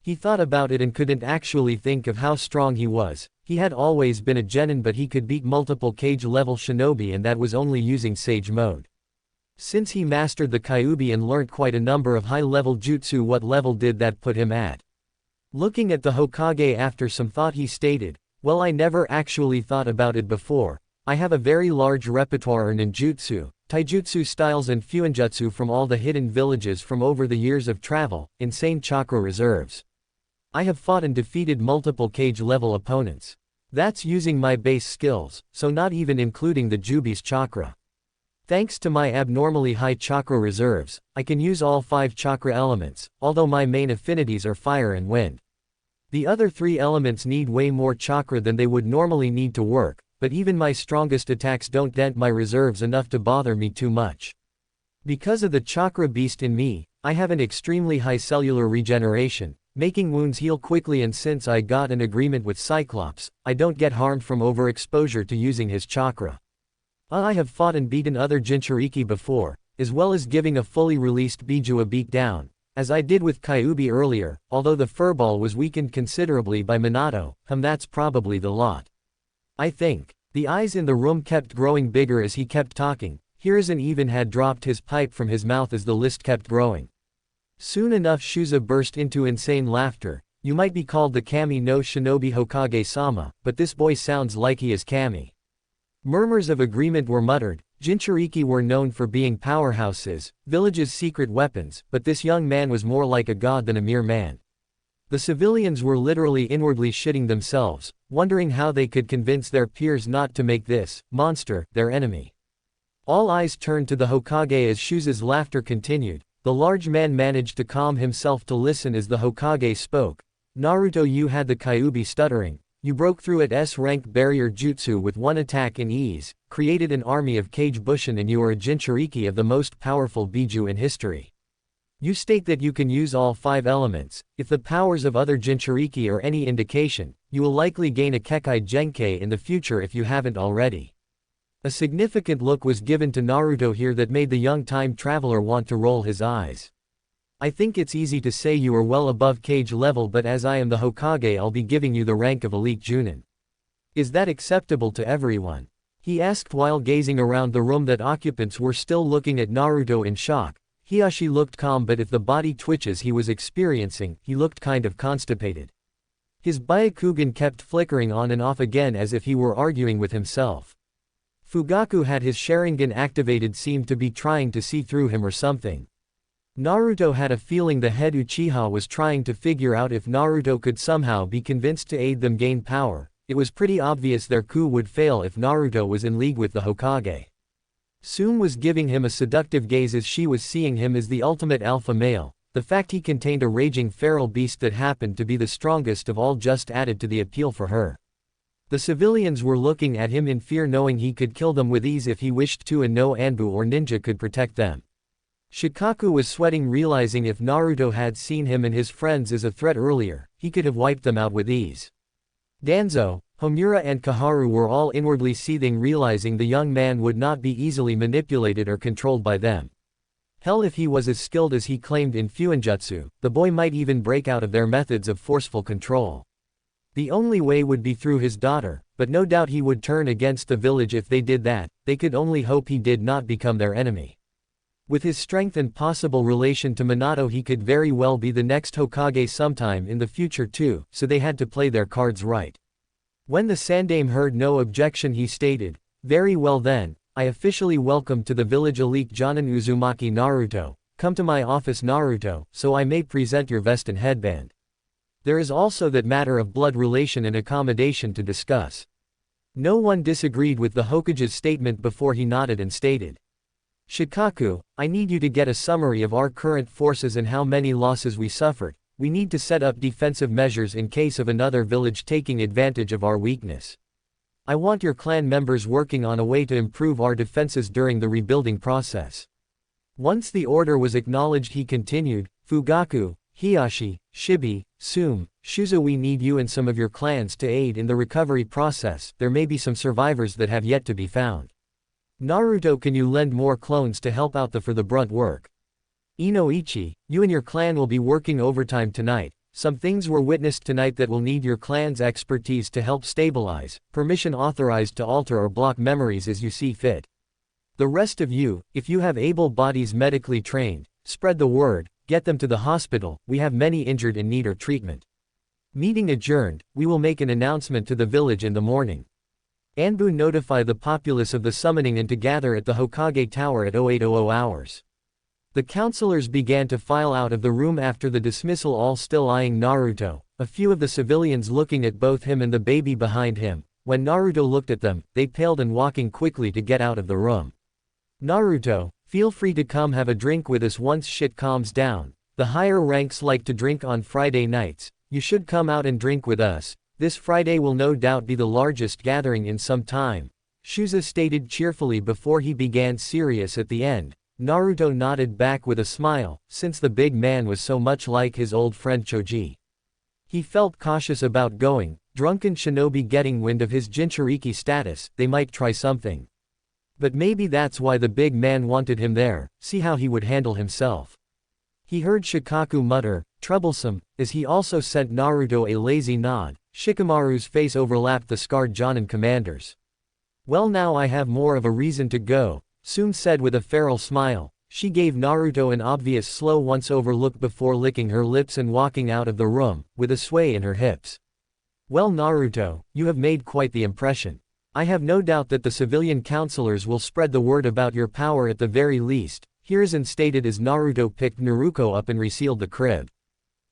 S1: He thought about it and couldn't actually think of how strong he was. He had always been a genin, but he could beat multiple cage-level shinobi, and that was only using Sage mode. Since he mastered the Kyuubi and learnt quite a number of high-level jutsu, what level did that put him at? Looking at the Hokage after some thought, he stated, "Well, I never actually thought about it before. I have a very large repertoire in ninjutsu, taijutsu styles and fuinjutsu from all the hidden villages from over the years of travel, insane chakra reserves. I have fought and defeated multiple cage-level opponents. That's using my base skills, so not even including the Juubi's chakra. Thanks to my abnormally high chakra reserves, I can use all 5 chakra elements, although my main affinities are fire and wind. The other 3 elements need way more chakra than they would normally need to work, but even my strongest attacks don't dent my reserves enough to bother me too much. Because of the chakra beast in me, I have an extremely high cellular regeneration, making wounds heal quickly, and since I got an agreement with Cyclops, I don't get harmed from overexposure to using his chakra. I have fought and beaten other Jinchūriki before, as well as giving a fully released Biju a beat down, as I did with Kyuubi earlier, although the furball was weakened considerably by Minato. That's probably the lot. I think. The eyes in the room kept growing bigger as he kept talking. Hiruzen even had dropped his pipe from his mouth as the list kept growing. Soon enough Shuza burst into insane laughter. You might be called the Kami no Shinobi Hokage-sama, but this boy sounds like he is Kami. Murmurs of agreement were muttered. Jinchūriki were known for being powerhouses, villages' secret weapons, but this young man was more like a god than a mere man. The civilians were literally inwardly shitting themselves, wondering how they could convince their peers not to make this monster their enemy. All eyes turned to the Hokage as Shuza's laughter continued. The large man managed to calm himself to listen as the Hokage spoke. Naruto, you had the Kyuubi stuttering. You broke through at S-rank barrier jutsu with one attack in ease, created an army of Kage Bushin, and you are a Jinchūriki of the most powerful Biju in history. You state that you can use all 5 elements. If the powers of other Jinchūriki are any indication, you will likely gain a Kekkei Genkei in the future if you haven't already. A significant look was given to Naruto here that made the young time traveler want to roll his eyes. I think it's easy to say you are well above Kage level, but as I am the Hokage, I'll be giving you the rank of elite Junin. Is that acceptable to everyone? He asked while gazing around the room that occupants were still looking at Naruto in shock. Hiashi looked calm, but if the body twitches he was experiencing, he looked kind of constipated. His Byakugan kept flickering on and off again as if he were arguing with himself. Fugaku had his Sharingan activated, seemed to be trying to see through him or something. Naruto had a feeling the head Uchiha was trying to figure out if Naruto could somehow be convinced to aid them gain power. It was pretty obvious their coup would fail if Naruto was in league with the Hokage. Sum was giving him a seductive gaze as she was seeing him as the ultimate alpha male. The fact he contained a raging feral beast that happened to be the strongest of all just added to the appeal for her. The civilians were looking at him in fear, knowing he could kill them with ease if he wished to, and no Anbu or ninja could protect them. Shikaku was sweating, realizing if Naruto had seen him and his friends as a threat earlier, he could have wiped them out with ease. Danzo, Homura and Kaharu were all inwardly seething, realizing the young man would not be easily manipulated or controlled by them. Hell, if he was as skilled as he claimed in Fuinjutsu, the boy might even break out of their methods of forceful control. The only way would be through his daughter, but no doubt he would turn against the village if they did that. They could only hope he did not become their enemy. With his strength and possible relation to Minato, he could very well be the next Hokage sometime in the future too, so they had to play their cards right. When the Sandaime heard no objection, he stated, "Very well then, I officially welcome to the village elite Jonin Uzumaki Naruto. Come to my office, Naruto, so I may present your vest and headband. There is also that matter of blood relation and accommodation to discuss." No one disagreed with the Hokage's statement before he nodded and stated, "Shikaku, I need you to get a summary of our current forces and how many losses we suffered. We need to set up defensive measures in case of another village taking advantage of our weakness. I want your clan members working on a way to improve our defenses during the rebuilding process." Once the order was acknowledged, he continued, "Fugaku, Hiashi, Shibi, Sum, Shuza, we need you and some of your clans to aid in the recovery process. There may be some survivors that have yet to be found. Naruto, can you lend more clones to help out for the brunt work? Inoichi, you and your clan will be working overtime tonight. Some things were witnessed tonight that will need your clan's expertise to help stabilize. Permission authorized to alter or block memories as you see fit. The rest of you, if you have able bodies medically trained, spread the word, get them to the hospital. We have many injured in need of treatment." Meeting adjourned, we will make an announcement to the village in the morning. Anbu, notify the populace of the summoning and to gather at the Hokage Tower at 0800 hours. The counselors began to file out of the room after the dismissal, all still eyeing Naruto, a few of the civilians looking at both him and the baby behind him. When Naruto looked at them, they paled and walking quickly to get out of the room. "Naruto, feel free to come have a drink with us once shit calms down. The higher ranks like to drink on Friday nights. You should come out and drink with us. This Friday will no doubt be the largest gathering in some time," Shuza stated cheerfully before he began serious at the end. Naruto nodded back with a smile, since the big man was so much like his old friend Choji. He felt cautious about going. Drunken shinobi getting wind of his Jinchūriki status, they might try something. But maybe that's why the big man wanted him there, see how he would handle himself. He heard Shikaku mutter, troublesome, as he also sent Naruto a lazy nod. Shikamaru's face overlapped the scarred Jonin commander's. Well, now I have more of a reason to go, Tsume said with a feral smile. She gave Naruto an obvious slow once-over look before licking her lips and walking out of the room, with a sway in her hips. Well, Naruto, you have made quite the impression. I have no doubt that the civilian counselors will spread the word about your power at the very least, Hiruzen stated as Naruto picked Naruto up and resealed the crib.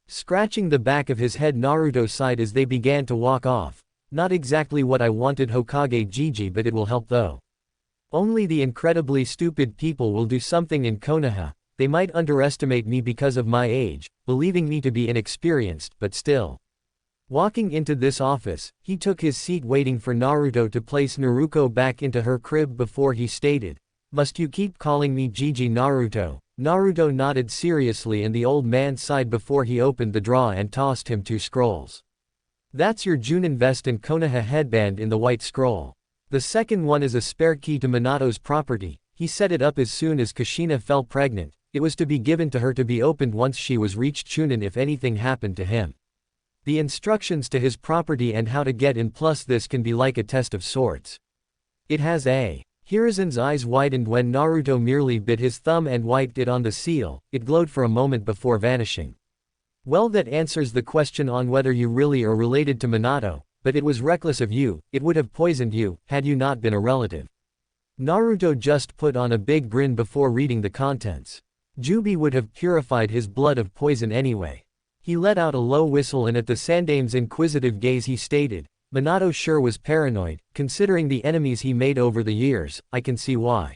S1: Scratching the back of his head, Naruto sighed as they began to walk off. Not exactly what I wanted, Hokage Gigi, but it will help though. Only the incredibly stupid people will do something in Konoha. They might underestimate me because of my age, believing me to be inexperienced, but still. Walking into this office, he took his seat waiting for Naruto to place Naruto back into her crib before he stated, "Must you keep calling me Gigi Naruto?" Naruto nodded seriously and the old man sighed before he opened the drawer and tossed him 2 scrolls. That's your Junin vest and Konoha headband in the white scroll. The second one is a spare key to Minato's property. He set it up as soon as Kushina fell pregnant. It was to be given to her to be opened once she was reached Chunin if anything happened to him. The instructions to his property and how to get in, plus this can be like a test of sorts. It has a. Hiruzen's eyes widened when Naruto merely bit his thumb and wiped it on the seal. It glowed for a moment before vanishing. Well, that answers the question on whether you really are related to Minato, but it was reckless of you. It would have poisoned you, had you not been a relative. Naruto just put on a big grin before reading the contents. Juubi would have purified his blood of poison anyway. He let out a low whistle and at the Sandame's inquisitive gaze he stated, Minato sure was paranoid, considering the enemies he made over the years. I can see why.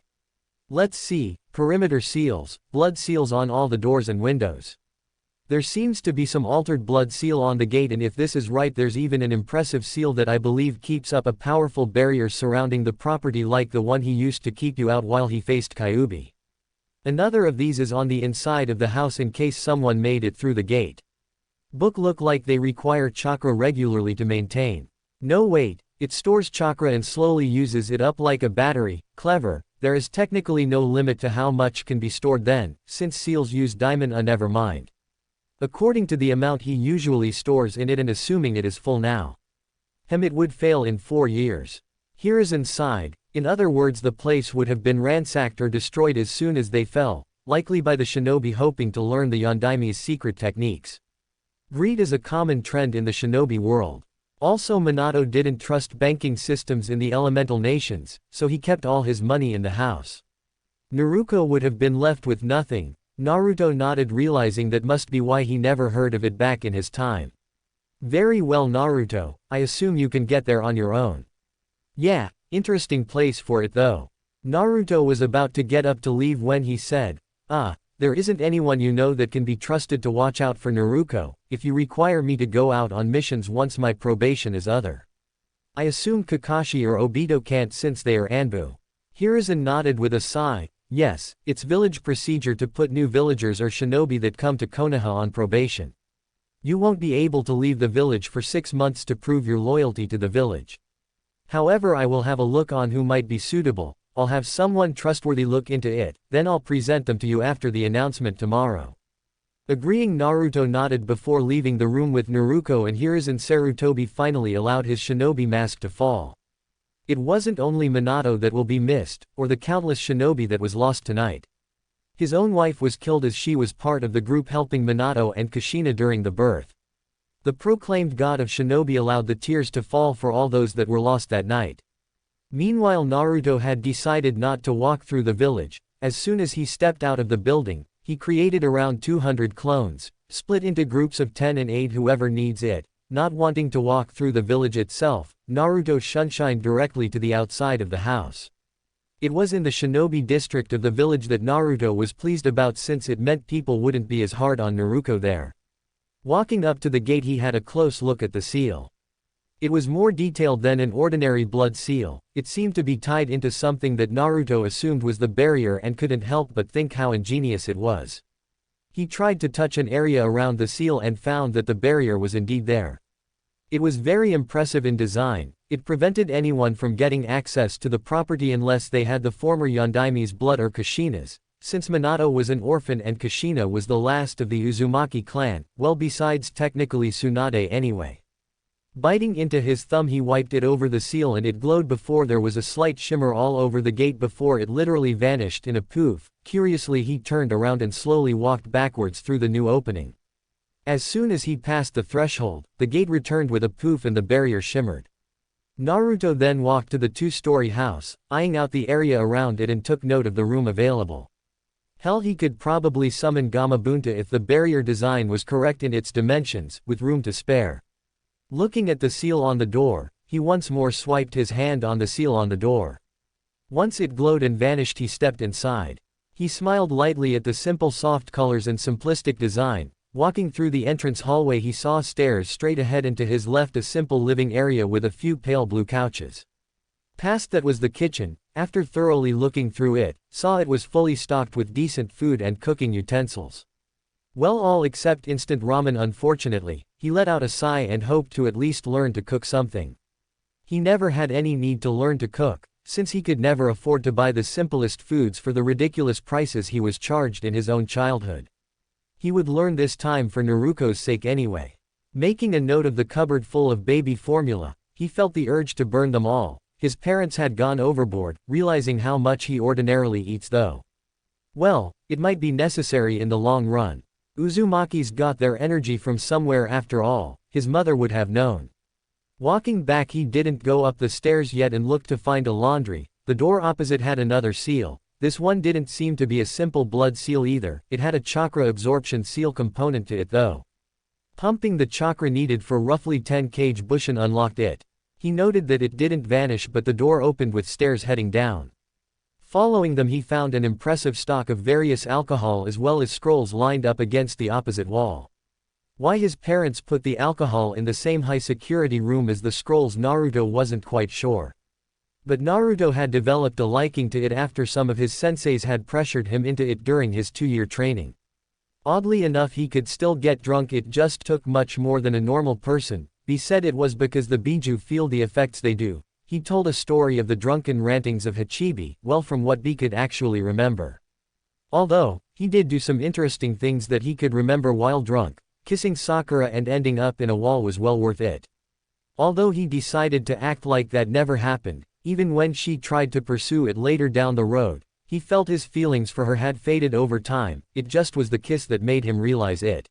S1: Let's see, perimeter seals, blood seals on all the doors and windows. There seems to be some altered blood seal on the gate, and if this is right, there's even an impressive seal that I believe keeps up a powerful barrier surrounding the property like the one he used to keep you out while he faced Kyuubi. Another of these is on the inside of the house in case someone made it through the gate. Book look like they require chakra regularly to maintain. No wait, it stores chakra and slowly uses it up like a battery. Clever. There is technically no limit to how much can be stored then, since seals use diamond. Never mind. According to the amount he usually stores in it and assuming it is full now. It would fail in 4 years. Hiruzen sighed. In other words, the place would have been ransacked or destroyed as soon as they fell, likely by the shinobi hoping to learn the Yondaime's secret techniques. Greed is a common trend in the shinobi world. Also, Minato didn't trust banking systems in the elemental nations, so he kept all his money in the house. Naruto would have been left with nothing. Naruto nodded, realizing that must be why he never heard of it back in his time. Very well, Naruto, I assume you can get there on your own. Yeah, interesting place for it though. Naruto was about to get up to leave when he said, there isn't anyone you know that can be trusted to watch out for Naruto, if you require me to go out on missions once my probation is other. I assume Kakashi or Obito can't since they are Anbu. Hiruzen nodded with a sigh. Yes, it's village procedure to put new villagers or shinobi that come to Konoha on probation. You won't be able to leave the village for 6 months to prove your loyalty to the village. However, I will have a look on who might be suitable. I'll have someone trustworthy look into it, then I'll present them to you after the announcement tomorrow. Agreeing, Naruto nodded before leaving the room with Naruto and Hiruzen. Sarutobi finally allowed his shinobi mask to fall. It wasn't only Minato that will be missed, or the countless shinobi that was lost tonight. His own wife was killed as she was part of the group helping Minato and Kushina during the birth. The proclaimed god of shinobi allowed the tears to fall for all those that were lost that night. Meanwhile, Naruto had decided not to walk through the village. As soon as he stepped out of the building, he created around 200 clones, split into groups of 10 and 8 whoever needs it. Not wanting to walk through the village itself, Naruto shunshined directly to the outside of the house. It was in the shinobi district of the village that Naruto was pleased about, since it meant people wouldn't be as hard on Naruto there. Walking up to the gate, he had a close look at the seal. It was more detailed than an ordinary blood seal. It seemed to be tied into something that Naruto assumed was the barrier and couldn't help but think how ingenious it was. He tried to touch an area around the seal and found that the barrier was indeed there. It was very impressive in design. It prevented anyone from getting access to the property unless they had the former Yondaime's blood or Kushina's, since Minato was an orphan and Kushina was the last of the Uzumaki clan, well besides technically Tsunade anyway. Biting into his thumb he wiped it over the seal and it glowed before there was a slight shimmer all over the gate before it literally vanished in a poof. Curiously he turned around and slowly walked backwards through the new opening. As soon as he passed the threshold, the gate returned with a poof and the barrier shimmered. Naruto then walked to the two-story house, eyeing out the area around it and took note of the room available. Hell, he could probably summon Gamabunta if the barrier design was correct in its dimensions, with room to spare. Looking at the seal on the door, he once more swiped his hand on the seal on the door. Once it glowed and vanished, he stepped inside. He smiled lightly at the simple soft colors and simplistic design. Walking through the entrance hallway he saw stairs straight ahead and to his left a simple living area with a few pale blue couches. Past that was the kitchen. After thoroughly looking through it, saw it was fully stocked with decent food and cooking utensils. Well, all except instant ramen. Unfortunately, he let out a sigh and hoped to at least learn to cook something. He never had any need to learn to cook, since he could never afford to buy the simplest foods for the ridiculous prices he was charged in his own childhood. He would learn this time for Naruto's sake anyway. Making a note of the cupboard full of baby formula, he felt the urge to burn them all. His parents had gone overboard, realizing how much he ordinarily eats though. Well, it might be necessary in the long run. Uzumaki's got their energy from somewhere after all, his mother would have known. Walking back he didn't go up the stairs yet and looked to find a laundry. The door opposite had another seal. This one didn't seem to be a simple blood seal either, it had a chakra absorption seal component to it though. Pumping the chakra needed for roughly 10 kg Bushin unlocked it. He noted that it didn't vanish but the door opened with stairs heading down. Following them he found an impressive stock of various alcohol as well as scrolls lined up against the opposite wall. Why his parents put the alcohol in the same high security room as the scrolls Naruto wasn't quite sure. But Naruto had developed a liking to it after some of his senseis had pressured him into it during his 2-year training. Oddly enough he could still get drunk, it just took much more than a normal person. B said it was because the Biju feel the effects they do. He told a story of the drunken rantings of Hachibi, well from what B could actually remember. Although, he did do some interesting things that he could remember while drunk. Kissing Sakura and ending up in a wall was well worth it. Although he decided to act like that never happened, even when she tried to pursue it later down the road, he felt his feelings for her had faded over time, it just was the kiss that made him realize it.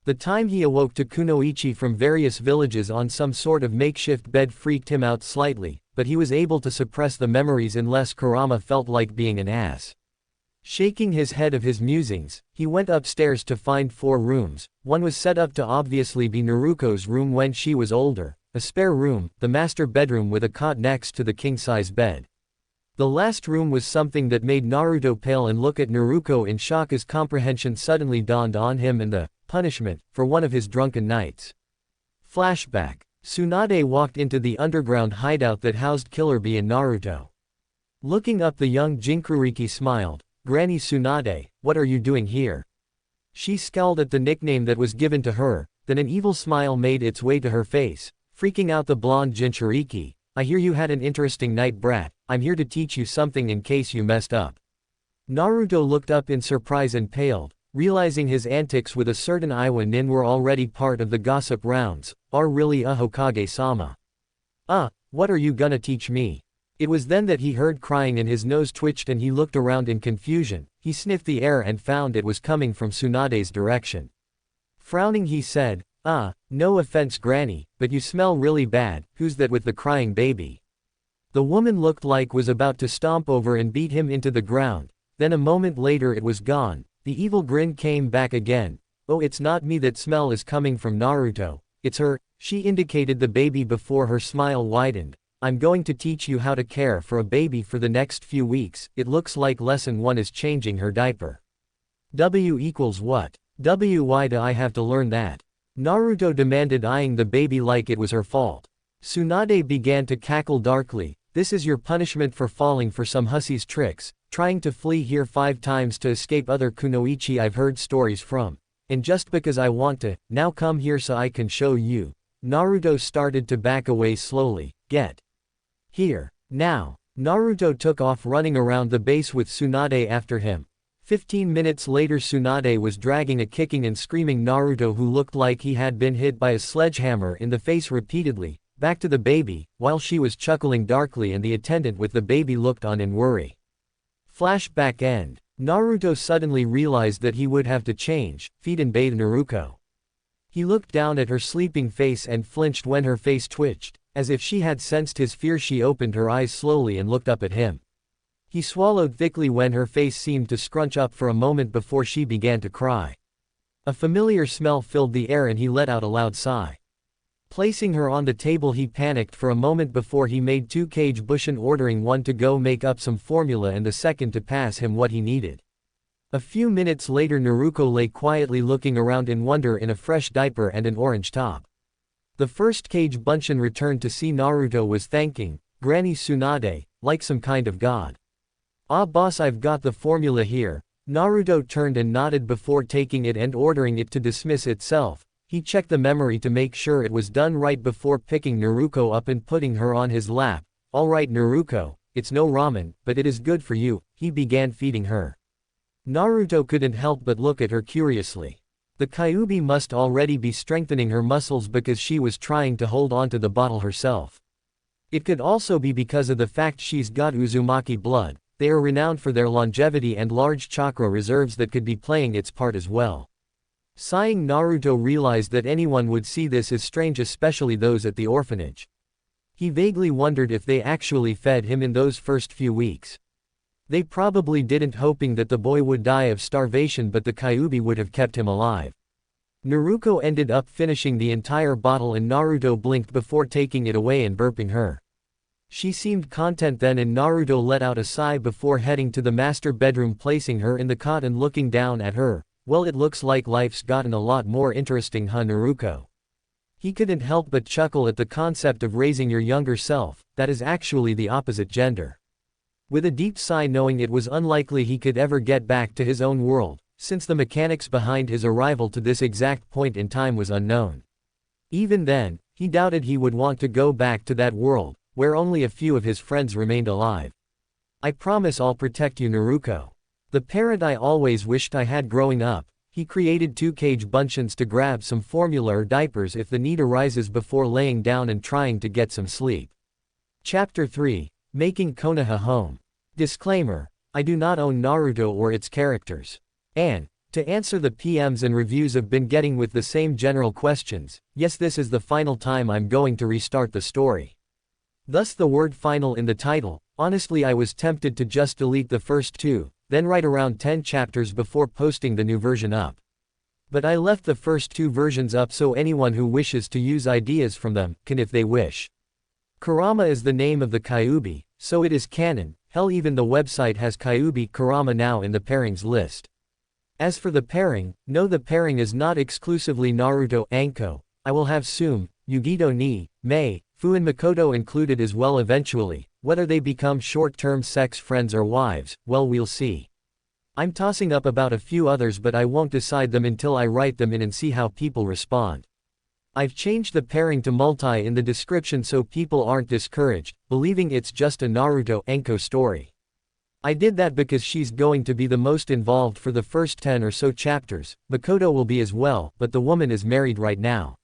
S1: The time he awoke to kunoichi from various villages on some sort of makeshift bed freaked him out slightly, but he was able to suppress the memories unless Kurama felt like being an ass. Shaking his head of his musings, he went upstairs to find 4 rooms. One was set up to obviously be Naruto's room when she was older, a spare room, the master bedroom with a cot next to the king-size bed. The last room was something that made Naruto pale and look at Naruto in shock as comprehension suddenly dawned on him and the punishment for one of his drunken nights. Flashback. Tsunade walked into the underground hideout that housed Killer Bee and Naruto. Looking up, the young Jinchūriki smiled. "Granny Tsunade, what are you doing here?" She scowled at the nickname that was given to her, then an evil smile made its way to her face, freaking out the blonde Jinchūriki. "I hear you had an interesting night, brat. I'm here to teach you something in case you messed up." Naruto looked up in surprise and paled, realizing his antics with a certain Iwa Nin were already part of the gossip rounds. "Are really a Hokage-sama?" What are you gonna teach me?" It was then that he heard crying and his nose twitched and he looked around in confusion. He sniffed the air and found it was coming from Tsunade's direction. Frowning he said, "No offense granny, but you smell really bad. Who's that with the crying baby?" The woman looked like was about to stomp over and beat him into the ground, then a moment later it was gone. The evil grin came back again. "Oh, it's not me that smell is coming from Naruto, it's her." She indicated the baby before her smile widened. "I'm going to teach you how to care for a baby for the next few weeks. It looks like lesson 1 is changing her diaper." W equals what? Why do I have to learn that? Naruto demanded, eyeing the baby like it was her fault. Tsunade began to cackle darkly. "This is your punishment for falling for some hussy's tricks, trying to flee here 5 times to escape other kunoichi I've heard stories from. And just because I want to, now come here so I can show you." Naruto started to back away slowly. get here, now. Naruto took off running around the base with Tsunade after him. 15 minutes later Tsunade was dragging a kicking and screaming Naruto who looked like he had been hit by a sledgehammer in the face repeatedly, back to the baby, while she was chuckling darkly and the attendant with the baby looked on in worry. Flashback end. Naruto suddenly realized that he would have to change, feed and bathe Naruto. He looked down at her sleeping face and flinched when her face twitched. As if she had sensed his fear she opened her eyes slowly and looked up at him. He swallowed thickly when her face seemed to scrunch up for a moment before she began to cry. A familiar smell filled the air and he let out a loud sigh. Placing her on the table he panicked for a moment before he made 2 Kage Bushin, ordering one to go make up some formula and the second to pass him what he needed. A few minutes later Naruto lay quietly looking around in wonder in a fresh diaper and an orange top. The first Kage Bunshin returned to see Naruto was thanking Granny Tsunade, like some kind of god. "Ah boss, I've got the formula here." Naruto turned and nodded before taking it and ordering it to dismiss itself. He checked the memory to make sure it was done right before picking Naruto up and putting her on his lap. "Alright Naruto, it's no ramen, but it is good for you." He began feeding her. Naruto couldn't help but look at her curiously. The Kyuubi must already be strengthening her muscles because she was trying to hold on to the bottle herself. It could also be because of the fact she's got Uzumaki blood. They are renowned for their longevity and large chakra reserves that could be playing its part as well. Sighing, Naruto realized that anyone would see this as strange, especially those at the orphanage. He vaguely wondered if they actually fed him in those first few weeks. They probably didn't, hoping that the boy would die of starvation, but the Kyuubi would have kept him alive. Naruto ended up finishing the entire bottle and Naruto blinked before taking it away and burping her. She seemed content then and Naruto let out a sigh before heading to the master bedroom, placing her in the cot and looking down at her. "Well, it looks like life's gotten a lot more interesting, huh Naruto?" He couldn't help but chuckle at the concept of raising your younger self, that is actually the opposite gender. With a deep sigh, knowing it was unlikely he could ever get back to his own world, since the mechanics behind his arrival to this exact point in time was unknown. Even then, he doubted he would want to go back to that world, where only a few of his friends remained alive. "I promise I'll protect you Naruto. The parent I always wished I had growing up." He created 2 Kage Bunshins to grab some formula or diapers if the need arises before laying down and trying to get some sleep. Chapter 3. Making Konoha home. Disclaimer: I do not own Naruto or its characters. And, to answer the PMs and reviews I've been getting with the same general questions, yes, this is the final time I'm going to restart the story. Thus the word final in the title. Honestly, I was tempted to just delete the first 2, then write around 10 chapters before posting the new version up. But I left the first 2 versions up so anyone who wishes to use ideas from them can if they wish. Kurama is the name of the Kyuubi, so it is canon. Hell, even the website has Kyuubi Kurama now in the pairings list. As for the pairing, no, the pairing is not exclusively Naruto Anko. I will have Sume, Yugito ni, Mei, Fu and Makoto included as well eventually. Whether they become short-term sex friends or wives, well, we'll see. I'm tossing up about a few others, but I won't decide them until I write them in and see how people respond. I've changed the pairing to multi in the description so people aren't discouraged, believing it's just a Naruto Anko story. I did that because she's going to be the most involved for the first 10 or so chapters. Makoto will be as well, but the woman is married right now.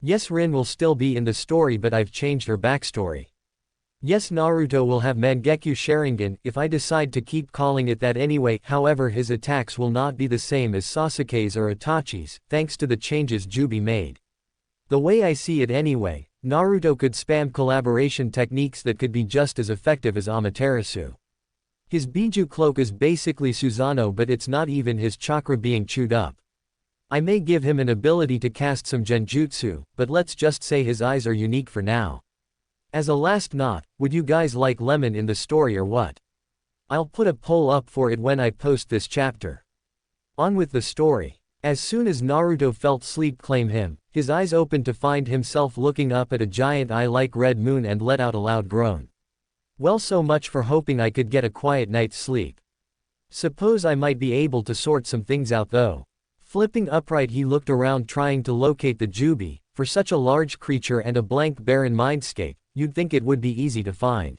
S1: Yes, Rin will still be in the story, but I've changed her backstory. Yes, Naruto will have Mangekyo Sharingan, if I decide to keep calling it that anyway. However, his attacks will not be the same as Sasuke's or Itachi's, thanks to the changes Juubi made. The way I see it anyway, Naruto could spam collaboration techniques that could be just as effective as Amaterasu. His Biju cloak is basically Susanoo, but it's not even his chakra being chewed up. I may give him an ability to cast some genjutsu, but let's just say his eyes are unique for now. As a last note, would you guys like Lemon in the story or what? I'll put a poll up for it when I post this chapter. On with the story. As soon as Naruto felt sleep claim him, his eyes opened to find himself looking up at a giant eye like red moon and let out a loud groan. Well, so much for hoping I could get a quiet night's sleep. Suppose I might be able to sort some things out though. Flipping upright, he looked around trying to locate the Juubi. For such a large creature and a blank barren mindscape, you'd think it would be easy to find.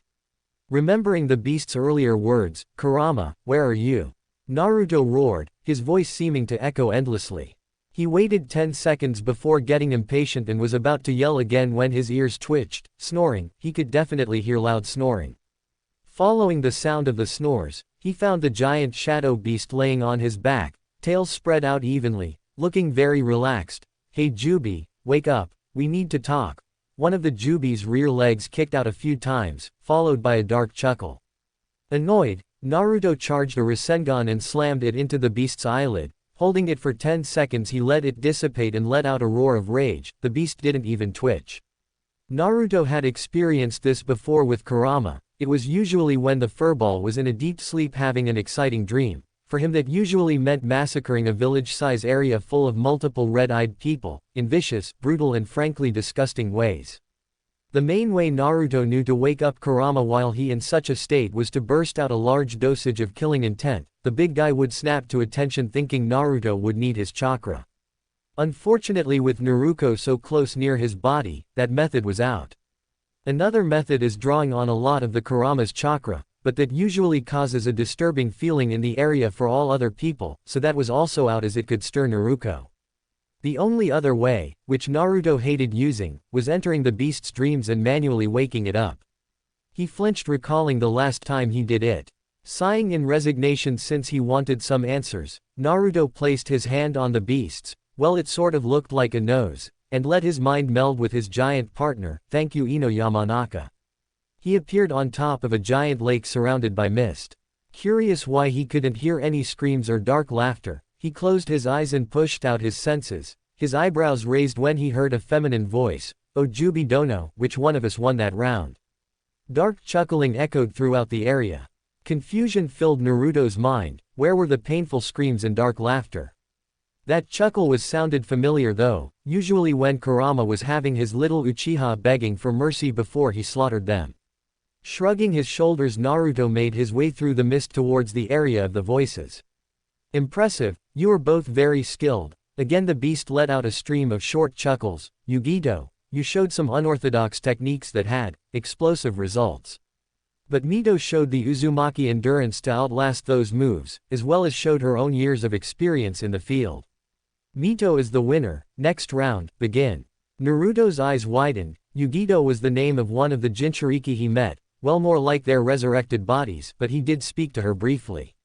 S1: Remembering the beast's earlier words, "Kurama, where are you?" Naruto roared, his voice seeming to echo endlessly. He waited 10 seconds before getting impatient and was about to yell again when his ears twitched, snoring. He could definitely hear loud snoring. Following the sound of the snores, he found the giant shadow beast laying on his back, tail spread out evenly, looking very relaxed. "Hey Juubi, wake up, we need to talk." One of the Juubi's rear legs kicked out a few times, followed by a dark chuckle. Annoyed, Naruto charged a Rasengan and slammed it into the beast's eyelid. Holding it for 10 seconds he let it dissipate and let out a roar of rage. The beast didn't even twitch. Naruto had experienced this before with Kurama. It was usually when the furball was in a deep sleep having an exciting dream. For him that usually meant massacring a village-size area full of multiple red-eyed people, in vicious, brutal and frankly disgusting ways. The main way Naruto knew to wake up Kurama while he in such a state was to burst out a large dosage of killing intent. The big guy would snap to attention thinking Naruto would need his chakra. Unfortunately with Naruto so close near his body, that method was out. Another method is drawing on a lot of the Kurama's chakra, but that usually causes a disturbing feeling in the area for all other people, so that was also out as it could stir Naruto. The only other way, which Naruto hated using, was entering the beast's dreams and manually waking it up. He flinched recalling the last time he did it. Sighing in resignation since he wanted some answers, Naruto placed his hand on the beast's, well it sort of looked like a nose, and let his mind meld with his giant partner, thank you Ino Yamanaka. He appeared on top of a giant lake surrounded by mist. Curious why he couldn't hear any screams or dark laughter, he closed his eyes and pushed out his senses, his eyebrows raised when he heard a feminine voice, "Oh Juubi Dono, which one of us won that round?" Dark chuckling echoed throughout the area. Confusion filled Naruto's mind. Where were the painful screams and dark laughter? That chuckle was sounded familiar though, usually when Kurama was having his little Uchiha begging for mercy before he slaughtered them. Shrugging his shoulders Naruto made his way through the mist towards the area of the voices. "Impressive, you are both very skilled." Again the beast let out a stream of short chuckles. "Yugito, you showed some unorthodox techniques that had explosive results. But Mito showed the Uzumaki endurance to outlast those moves, as well as showed her own years of experience in the field. Mito is the winner, next round, begin." Naruto's eyes widened. Yugito was the name of one of the Jinchūriki he met, well more like their resurrected bodies, but he did speak to her briefly.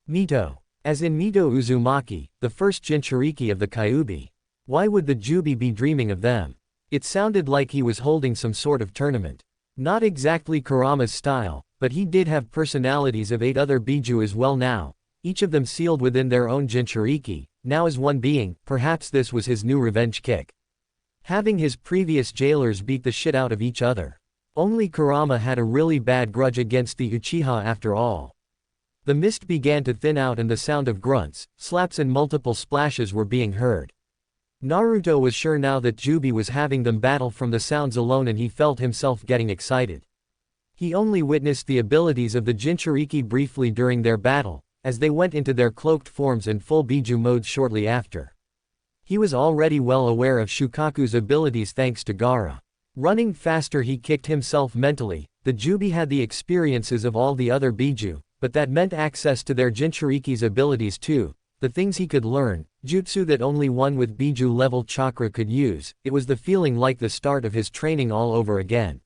S1: Mito. As in Mito Uzumaki, the first Jinchūriki of the Kyuubi. Why would the Juubi be dreaming of them? It sounded like he was holding some sort of tournament. Not exactly Kurama's style, but he did have personalities of 8 other Biju as well now, each of them sealed within their own Jinchūriki, now as one being. Perhaps this was his new revenge kick. Having his previous jailers beat the shit out of each other. Only Kurama had a really bad grudge against the Uchiha after all. The mist began to thin out and the sound of grunts, slaps and multiple splashes were being heard. Naruto was sure now that Juubi was having them battle from the sounds alone and he felt himself getting excited. He only witnessed the abilities of the Jinchūriki briefly during their battle, as they went into their cloaked forms and full Biju modes shortly after. He was already well aware of Shukaku's abilities thanks to Gaara. Running faster he kicked himself mentally. The Juubi had the experiences of all the other Biju, but that meant access to their Jinchūriki's abilities too, the things he could learn, jutsu that only one with Biju level chakra could use. It was the feeling like the start of his training all over again.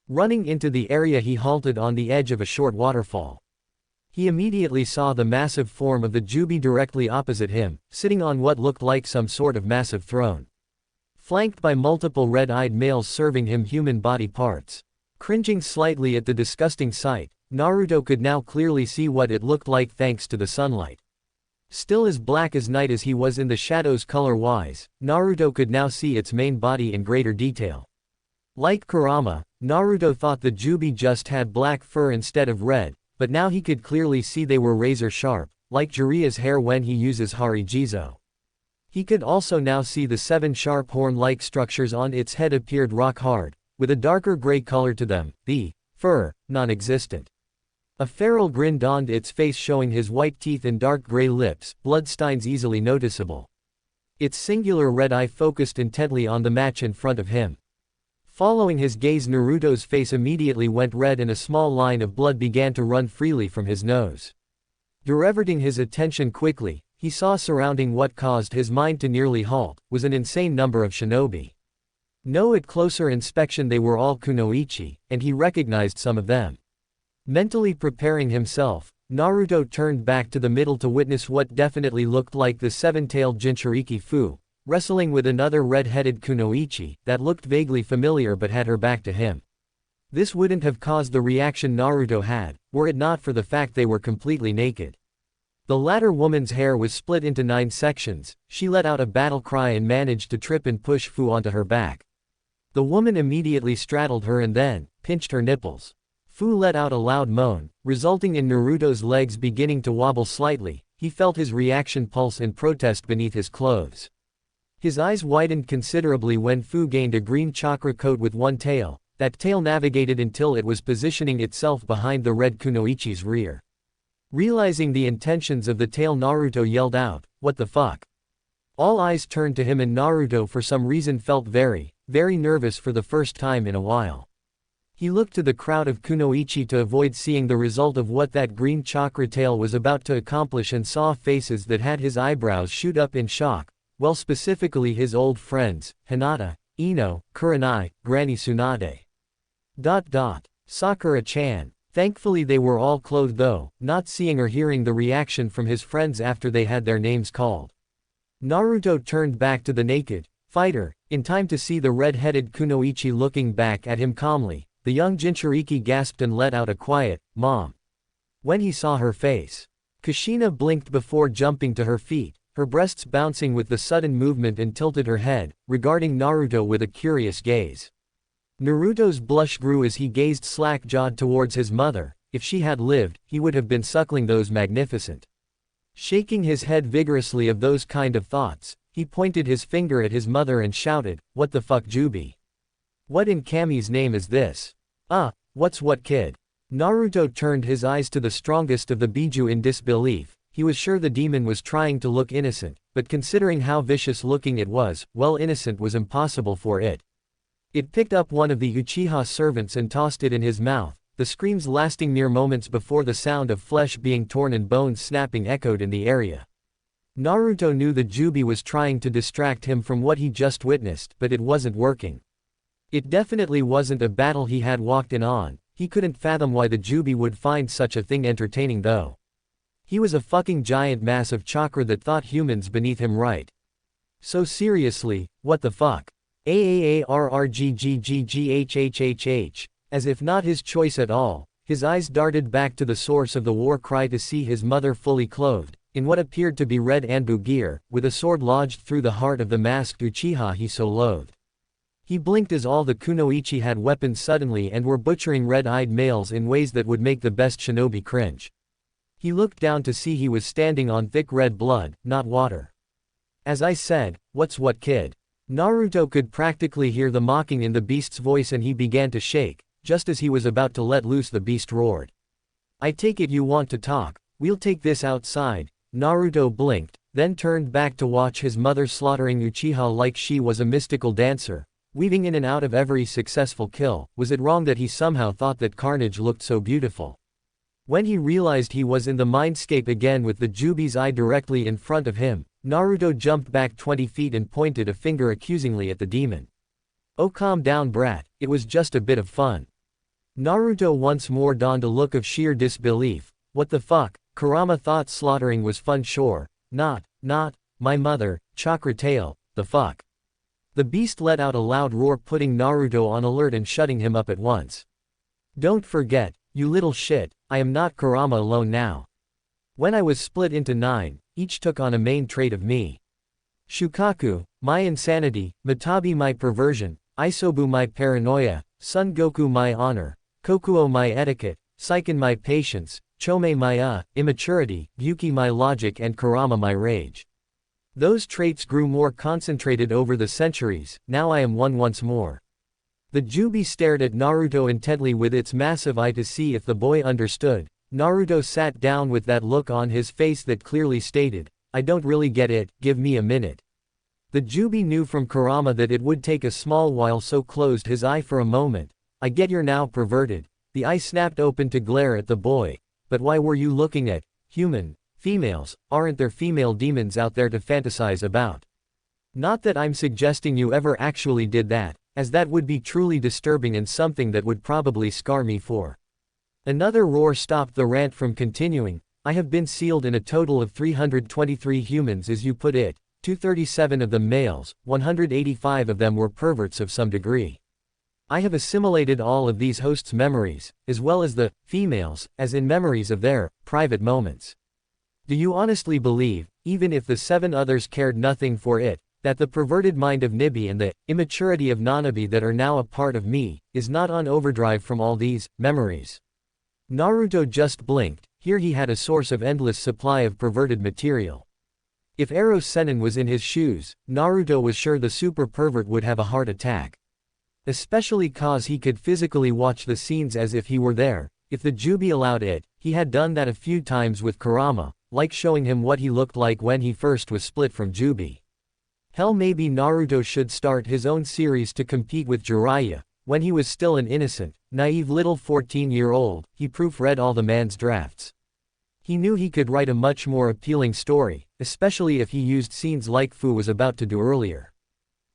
S1: Running into the area he halted on the edge of a short waterfall. He immediately saw the massive form of the Juubi directly opposite him, sitting on what looked like some sort of massive throne. Flanked by multiple red-eyed males serving him human body parts. Cringing slightly at the disgusting sight, Naruto could now clearly see what it looked like thanks to the sunlight. Still as black as night as he was in the shadows color-wise, Naruto could now see its main body in greater detail. Like Kurama, Naruto thought the Juubi just had black fur instead of red, but now he could clearly see they were razor-sharp, like Jiraiya's hair when he uses Harijizo. He could also now see the 7 sharp horn-like structures on its head appeared rock-hard, with a darker gray color to them, the fur, non-existent. A feral grin dawned its face showing his white teeth and dark gray lips, bloodstains easily noticeable. Its singular red eye focused intently on the match in front of him. Following his gaze, Naruto's face immediately went red and a small line of blood began to run freely from his nose. Diverting his attention quickly, he saw surrounding what caused his mind to nearly halt, was an insane number of shinobi. No, at closer inspection they were all kunoichi, and he recognized some of them. Mentally preparing himself, Naruto turned back to the middle to witness what definitely looked like the seven-tailed Jinchūriki Fu, wrestling with another red-headed kunoichi, that looked vaguely familiar but had her back to him. This wouldn't have caused the reaction Naruto had, were it not for the fact they were completely naked. The latter woman's hair was split into 9 sections, she let out a battle cry and managed to trip and push Fu onto her back. The woman immediately straddled her and then pinched her nipples. Fu let out a loud moan, resulting in Naruto's legs beginning to wobble slightly. He felt his reaction pulse in protest beneath his clothes. His eyes widened considerably when Fu gained a green chakra coat with one tail. That tail navigated until it was positioning itself behind the red kunoichi's rear. Realizing the intentions of the tail, Naruto yelled out, "What the fuck?" All eyes turned to him and Naruto for some reason felt very nervous for the first time in a while. He looked to the crowd of kunoichi to avoid seeing the result of what that green chakra tail was about to accomplish and saw faces that had his eyebrows shoot up in shock, well, specifically his old friends, Hinata, Ino, Kurenai, Granny Tsunade. Sakura-chan. Thankfully they were all clothed though, not seeing or hearing the reaction from his friends after they had their names called. Naruto turned back to the naked fighter, in time to see the red-headed kunoichi looking back at him calmly. The young Jinchuriki gasped and let out a quiet, "Mom." When he saw her face, Kushina blinked before jumping to her feet, her breasts bouncing with the sudden movement, and tilted her head, regarding Naruto with a curious gaze. Naruto's blush grew as he gazed slack-jawed towards his mother. If she had lived, he would have been suckling those magnificent. Shaking his head vigorously of those kind of thoughts, he pointed his finger at his mother and shouted, "What the fuck, Juubi? What in Kami's name is this? What's what, kid?" Naruto turned his eyes to the strongest of the Biju in disbelief. He was sure the demon was trying to look innocent, but considering how vicious looking it was, well, innocent was impossible for it. It picked up one of the Uchiha servants and tossed it in his mouth, the screams lasting mere moments before the sound of flesh being torn and bones snapping echoed in the area. Naruto knew the Juubi was trying to distract him from what he just witnessed, but it wasn't working. It definitely wasn't a battle he had walked in on. He couldn't fathom why the Juubi would find such a thing entertaining though. He was a fucking giant mass of chakra that thought humans beneath him, right? So seriously, what the fuck? AAARRGGGGHHHH. As if not his choice at all, his eyes darted back to the source of the war cry to see his mother fully clothed, in what appeared to be red Anbu gear, with a sword lodged through the heart of the masked Uchiha he so loathed. He blinked as all the kunoichi had weapons suddenly and were butchering red-eyed males in ways that would make the best shinobi cringe. He looked down to see he was standing on thick red blood, not water. As I said, what's what, kid? Naruto could practically hear the mocking in the beast's voice and he began to shake. Just as he was about to let loose, the beast roared. "I take it you want to talk, we'll take this outside." Naruto blinked, then turned back to watch his mother slaughtering Uchiha like she was a mystical dancer, weaving in and out of every successful kill. Was it wrong that he somehow thought that carnage looked so beautiful? When he realized he was in the mindscape again with the Juubi's eye directly in front of him, Naruto jumped back 20 feet and pointed a finger accusingly at the demon. "Oh, calm down, brat, it was just a bit of fun." Naruto once more donned a look of sheer disbelief. What the fuck? Kurama thought slaughtering was fun, sure. Not, my mother, chakra tail, the fuck. The beast let out a loud roar, putting Naruto on alert and shutting him up at once. "Don't forget, you little shit, I am not Kurama alone now. When I was split into 9, each took on a main trait of me. Shukaku, my insanity, Matabi my perversion, Isobu my paranoia, Son Goku my honor, Kokuo my etiquette, Seiken my patience, Chome my immaturity, Gyuki my logic, and Kurama my rage. Those traits grew more concentrated over the centuries. Now I am one once more." The Juubi stared at Naruto intently with its massive eye to see if the boy understood. Naruto sat down with that look on his face that clearly stated, "I don't really get it, give me a minute." The The Juubi knew from Kurama that it would take a small while, so closed his eye for a moment. I get you're now perverted. The eye snapped open to glare at the boy. But why were you looking at females? Aren't there female demons out there to fantasize about? Not that I'm suggesting you ever actually did that, as that would be truly disturbing and something that would probably scar me for. Another roar stopped the rant from continuing. I have been sealed in a total of 323 humans, as you put it, 237 of them males, 185 of them were perverts of some degree. I have assimilated all of these hosts' memories, as well as the females, as in memories of their private moments. Do you honestly believe, even if the 7 others cared nothing for it, that the perverted mind of Nibi and the immaturity of Nanabi that are now a part of me, is not on overdrive from all these memories? Naruto just blinked. Here he had a source of endless supply of perverted material. If Eros Sennin was in his shoes, Naruto was sure the super pervert would have a heart attack. Especially cause he could physically watch the scenes as if he were there. If the Juubi allowed it, he had done that a few times with Kurama, like showing him what he looked like when he first was split from Juubi. Hell, maybe Naruto should start his own series to compete with Jiraiya. When he was still an innocent, naive little 14-year-old, he proofread all the man's drafts. He knew he could write a much more appealing story, especially if he used scenes like Fu was about to do earlier.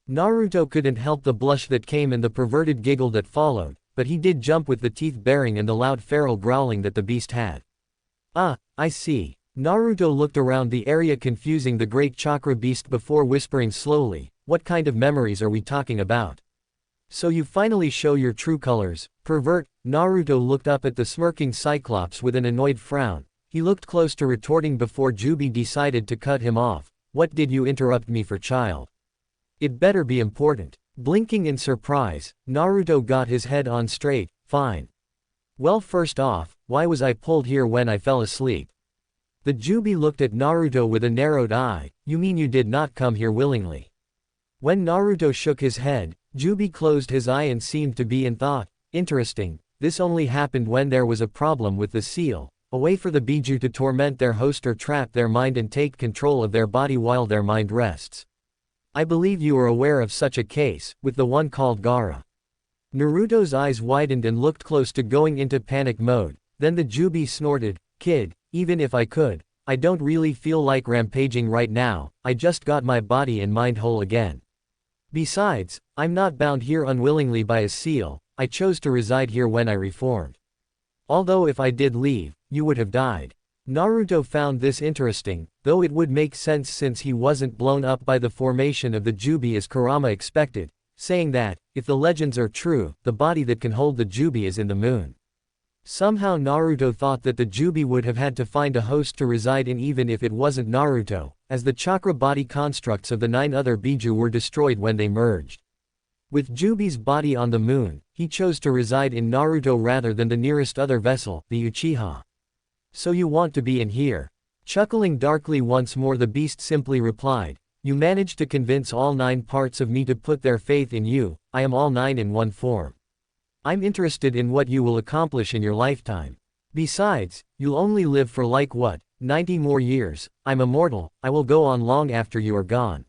S1: Naruto couldn't help the blush that came and the perverted giggle that followed, but he did jump with the teeth baring and the loud feral growling that the beast had. Ah, I see. Naruto looked around the area, confusing the great chakra beast before whispering slowly, what kind of memories are we talking about? So you finally show your true colors, pervert. Naruto looked up at the smirking Cyclops with an annoyed frown. He looked close to retorting before Juubi decided to cut him off. What did you interrupt me for, child? It better be important. Blinking in surprise, Naruto got his head on straight. Fine. Well, first off, why was I pulled here when I fell asleep? The Juubi looked at Naruto with a narrowed eye. You mean you did not come here willingly? When Naruto shook his head, Juubi closed his eye and seemed to be in thought. Interesting, this only happened when there was a problem with the seal. A way for the Biju to torment their host or trap their mind and take control of their body while their mind rests. I believe you are aware of such a case, with the one called Gaara. Naruto's eyes widened and looked close to going into panic mode. Then the Juubi snorted, kid, even if I could, I don't really feel like rampaging right now. I just got my body and mind whole again. Besides, I'm not bound here unwillingly by a seal. I chose to reside here when I reformed. Although if I did leave, you would have died. Naruto found this interesting, though it would make sense since he wasn't blown up by the formation of the Juubi as Kurama expected, saying that, if the legends are true, the body that can hold the Juubi is in the moon. Somehow Naruto thought that the Juubi would have had to find a host to reside in even if it wasn't Naruto, as the chakra body constructs of the 9 other Biju were destroyed when they merged. With Juubi's body on the moon, he chose to reside in Naruto rather than the nearest other vessel, the Uchiha. So you want to be in here? Chuckling darkly once more, the beast simply replied, you managed to convince all 9 parts of me to put their faith in you. I am all 9 in one form. I'm interested in what you will accomplish in your lifetime. Besides, you'll only live for like what, 90 more years. I'm immortal, I will go on long after you are gone.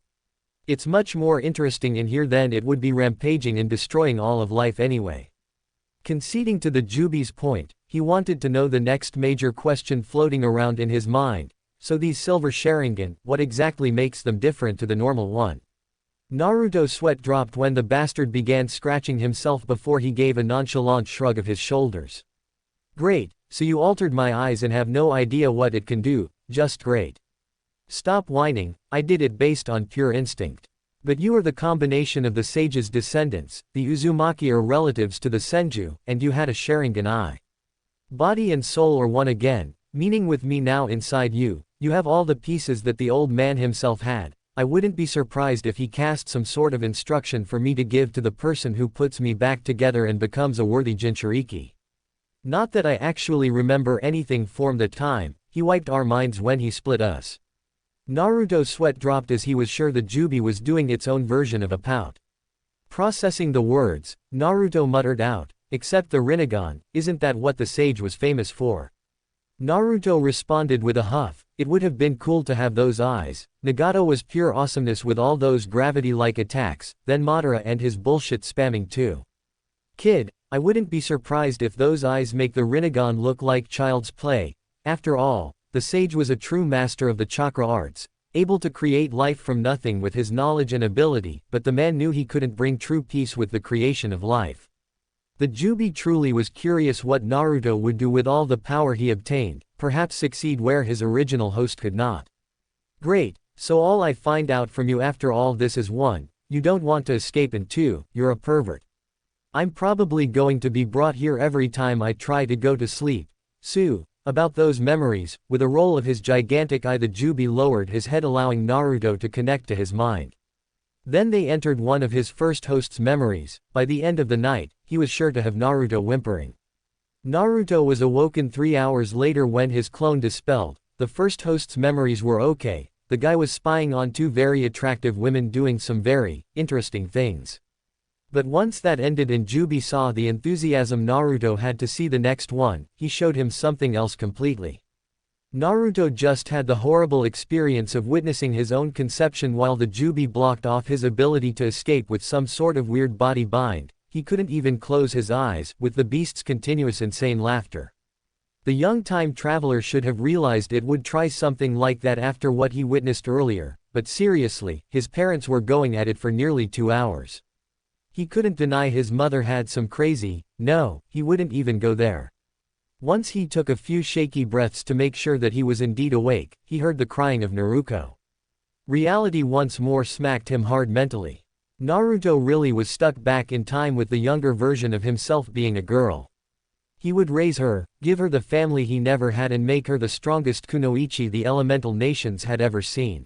S1: It's much more interesting in here than it would be rampaging and destroying all of life anyway. Conceding to the Juubi's point, he wanted to know the next major question floating around in his mind. So these silver Sharingan, what exactly makes them different to the normal one? Naruto's sweat dropped when the bastard began scratching himself before he gave a nonchalant shrug of his shoulders. Great, so you altered my eyes and have no idea what it can do. Just great. Stop whining, I did it based on pure instinct. But you are the combination of the sage's descendants, the Uzumaki are relatives to the Senju, and you had a Sharingan eye. Body and soul are one again, meaning with me now inside you, you have all the pieces that the old man himself had. I wouldn't be surprised if he cast some sort of instruction for me to give to the person who puts me back together and becomes a worthy Jinchuriki. Not that I actually remember anything from that time, he wiped our minds when he split us. Naruto's sweat dropped as he was sure the Juubi was doing its own version of a pout. Processing the words, Naruto muttered out, except the Rinnegan, isn't that what the sage was famous for? Naruto responded with a huff, it would have been cool to have those eyes. Nagato was pure awesomeness with all those gravity-like attacks, then Madara and his bullshit spamming too. Kid, I wouldn't be surprised if those eyes make the Rinnegan look like child's play. After all, the sage was a true master of the chakra arts, able to create life from nothing with his knowledge and ability, but the man knew he couldn't bring true peace with the creation of life. The Juubi truly was curious what Naruto would do with all the power he obtained, perhaps succeed where his original host could not. Great, so all I find out from you after all this is 1, you don't want to escape, and 2, you're a pervert. I'm probably going to be brought here every time I try to go to sleep. Sue, about those memories, with a roll of his gigantic eye the Juubi lowered his head allowing Naruto to connect to his mind. Then they entered one of his first host's memories. By the end of the night, he was sure to have Naruto whimpering. Naruto was awoken 3 hours later when his clone dispelled. The first host's memories were okay, the guy was spying on 2 very attractive women doing some very interesting things. But once that ended and Juubi saw the enthusiasm Naruto had to see the next one, he showed him something else completely. Naruto just had the horrible experience of witnessing his own conception while the Juubi blocked off his ability to escape with some sort of weird body bind. He couldn't even close his eyes, with the beast's continuous insane laughter. The young time traveler should have realized it would try something like that after what he witnessed earlier, but seriously, his parents were going at it for nearly 2 hours. He couldn't deny his mother had some crazy, no, he wouldn't even go there. Once he took a few shaky breaths to make sure that he was indeed awake, he heard the crying of Naruto. Reality once more smacked him hard mentally. Naruto really was stuck back in time with the younger version of himself being a girl. He would raise her, give her the family he never had and make her the strongest kunoichi the elemental nations had ever seen.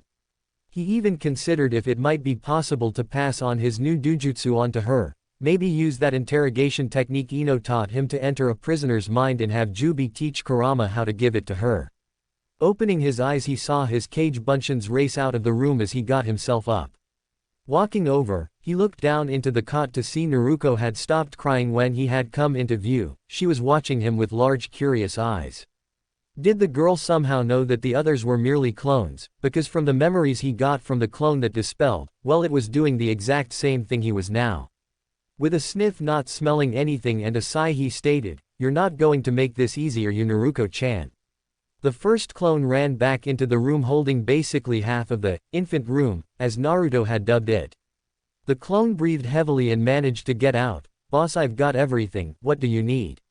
S1: He even considered if it might be possible to pass on his new dujutsu onto her, maybe use that interrogation technique Ino taught him to enter a prisoner's mind and have Juubi teach Kurama how to give it to her. Opening his eyes he saw his cage buncheons race out of the room as he got himself up. Walking over, he looked down into the cot to see Naruto had stopped crying when he had come into view. She was watching him with large curious eyes. Did the girl somehow know that the others were merely clones, because from the memories he got from the clone that dispelled, well, it was doing the exact same thing he was now. With a sniff, not smelling anything, and a sigh, he stated, "You're not going to make this easier, you Naruto-chan." The first clone ran back into the room holding basically half of the infant room, as Naruto had dubbed it. The clone breathed heavily and managed to get out. "Boss, I've got everything, what do you need?"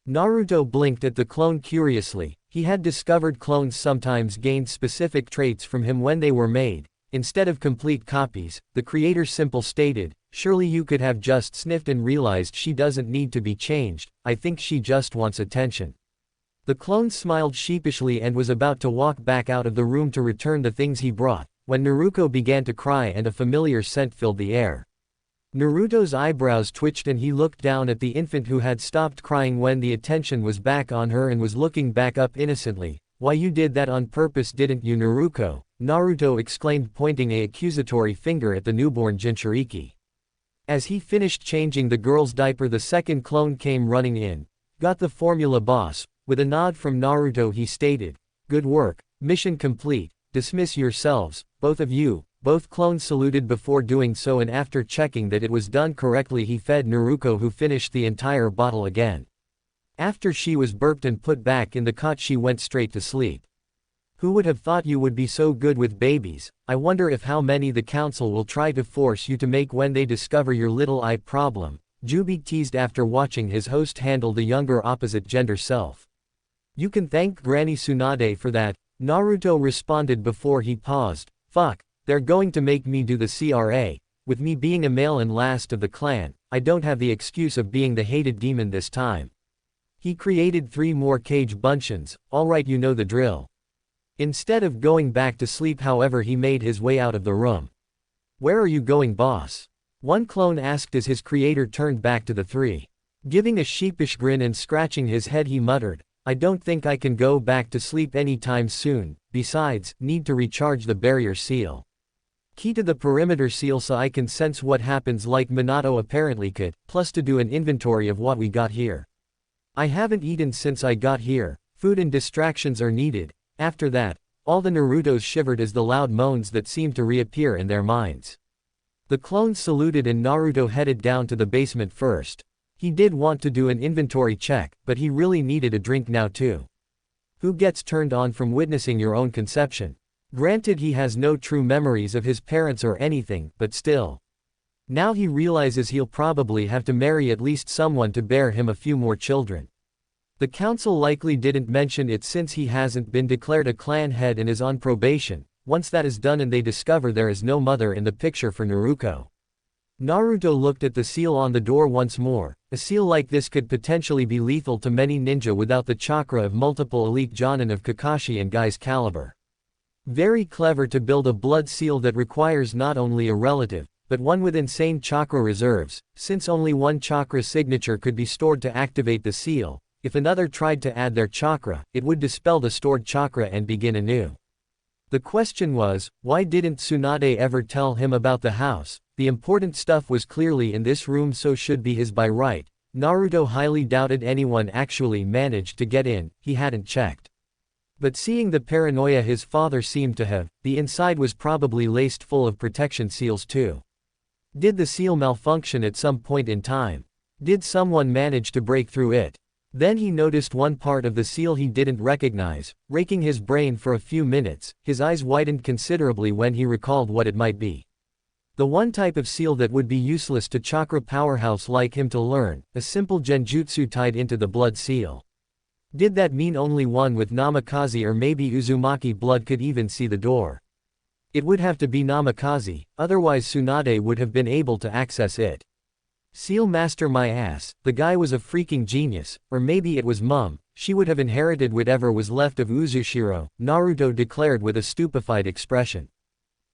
S1: Naruto blinked at the clone curiously. He had discovered clones sometimes gained specific traits from him when they were made, instead of complete copies. The creator simple stated, "Surely you could have just sniffed and realized she doesn't need to be changed, I think she just wants attention." The clone smiled sheepishly and was about to walk back out of the room to return the things he brought, when Naruto began to cry and a familiar scent filled the air. Naruto's eyebrows twitched and he looked down at the infant who had stopped crying when the attention was back on her and was looking back up innocently. "Why, you did that on purpose, didn't you, Naruto?" Naruto exclaimed, pointing an accusatory finger at the newborn Jinchūriki. As he finished changing the girl's diaper, the second clone came running in. "Got the formula, boss." With a nod from Naruto he stated, "Good work, mission complete, dismiss yourselves, both of you." Both clones saluted before doing so, and after checking that it was done correctly he fed Naruto, who finished the entire bottle again. After she was burped and put back in the cot she went straight to sleep. "Who would have thought you would be so good with babies? I wonder if how many the council will try to force you to make when they discover your little eye problem," Juubi teased after watching his host handle the younger opposite gender self. "You can thank Granny Tsunade for that," Naruto responded before he paused. "Fuck. They're going to make me do the CRA. With me being a male and last of the clan, I don't have the excuse of being the hated demon this time." He created 3 more cage buncheons. "Alright, you know the drill." Instead of going back to sleep, however, he made his way out of the room. "Where are you going, boss?" one clone asked as his creator turned back to the 3. Giving a sheepish grin and scratching his head he muttered, "I don't think I can go back to sleep anytime soon, besides, need to recharge the barrier seal. Key to the perimeter seal so I can sense what happens like Minato apparently could, plus to do an inventory of what we got here. I haven't eaten since I got here, Food and distractions are needed. After that, all the Narutos shivered as the loud moans that seemed to reappear in their minds. The clones saluted and Naruto headed down to the basement first. He did want to do an inventory check, but he really needed a drink now too. Who gets turned on from witnessing your own conception? Granted, he has no true memories of his parents or anything, but still. Now he realizes he'll probably have to marry at least someone to bear him a few more children. The council likely didn't mention it since he hasn't been declared a clan head and is on probation. Once that is done and they discover there is no mother in the picture for Naruto. Naruto looked at the seal on the door once more. A seal like this could potentially be lethal to many ninja without the chakra of multiple elite jonin of Kakashi and Guy's caliber. Very clever to build a blood seal that requires not only a relative, but one with insane chakra reserves, since only one chakra signature could be stored to activate the seal. If another tried to add their chakra, it would dispel the stored chakra and begin anew. The question was, why didn't Tsunade ever tell him about the house? The important stuff was clearly in this room, so should be his by right. Naruto highly doubted anyone actually managed to get in, he hadn't checked. But seeing the paranoia his father seemed to have, the inside was probably laced full of protection seals too. Did the seal malfunction at some point in time? Did someone manage to break through it? Then he noticed one part of the seal he didn't recognize. Raking his brain for a few minutes, his eyes widened considerably when he recalled what it might be. The one type of seal that would be useless to chakra powerhouse like him to learn, a simple genjutsu tied into the blood seal. Did that mean only one with Namikaze or maybe Uzumaki blood could even see the door? It would have to be Namikaze, otherwise Tsunade would have been able to access it. Seal master my ass, the guy was a freaking genius, or maybe it was Mum, she would have inherited whatever was left of Uzushiro, Naruto declared with a stupefied expression.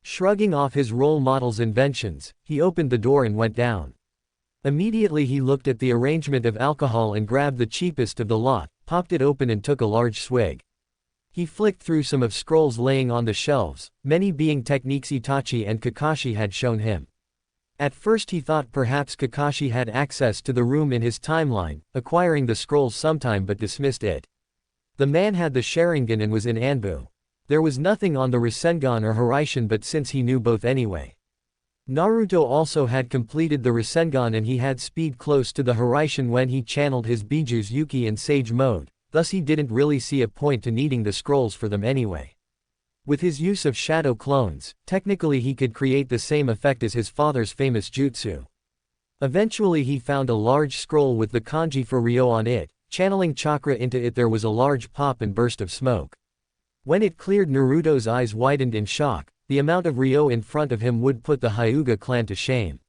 S1: Shrugging off his role model's inventions, he opened the door and went down. Immediately he looked at the arrangement of alcohol and grabbed the cheapest of the lot, popped it open and took a large swig. He flicked through some of scrolls laying on the shelves, many being techniques Itachi and Kakashi had shown him. At first he thought perhaps Kakashi had access to the room in his timeline, acquiring the scrolls sometime, but dismissed it. The man had the Sharingan and was in Anbu. There was nothing on the Rasengan or Hiraishin, but since he knew both anyway. Naruto also had completed the Rasengan and he had speed close to the Hiraishin when he channeled his Bijus Yuki in Sage mode, thus he didn't really see a point to needing the scrolls for them anyway. With his use of shadow clones, technically he could create the same effect as his father's famous jutsu. Eventually he found a large scroll with the kanji for Ryo on it. Channeling chakra into it, there was a large pop and burst of smoke. When it cleared, Naruto's eyes widened in shock. The amount of Ryo in front of him would put the Hyuga clan to shame.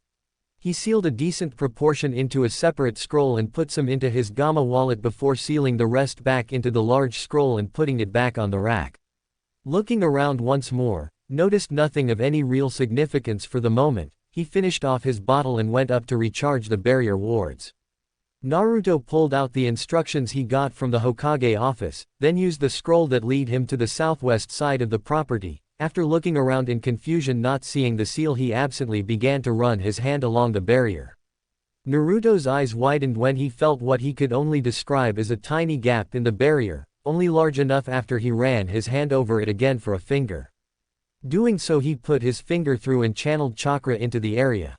S1: He sealed a decent proportion into a separate scroll and put some into his Gamma wallet before sealing the rest back into the large scroll and putting it back on the rack. Looking around once more, noticed nothing of any real significance for the moment. He finished off his bottle and went up to recharge the barrier wards. Naruto pulled out the instructions he got from the Hokage office, then used the scroll that lead him to the southwest side of the property. After looking around in confusion, not seeing the seal, he absently began to run his hand along the barrier. Naruto's eyes widened when he felt what he could only describe as a tiny gap in the barrier, only large enough after he ran his hand over it again for a finger. Doing so, he put his finger through and channeled chakra into the area.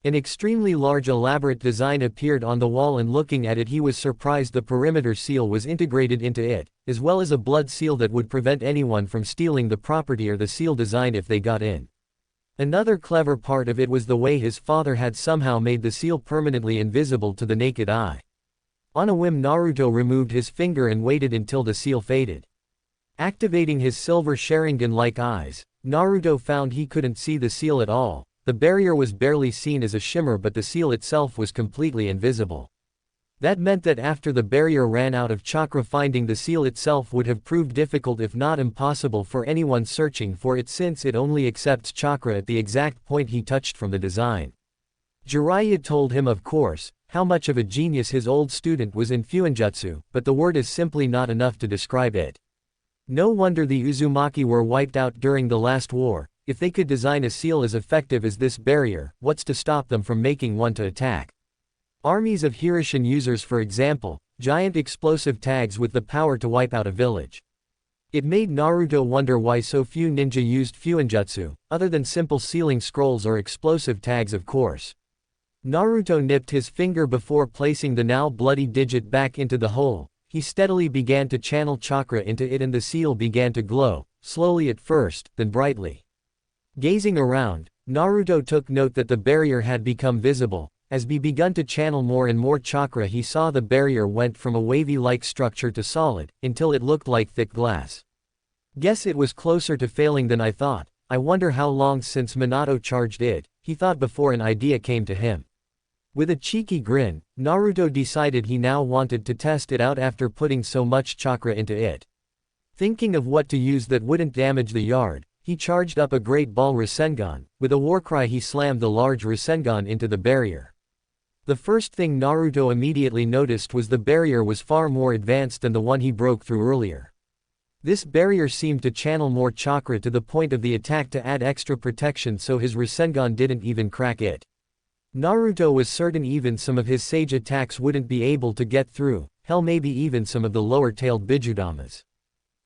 S1: An extremely large elaborate design appeared on the wall, and looking at it he was surprised the perimeter seal was integrated into it, as well as a blood seal that would prevent anyone from stealing the property or the seal design if they got in. Another clever part of it was the way his father had somehow made the seal permanently invisible to the naked eye. On a whim, Naruto removed his finger and waited until the seal faded. Activating his silver Sharingan-like eyes, Naruto found he couldn't see the seal at all. The barrier was barely seen as a shimmer, but the seal itself was completely invisible. That meant that after the barrier ran out of chakra, finding the seal itself would have proved difficult if not impossible for anyone searching for it, since it only accepts chakra at the exact point he touched from the design. Jiraiya told him, of course, how much of a genius his old student was in Fuinjutsu, but the word is simply not enough to describe it. No wonder the Uzumaki were wiped out during the last war. If they could design a seal as effective as this barrier, what's to stop them from making one to attack? Armies of Hiraishin users, for example, giant explosive tags with the power to wipe out a village. It made Naruto wonder why so few ninja used fuinjutsu, other than simple sealing scrolls or explosive tags of course. Naruto nipped his finger before placing the now bloody digit back into the hole. He steadily began to channel chakra into it and the seal began to glow, slowly at first, then brightly. Gazing around, Naruto took note that the barrier had become visible. As he begun to channel more and more chakra, he saw the barrier went from a wavy-like structure to solid, until it looked like thick glass. Guess it was closer to failing than I thought. I wonder how long since Minato charged it, he thought before an idea came to him. With a cheeky grin, Naruto decided he now wanted to test it out after putting so much chakra into it. Thinking of what to use that wouldn't damage the yard, he charged up a Great Ball Rasengan. With a war cry he slammed the large Rasengan into the barrier. The first thing Naruto immediately noticed was the barrier was far more advanced than the one he broke through earlier. This barrier seemed to channel more chakra to the point of the attack to add extra protection, so his Rasengan didn't even crack it. Naruto was certain even some of his sage attacks wouldn't be able to get through, hell maybe even some of the lower-tailed Bijudamas.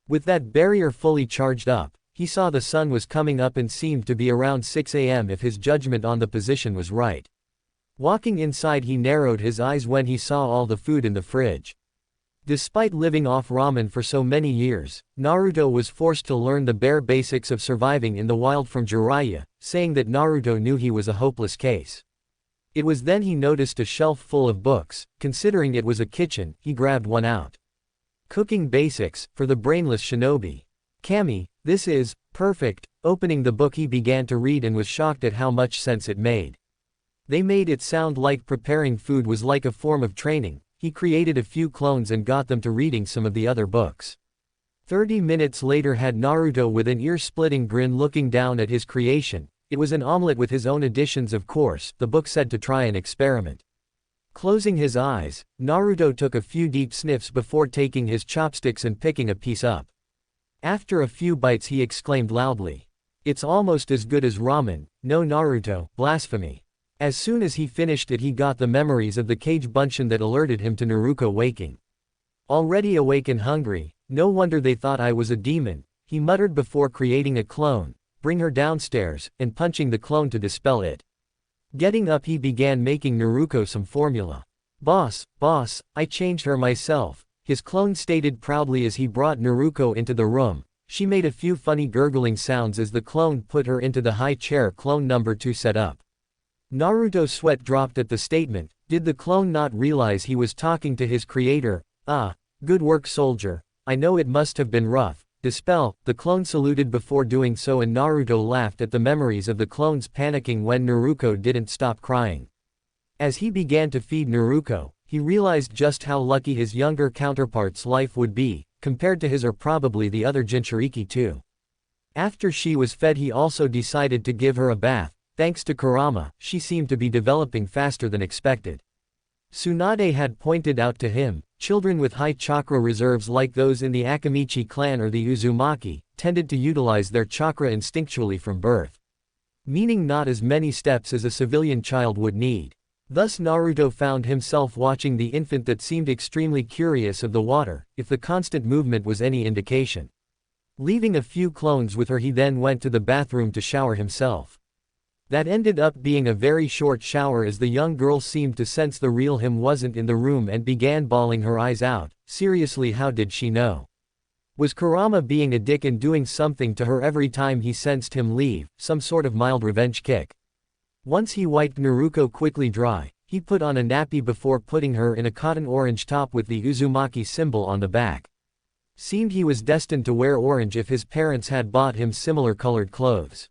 S1: With that barrier fully charged up, he saw the sun was coming up and seemed to be around 6 a.m. if his judgment on the position was right. Walking inside, he narrowed his eyes when he saw all the food in the fridge. Despite living off ramen for so many years, Naruto was forced to learn the bare basics of surviving in the wild from Jiraiya, saying that Naruto knew he was a hopeless case. It was then he noticed a shelf full of books. Considering it was a kitchen, he grabbed one out. Cooking Basics, for the Brainless Shinobi. Kami, this is perfect. Opening the book he began to read and was shocked at how much sense it made. They made it sound like preparing food was like a form of training. He created a few clones and got them to reading some of the other books. 30 minutes later had Naruto with an ear-splitting grin looking down at his creation. It was an omelet with his own additions, of course. The book said to try an experiment. Closing his eyes, Naruto took a few deep sniffs before taking his chopsticks and picking a piece up. After a few bites he exclaimed loudly, "It's almost as good as ramen." No, Naruto, blasphemy. As soon as he finished it he got the memories of the cage bunshin that alerted him to Naruto waking. Already awake and hungry, no wonder they thought I was a demon, he muttered before creating a clone. Bring her downstairs, and punching the clone to dispel it. Getting up he began making Naruto some formula. Boss, I changed her myself, his clone stated proudly as he brought Naruto into the room. She made a few funny gurgling sounds as the clone put her into the high chair clone number 2 set up. Naruto's sweat dropped at the statement. Did the clone not realize he was talking to his creator? Ah, good work, soldier. I know it must have been rough. Dispel, the clone saluted before doing so, and Naruto laughed at the memories of the clones panicking when Naruto didn't stop crying. As he began to feed Naruto, he realized just how lucky his younger counterpart's life would be, compared to his or probably the other Jinchūriki too. After she was fed he also decided to give her a bath. Thanks to Kurama, she seemed to be developing faster than expected. Tsunade had pointed out to him, children with high chakra reserves like those in the Akamichi clan or the Uzumaki, tended to utilize their chakra instinctually from birth. Meaning not as many steps as a civilian child would need. Thus Naruto found himself watching the infant that seemed extremely curious of the water, if the constant movement was any indication. Leaving a few clones with her he then went to the bathroom to shower himself. That ended up being a very short shower as the young girl seemed to sense the real him wasn't in the room and began bawling her eyes out. Seriously, how did she know? Was Kurama being a dick and doing something to her every time he sensed him leave, some sort of mild revenge kick? Once he wiped Naruto quickly dry, he put on a nappy before putting her in a cotton orange top with the Uzumaki symbol on the back. Seemed he was destined to wear orange if his parents had bought him similar colored clothes.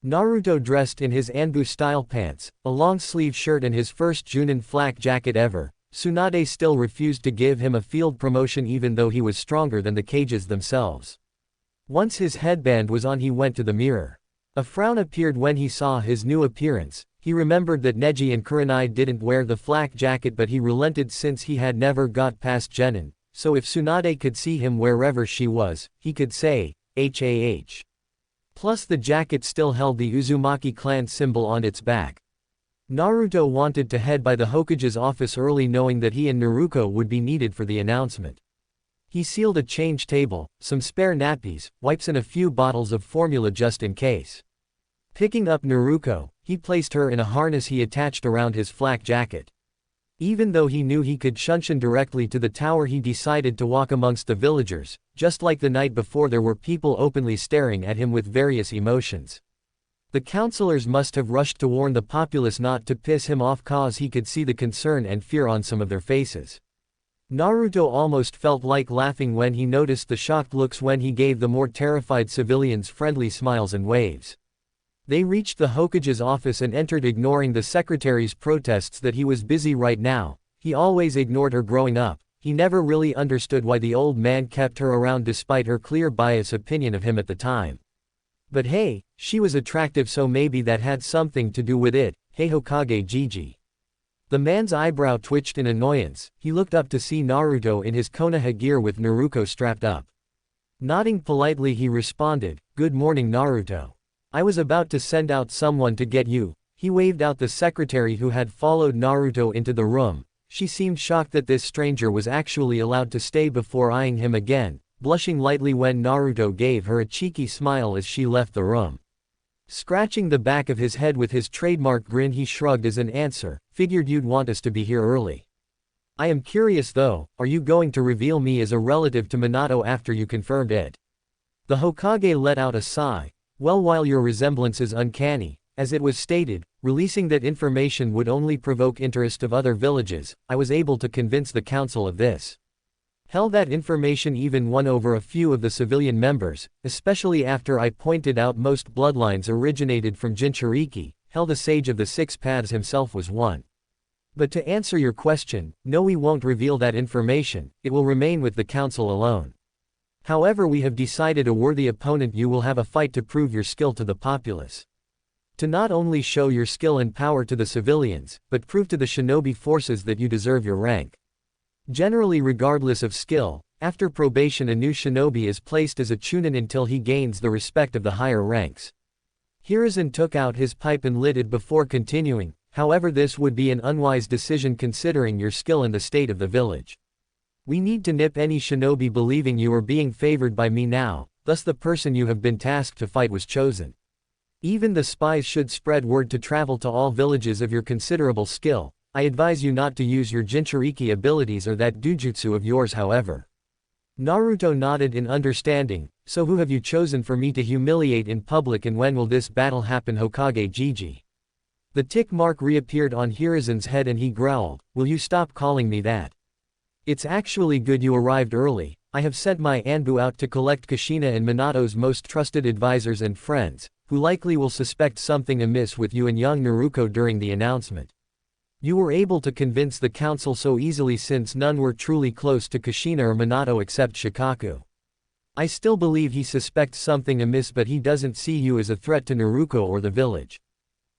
S1: Naruto dressed in his Anbu-style pants, a long-sleeve shirt and his first Junin flak jacket ever. Tsunade still refused to give him a field promotion even though he was stronger than the cages themselves. Once his headband was on he went to the mirror. A frown appeared when he saw his new appearance. He remembered that Neji and Kurenai didn't wear the flak jacket but he relented since he had never got past Genin, so if Tsunade could see him wherever she was, he could say, "HAH." Plus the jacket still held the Uzumaki clan symbol on its back. Naruto wanted to head by the Hokage's office early knowing that he and Naruto would be needed for the announcement. He sealed a change table, some spare nappies, wipes and a few bottles of formula just in case. Picking up Naruto, he placed her in a harness he attached around his flak jacket. Even though he knew he could shunshin directly to the tower, he decided to walk amongst the villagers. Just like the night before, there were people openly staring at him with various emotions. The counselors must have rushed to warn the populace not to piss him off cause he could see the concern and fear on some of their faces. Naruto almost felt like laughing when he noticed the shocked looks when he gave the more terrified civilians friendly smiles and waves. They reached the Hokage's office and entered, ignoring the secretary's protests that he was busy right now. He always ignored her growing up. He never really understood why the old man kept her around despite her clear biased opinion of him at the time. But hey, she was attractive, so maybe that had something to do with it. Hey Hokage Gigi. The man's eyebrow twitched in annoyance. He looked up to see Naruto in his Konoha gear with Naruto strapped up. Nodding politely, he responded, "Good morning, Naruto. I was about to send out someone to get you." He waved out the secretary who had followed Naruto into the room. She seemed shocked that this stranger was actually allowed to stay before eyeing him again, blushing lightly when Naruto gave her a cheeky smile as she left the room. Scratching the back of his head with his trademark grin, he shrugged as an answer, "Figured you'd want us to be here early. I am curious though, are you going to reveal me as a relative to Minato after you confirmed it?" The Hokage let out a sigh. "Well, while your resemblance is uncanny, as it was stated, releasing that information would only provoke interest of other villages, I was able to convince the council of this. Hell, that information even won over a few of the civilian members, especially after I pointed out most bloodlines originated from Jinchūriki. Hell, the sage of the six paths himself was one. But to answer your question, no, we won't reveal that information, it will remain with the council alone. However, we have decided a worthy opponent you will have a fight to prove your skill to the populace. To not only show your skill and power to the civilians, but prove to the shinobi forces that you deserve your rank. Generally, regardless of skill, after probation a new shinobi is placed as a chunin until he gains the respect of the higher ranks." Hiruzen took out his pipe and lit it before continuing, "However, this would be an unwise decision considering your skill and the state of the village. We need to nip any shinobi believing you are being favored by me now, thus the person you have been tasked to fight was chosen. Even the spies should spread word to travel to all villages of your considerable skill. I advise you not to use your Jinchūriki abilities or that dujutsu of yours, however." Naruto nodded in understanding. "So who have you chosen for me to humiliate in public, and when will this battle happen, Hokage Gigi?" The tick mark reappeared on Hiruzen's head and he growled, "Will you stop calling me that? It's actually good you arrived early. I have sent my Anbu out to collect Kushina and Minato's most trusted advisors and friends, who likely will suspect something amiss with you and young Naruto during the announcement. You were able to convince the council so easily since none were truly close to Kushina or Minato except Shikaku. I still believe he suspects something amiss, but he doesn't see you as a threat to Naruto or the village.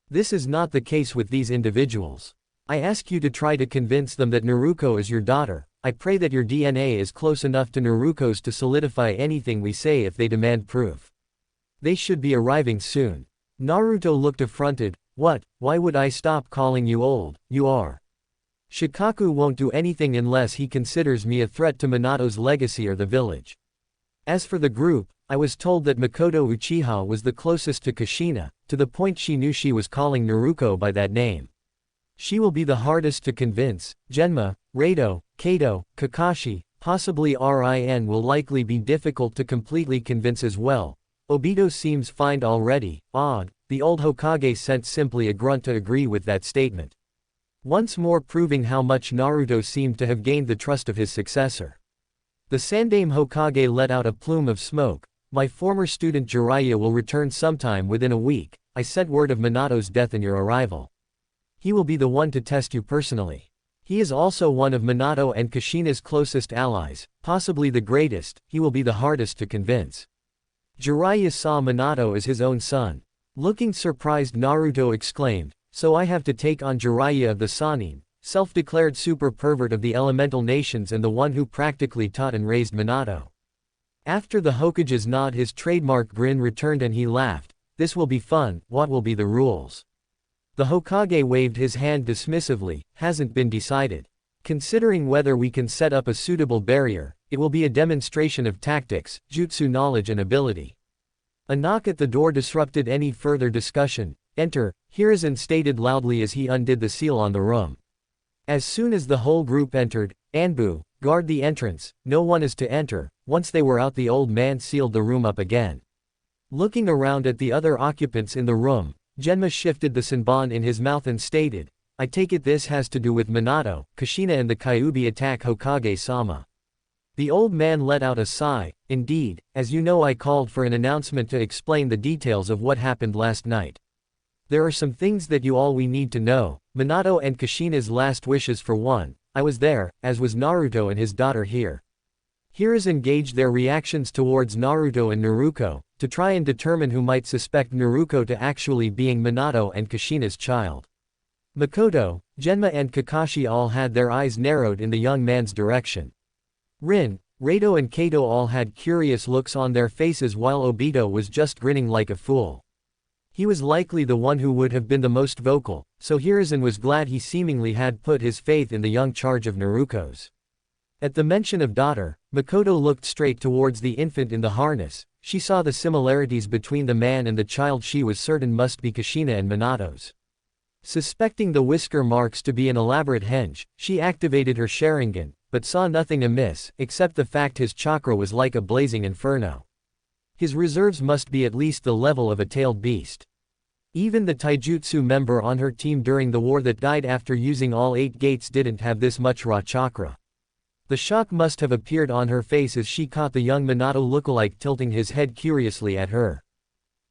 S1: This is not the case with these individuals. I ask you to try to convince them that Naruto is your daughter. I pray that your DNA is close enough to Naruto's to solidify anything we say if they demand proof. They should be arriving soon." Naruto looked affronted. "What? Why would I stop calling you old? You are. Shikaku won't do anything unless he considers me a threat to Minato's legacy or the village. As for the group, I was told that Makoto Uchiha was the closest to Kushina, to the point she knew she was calling Naruto by that name. She will be the hardest to convince. Genma, Rado, Kato, Kakashi, possibly Rin will likely be difficult to completely convince as well. Obito seems fine already." Odd, the old Hokage sent simply a grunt to agree with that statement. Once more proving how much Naruto seemed to have gained the trust of his successor. The Sandaime Hokage let out a plume of smoke. "My former student Jiraiya will return sometime within a week. I sent word of Minato's death and your arrival. He will be the one to test you personally. He is also one of Minato and Kushina's closest allies, possibly the greatest. He will be the hardest to convince." Jiraiya saw Minato as his own son. Looking surprised, Naruto exclaimed, "So I have to take on Jiraiya of the Sannin, self-declared super pervert of the elemental nations and the one who practically taught and raised Minato." After the Hokage's nod, his trademark grin returned and he laughed. "This will be fun. What will be the rules?" The Hokage waved his hand dismissively. Hasn't been decided. Considering whether we can set up a suitable barrier, it will be a demonstration of tactics, jutsu knowledge and ability. A knock at the door disrupted any further discussion. Enter, Hiruzen stated loudly as he undid the seal on the room. As soon as the whole group entered, Anbu, guard the entrance, no one is to enter. Once they were out, the old man sealed the room up again. Looking around at the other occupants in the room, Genma shifted the senbon in his mouth and stated, I take it this has to do with Minato, Kushina and the Kyuubi attack Hokage-sama. The old man let out a sigh. Indeed, as you know, I called for an announcement to explain the details of what happened last night. There are some things that we need to know. Minato and Kushina's last wishes for one. I was there, as was Naruto and his daughter here. Hiruzen gauged their reactions towards Naruto and Naruko, to try and determine who might suspect Naruko to actually being Minato and Kushina's child. Makoto, Genma and Kakashi all had their eyes narrowed in the young man's direction. Rin, Reito and Kato all had curious looks on their faces while Obito was just grinning like a fool. He was likely the one who would have been the most vocal, so Hiruzen was glad he seemingly had put his faith in the young charge of Naruko's. At the mention of daughter, Makoto looked straight towards the infant in the harness. She saw the similarities between the man and the child she was certain must be Kushina and Minato's. Suspecting the whisker marks to be an elaborate henge, she activated her Sharingan, but saw nothing amiss, except the fact his chakra was like a blazing inferno. His reserves must be at least the level of a tailed beast. Even the taijutsu member on her team during the war that died after using all 8 gates didn't have this much raw chakra. The shock must have appeared on her face as she caught the young Minato lookalike tilting his head curiously at her.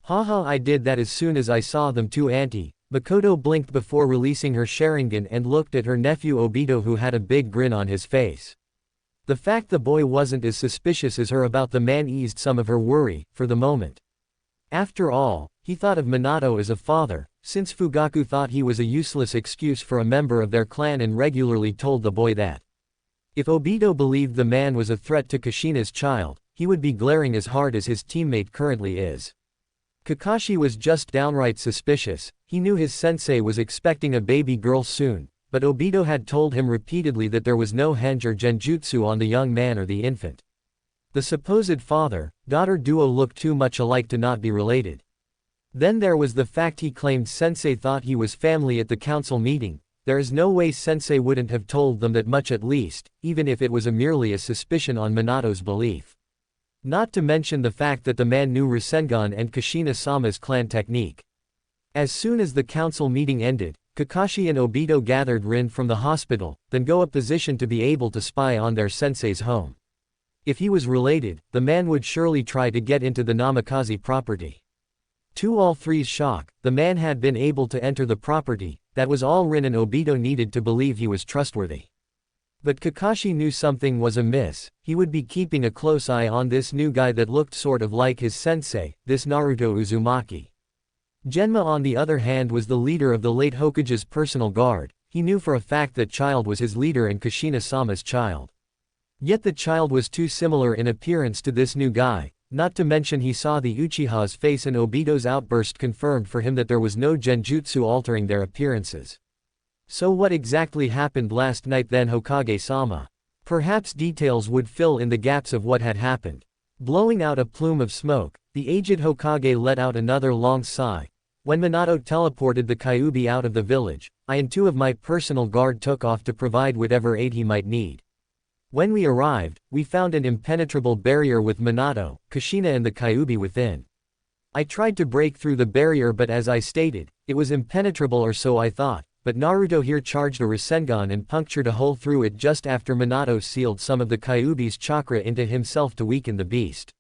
S1: Haha, I did that as soon as I saw them too, auntie. Makoto blinked before releasing her Sharingan and looked at her nephew Obito, who had a big grin on his face. The fact the boy wasn't as suspicious as her about the man eased some of her worry, for the moment. After all, he thought of Minato as a father, since Fugaku thought he was a useless excuse for a member of their clan and regularly told the boy that. If Obito believed the man was a threat to Kushina's child, he would be glaring as hard as his teammate currently is. Kakashi was just downright suspicious. He knew his sensei was expecting a baby girl soon, but Obito had told him repeatedly that there was no henge or genjutsu on the young man or the infant. The supposed father-daughter duo looked too much alike to not be related. Then there was the fact he claimed sensei thought he was family at the council meeting. There is no way sensei wouldn't have told them that much, at least, even if it was merely a suspicion on Minato's belief. Not to mention the fact that the man knew Rasengan and Kushina-sama's clan technique. As soon as the council meeting ended, Kakashi and Obito gathered Rin from the hospital, then go a position to be able to spy on their sensei's home. If he was related, the man would surely try to get into the Namikaze property. To all three's shock, the man had been able to enter the property. That was all Rin and Obito needed to believe he was trustworthy. But Kakashi knew something was amiss. He would be keeping a close eye on this new guy that looked sort of like his sensei, this Naruto Uzumaki. Genma, on the other hand, was the leader of the late Hokage's personal guard. He knew for a fact that child was his leader and Kushina-sama's child. Yet the child was too similar in appearance to this new guy, not to mention he saw the Uchiha's face, and Obito's outburst confirmed for him that there was no genjutsu altering their appearances. So what exactly happened last night then, Hokage-sama? Perhaps details would fill in the gaps of what had happened. Blowing out a plume of smoke, the aged Hokage let out another long sigh. When Minato teleported the Kyuubi out of the village, I and 2 of my personal guard took off to provide whatever aid he might need. When we arrived, we found an impenetrable barrier with Minato, Kushina and the Kyuubi within. I tried to break through the barrier, but as I stated, it was impenetrable, or so I thought. But Naruto here charged a Rasengan and punctured a hole through it just after Minato sealed some of the Kyuubi's chakra into himself to weaken the beast.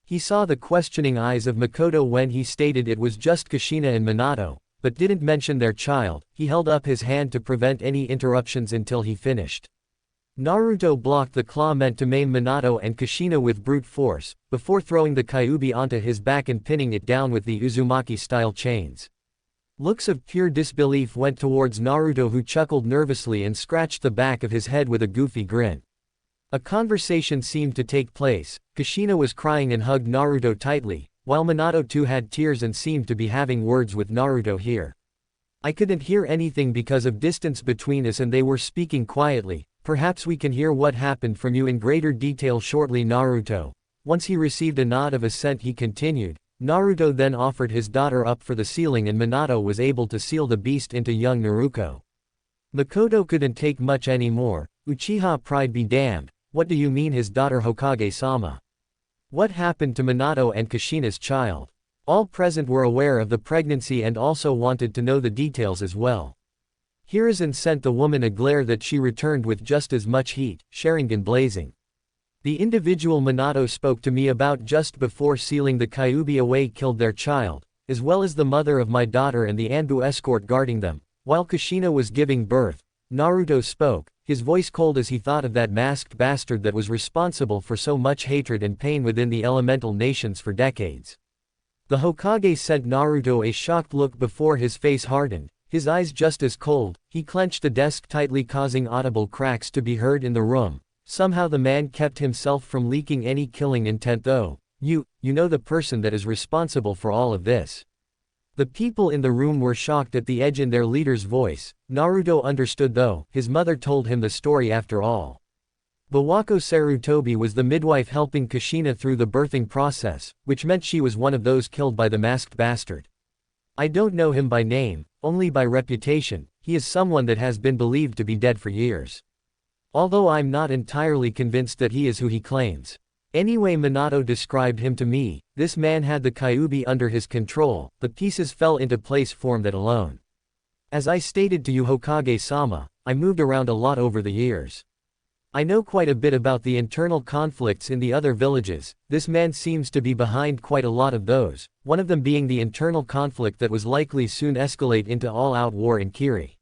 S1: He saw the questioning eyes of Makoto when he stated it was just Kushina and Minato, but didn't mention their child. He held up his hand to prevent any interruptions until he finished. Naruto blocked the claw meant to maim Minato and Kushina with brute force, before throwing the Kyuubi onto his back and pinning it down with the Uzumaki-style chains. Looks of pure disbelief went towards Naruto, who chuckled nervously and scratched the back of his head with a goofy grin. A conversation seemed to take place. Kushina was crying and hugged Naruto tightly, while Minato too had tears and seemed to be having words with Naruto here. I couldn't hear anything because of distance between us and they were speaking quietly. Perhaps we can hear what happened from you in greater detail shortly, Naruto. Once he received a nod of assent, he continued. Naruto then offered his daughter up for the sealing and Minato was able to seal the beast into young Naruto. Makoto couldn't take much anymore. Uchiha pride be damned. What do you mean his daughter Hokage-sama? What happened to Minato and Kushina's child? All present were aware of the pregnancy and also wanted to know the details as well. Hiruzen sent the woman a glare that she returned with just as much heat, Sharingan blazing. The individual Minato spoke to me about just before sealing the Kyuubi away killed their child, as well as the mother of my daughter and the Anbu escort guarding them, while Kushina was giving birth. Naruto spoke, his voice cold as he thought of that masked bastard that was responsible for so much hatred and pain within the elemental nations for decades. The Hokage sent Naruto a shocked look before his face hardened, his eyes just as cold. He clenched the desk tightly, causing audible cracks to be heard in the room. Somehow the man kept himself from leaking any killing intent though. You know the person that is responsible for all of this. The people in the room were shocked at the edge in their leader's voice. Naruto understood though, his mother told him the story after all. Bawako Sarutobi was the midwife helping Kushina through the birthing process, which meant she was one of those killed by the masked bastard. I don't know him by name, only by reputation. He is someone that has been believed to be dead for years. Although I'm not entirely convinced that he is who he claims. Anyway, Minato described him to me. This man had the Kyuubi under his control, the pieces fell into place form that alone. As I stated to you, Hokage-sama, I moved around a lot over the years. I know quite a bit about the internal conflicts in the other villages. This man seems to be behind quite a lot of those, one of them being the internal conflict that was likely soon escalate into all-out war in Kiri.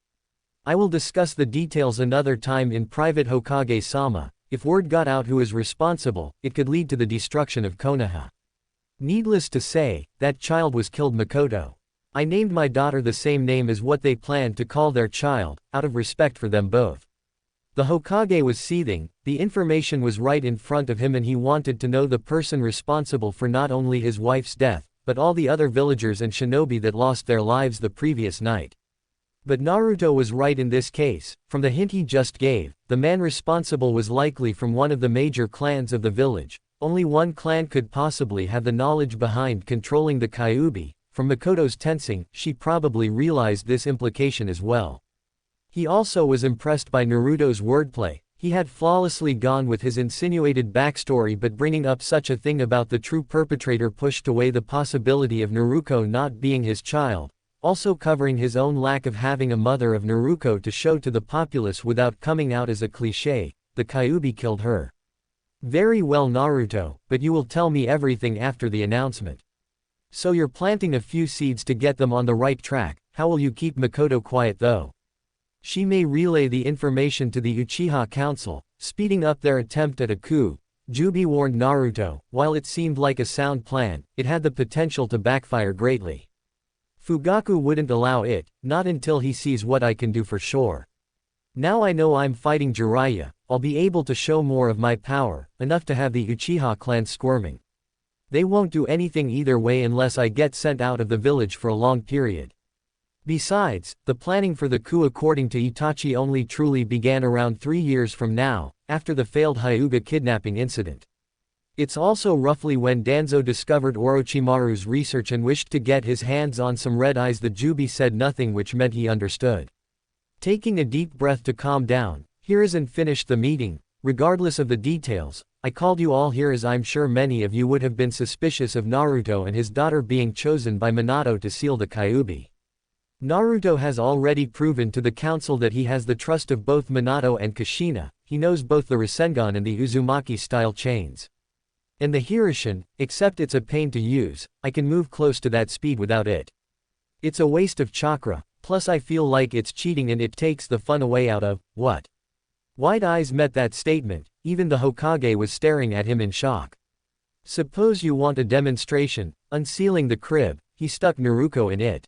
S1: I will discuss the details another time in private, Hokage-sama. If word got out who is responsible, it could lead to the destruction of Konoha. Needless to say, that child was killed, Makoto. I named my daughter the same name as what they planned to call their child, out of respect for them both. The Hokage was seething. The information was right in front of him and he wanted to know the person responsible for not only his wife's death, but all the other villagers and shinobi that lost their lives the previous night. But Naruto was right in this case. From the hint he just gave, the man responsible was likely from one of the major clans of the village. Only one clan could possibly have the knowledge behind controlling the Kyuubi. From Makoto's tensing, she probably realized this implication as well. He also was impressed by Naruto's wordplay. He had flawlessly gone with his insinuated backstory, but bringing up such a thing about the true perpetrator pushed away the possibility of Naruto not being his child, also covering his own lack of having a mother of Naruto to show to the populace without coming out as a cliché. The Kyuubi killed her. Very well, Naruto, but you will tell me everything after the announcement. So you're planting a few seeds to get them on the right track. How will you keep Makoto quiet though? She may relay the information to the Uchiha Council, speeding up their attempt at a coup. Juubi warned Naruto. While it seemed like a sound plan, it had the potential to backfire greatly. Fugaku wouldn't allow it, not until he sees what I can do for sure. Now I know I'm fighting Jiraiya, I'll be able to show more of my power, enough to have the Uchiha clan squirming. They won't do anything either way unless I get sent out of the village for a long period. Besides, the planning for the coup according to Itachi only truly began around 3 years from now, after the failed Hyuga kidnapping incident. It's also roughly when Danzo discovered Orochimaru's research and wished to get his hands on some red eyes. The Juubi said nothing, which meant he understood. Taking a deep breath to calm down, Hiruzen finished the meeting. Regardless of the details, I called you all here as I'm sure many of you would have been suspicious of Naruto and his daughter being chosen by Minato to seal the Kyuubi. Naruto has already proven to the council that he has the trust of both Minato and Kushina. He knows both the Rasengan and the Uzumaki-style chains. And the Hirishin, except it's a pain to use. I can move close to that speed without it. It's a waste of chakra, plus I feel like it's cheating and it takes the fun away out of, what? Wide eyes met that statement, even the Hokage was staring at him in shock. Suppose you want a demonstration. Unsealing the crib, he stuck Naruto in it.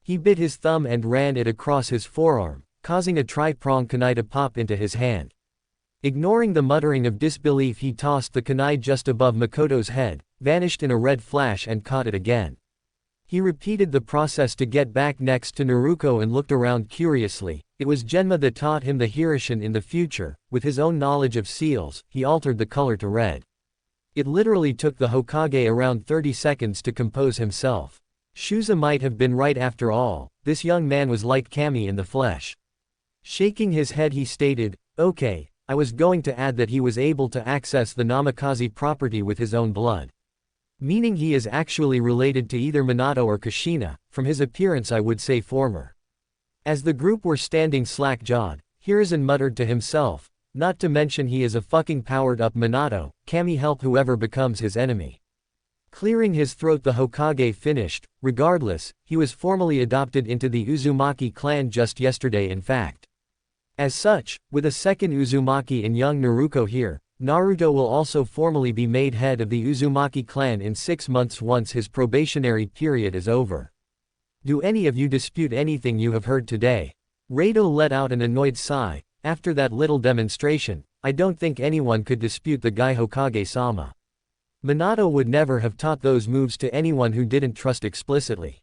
S1: He bit his thumb and ran it across his forearm, causing a tri-prong kunai to pop into his hand. Ignoring the muttering of disbelief, he tossed the kunai just above Makoto's head, vanished in a red flash and caught it again. He repeated the process to get back next to Naruto and looked around curiously. It was Genma that taught him the Hirishin in the future. With his own knowledge of seals, he altered the color to red. It literally took the Hokage around 30 seconds to compose himself. Shuza might have been right after all, this young man was like Kami in the flesh. Shaking his head he stated, "Okay, I was going to add that he was able to access the Namikaze property with his own blood. Meaning he is actually related to either Minato or Kushina, from his appearance I would say former." As the group were standing slack-jawed, Hiruzen muttered to himself, "Not to mention he is a fucking powered-up Minato, Kami help whoever becomes his enemy." Clearing his throat the Hokage finished. Regardless, he was formally adopted into the Uzumaki clan just yesterday in fact. As such, with a second Uzumaki and young Naruto here, Naruto will also formally be made head of the Uzumaki clan in 6 months once his probationary period is over. Do any of you dispute anything you have heard today? Rado let out an annoyed sigh. After that little demonstration, I don't think anyone could dispute the guy Hokage-sama. Minato would never have taught those moves to anyone who didn't trust explicitly.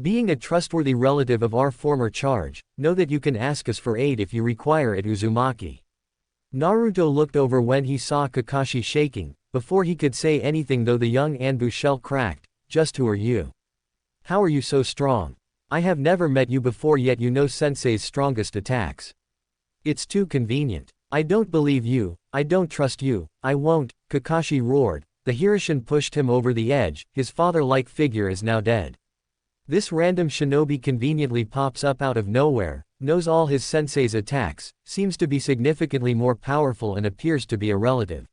S1: Being a trustworthy relative of our former charge, know that you can ask us for aid if you require it Uzumaki. Naruto looked over when he saw Kakashi shaking. Before he could say anything though the young Anbu shell cracked. Just who are you? How are you so strong? I have never met you before yet you know Sensei's strongest attacks. It's too convenient. I don't believe you, I don't trust you, I won't, Kakashi roared. The Hirishin pushed him over the edge, his father-like figure is now dead. This random shinobi conveniently pops up out of nowhere, knows all his sensei's attacks, seems to be significantly more powerful and appears to be a relative.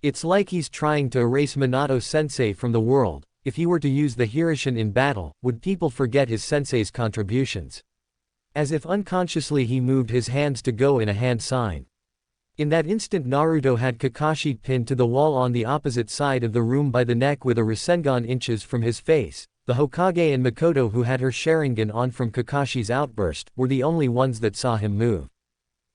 S1: It's like he's trying to erase Minato sensei from the world. If he were to use the Hirishin in battle, would people forget his sensei's contributions? As if unconsciously he moved his hands to go in a hand sign. In that instant Naruto had Kakashi pinned to the wall on the opposite side of the room by the neck with a Rasengan inches from his face. The Hokage and Mikoto who had her Sharingan on from Kakashi's outburst, were the only ones that saw him move.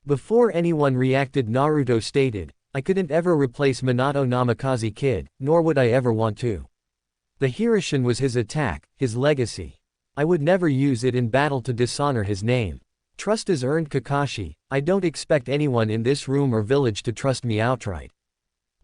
S1: Before anyone reacted Naruto stated, I couldn't ever replace Minato Namikaze Kid, nor would I ever want to. The Hirishin was his attack, his legacy. I would never use it in battle to dishonor his name. Trust is earned Kakashi, I don't expect anyone in this room or village to trust me outright.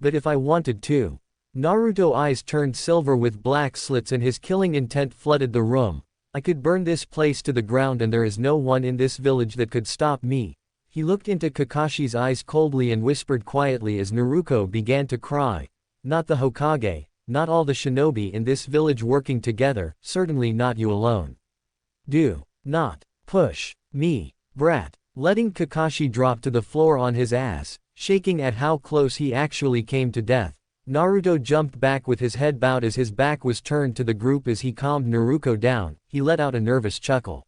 S1: But if I wanted to. Naruto's eyes turned silver with black slits and his killing intent flooded the room. I could burn this place to the ground and there is no one in this village that could stop me. He looked into Kakashi's eyes coldly and whispered quietly as Naruto began to cry. Not the Hokage, not all the shinobi in this village working together, certainly not you alone. Do not push me, brat. Letting Kakashi drop to the floor on his ass, shaking at how close he actually came to death. Naruto jumped back with his head bowed as his back was turned to the group as he calmed Naruto down. He let out a nervous chuckle.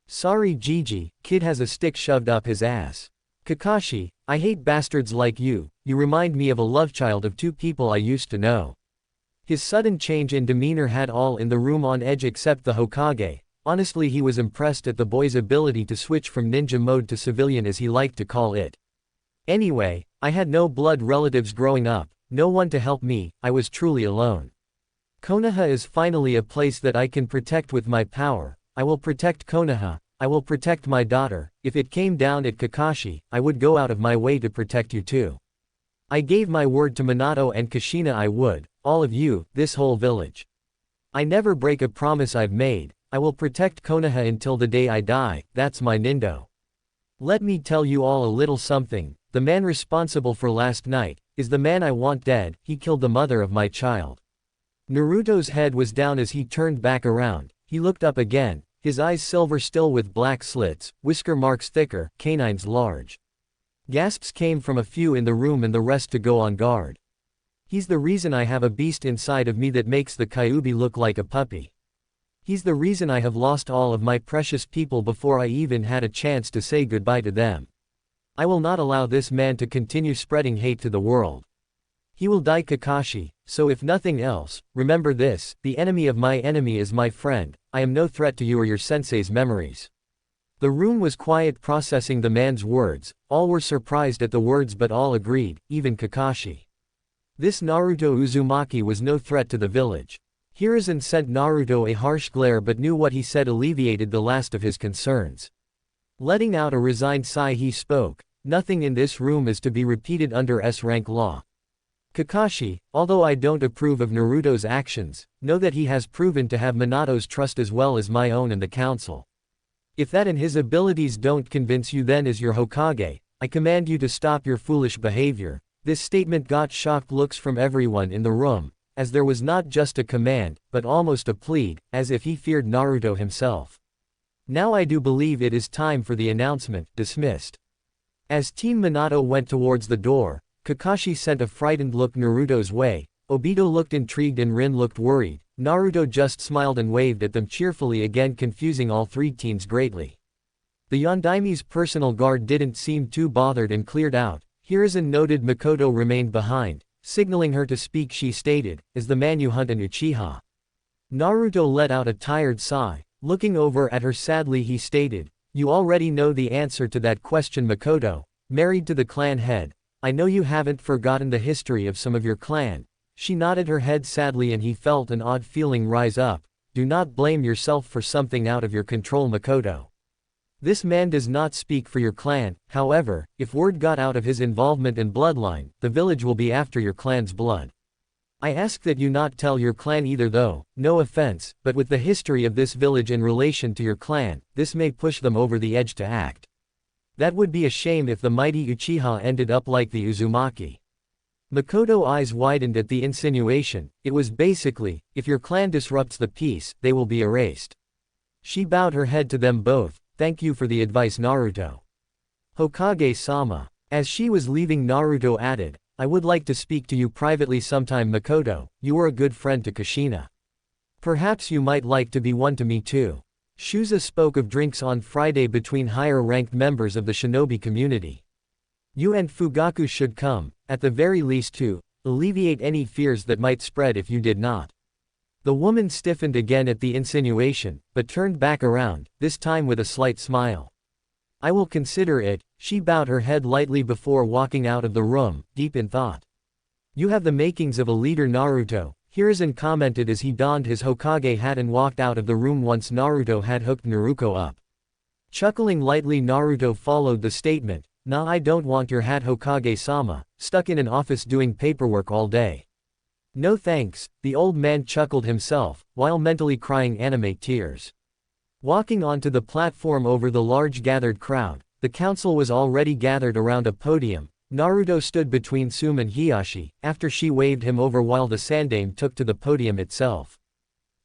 S1: Sorry Gigi, kid has a stick shoved up his ass. Kakashi, I hate bastards like you, you remind me of a love child of two people I used to know. His sudden change in demeanor had all in the room on edge except the Hokage. Honestly he was impressed at the boy's ability to switch from ninja mode to civilian as he liked to call it. Anyway, I had no blood relatives growing up. No one to help me, I was truly alone. Konoha is finally a place that I can protect with my power. I will protect Konoha, I will protect my daughter. If it came down at Kakashi, I would go out of my way to protect you too. I gave my word to Minato and Kushina I would, all of you, this whole village. I never break a promise I've made. I will protect Konoha until the day I die, that's my nindo. Let me tell you all a little something. The man responsible for last night is the man I want dead. He killed the mother of my child. Naruto's head was down as he turned back around. He looked up again, his eyes silver still with black slits, whisker marks thicker, canines large. Gasps came from a few in the room and the rest to go on guard. He's the reason I have a beast inside of me that makes the Kyuubi look like a puppy. He's the reason I have lost all of my precious people before I even had a chance to say goodbye to them. I will not allow this man to continue spreading hate to the world. He will die Kakashi, so if nothing else, remember this, the enemy of my enemy is my friend. I am no threat to you or your sensei's memories. The room was quiet processing the man's words, all were surprised at the words but all agreed, even Kakashi. This Naruto Uzumaki was no threat to the village. Hiruzen sent Naruto a harsh glare but knew what he said alleviated the last of his concerns. Letting out a resigned sigh he spoke, "Nothing in this room is to be repeated under S-rank law. Kakashi, although I don't approve of Naruto's actions, know that he has proven to have Minato's trust as well as my own and the council. If that and his abilities don't convince you then as your Hokage, I command you to stop your foolish behavior." This statement got shocked looks from everyone in the room, as there was not just a command, but almost a plead, as if he feared Naruto himself. "Now I do believe it is time for the announcement, dismissed." As Team Minato went towards the door, Kakashi sent a frightened look Naruto's way, Obito looked intrigued and Rin looked worried, Naruto just smiled and waved at them cheerfully again confusing all three teens greatly. The Yondaime's personal guard didn't seem too bothered and cleared out. Hiruzen noted Makoto remained behind, signaling her to speak she stated, "Is the man you hunt an Uchiha?" Naruto let out a tired sigh, looking over at her sadly he stated, "You already know the answer to that question Makoto, married to the clan head. I know you haven't forgotten the history of some of your clan." She nodded her head sadly and he felt an odd feeling rise up. "Do not blame yourself for something out of your control Makoto. This man does not speak for your clan, however, if word got out of his involvement and bloodline, the village will be after your clan's blood. I ask that you not tell your clan either though, no offense, but with the history of this village in relation to your clan, this may push them over the edge to act. That would be a shame if the mighty Uchiha ended up like the Uzumaki." Makoto's eyes widened at the insinuation. It was basically, if your clan disrupts the peace, they will be erased. She bowed her head to them both. "Thank you for the advice Naruto." Hokage-sama. As she was leaving Naruto added, "I would like to speak to you privately sometime Makoto, you were a good friend to Kushina. Perhaps you might like to be one to me too." Shuza spoke of drinks on Friday between higher-ranked members of the shinobi community. "You and Fugaku should come, at the very least to alleviate any fears that might spread if you did not." The woman stiffened again at the insinuation, but turned back around, this time with a slight smile. "I will consider it." She bowed her head lightly before walking out of the room, deep in thought. "You have the makings of a leader Naruto," Hiruzen commented as he donned his Hokage hat and walked out of the room once Naruto had hooked Naruto up. Chuckling lightly Naruto followed the statement, "Nah, I don't want your hat Hokage-sama, stuck in an office doing paperwork all day." "No thanks," the old man chuckled himself, while mentally crying anime tears. Walking onto the platform over the large gathered crowd, the council was already gathered around a podium. Naruto stood between Sum and Hiyashi, after she waved him over while the Sandaime took to the podium itself.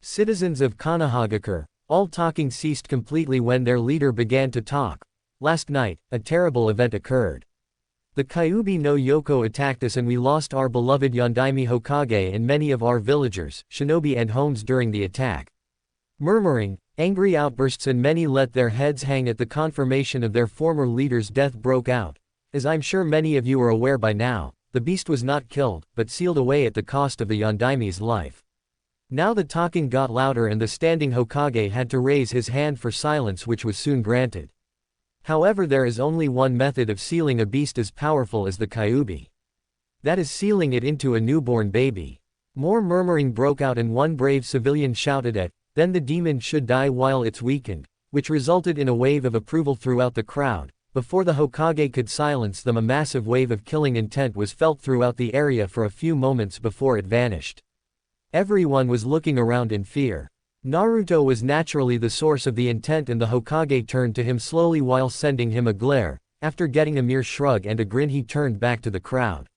S1: Citizens of Konohagakure, all talking ceased completely when their leader began to talk. "Last night, a terrible event occurred. The Kyuubi no Yoko attacked us and we lost our beloved Yondaime Hokage and many of our villagers, shinobi and homes during the attack." Murmuring, angry outbursts and many let their heads hang at the confirmation of their former leader's death broke out. As I'm sure many of you are aware by now, the beast was not killed, but sealed away at the cost of the Yondaime's life. Now the talking got louder and the standing Hokage had to raise his hand for silence which was soon granted. However, there is only one method of sealing a beast as powerful as the Kyuubi. That is sealing it into a newborn baby. More murmuring broke out and one brave civilian shouted at, "Then the demon should die while it's weakened," which resulted in a wave of approval throughout the crowd. Before the Hokage could silence them, a massive wave of killing intent was felt throughout the area for a few moments before it vanished. Everyone was looking around in fear. Naruto was naturally the source of the intent and the Hokage turned to him slowly while sending him a glare. After getting a mere shrug and a grin he turned back to the crowd.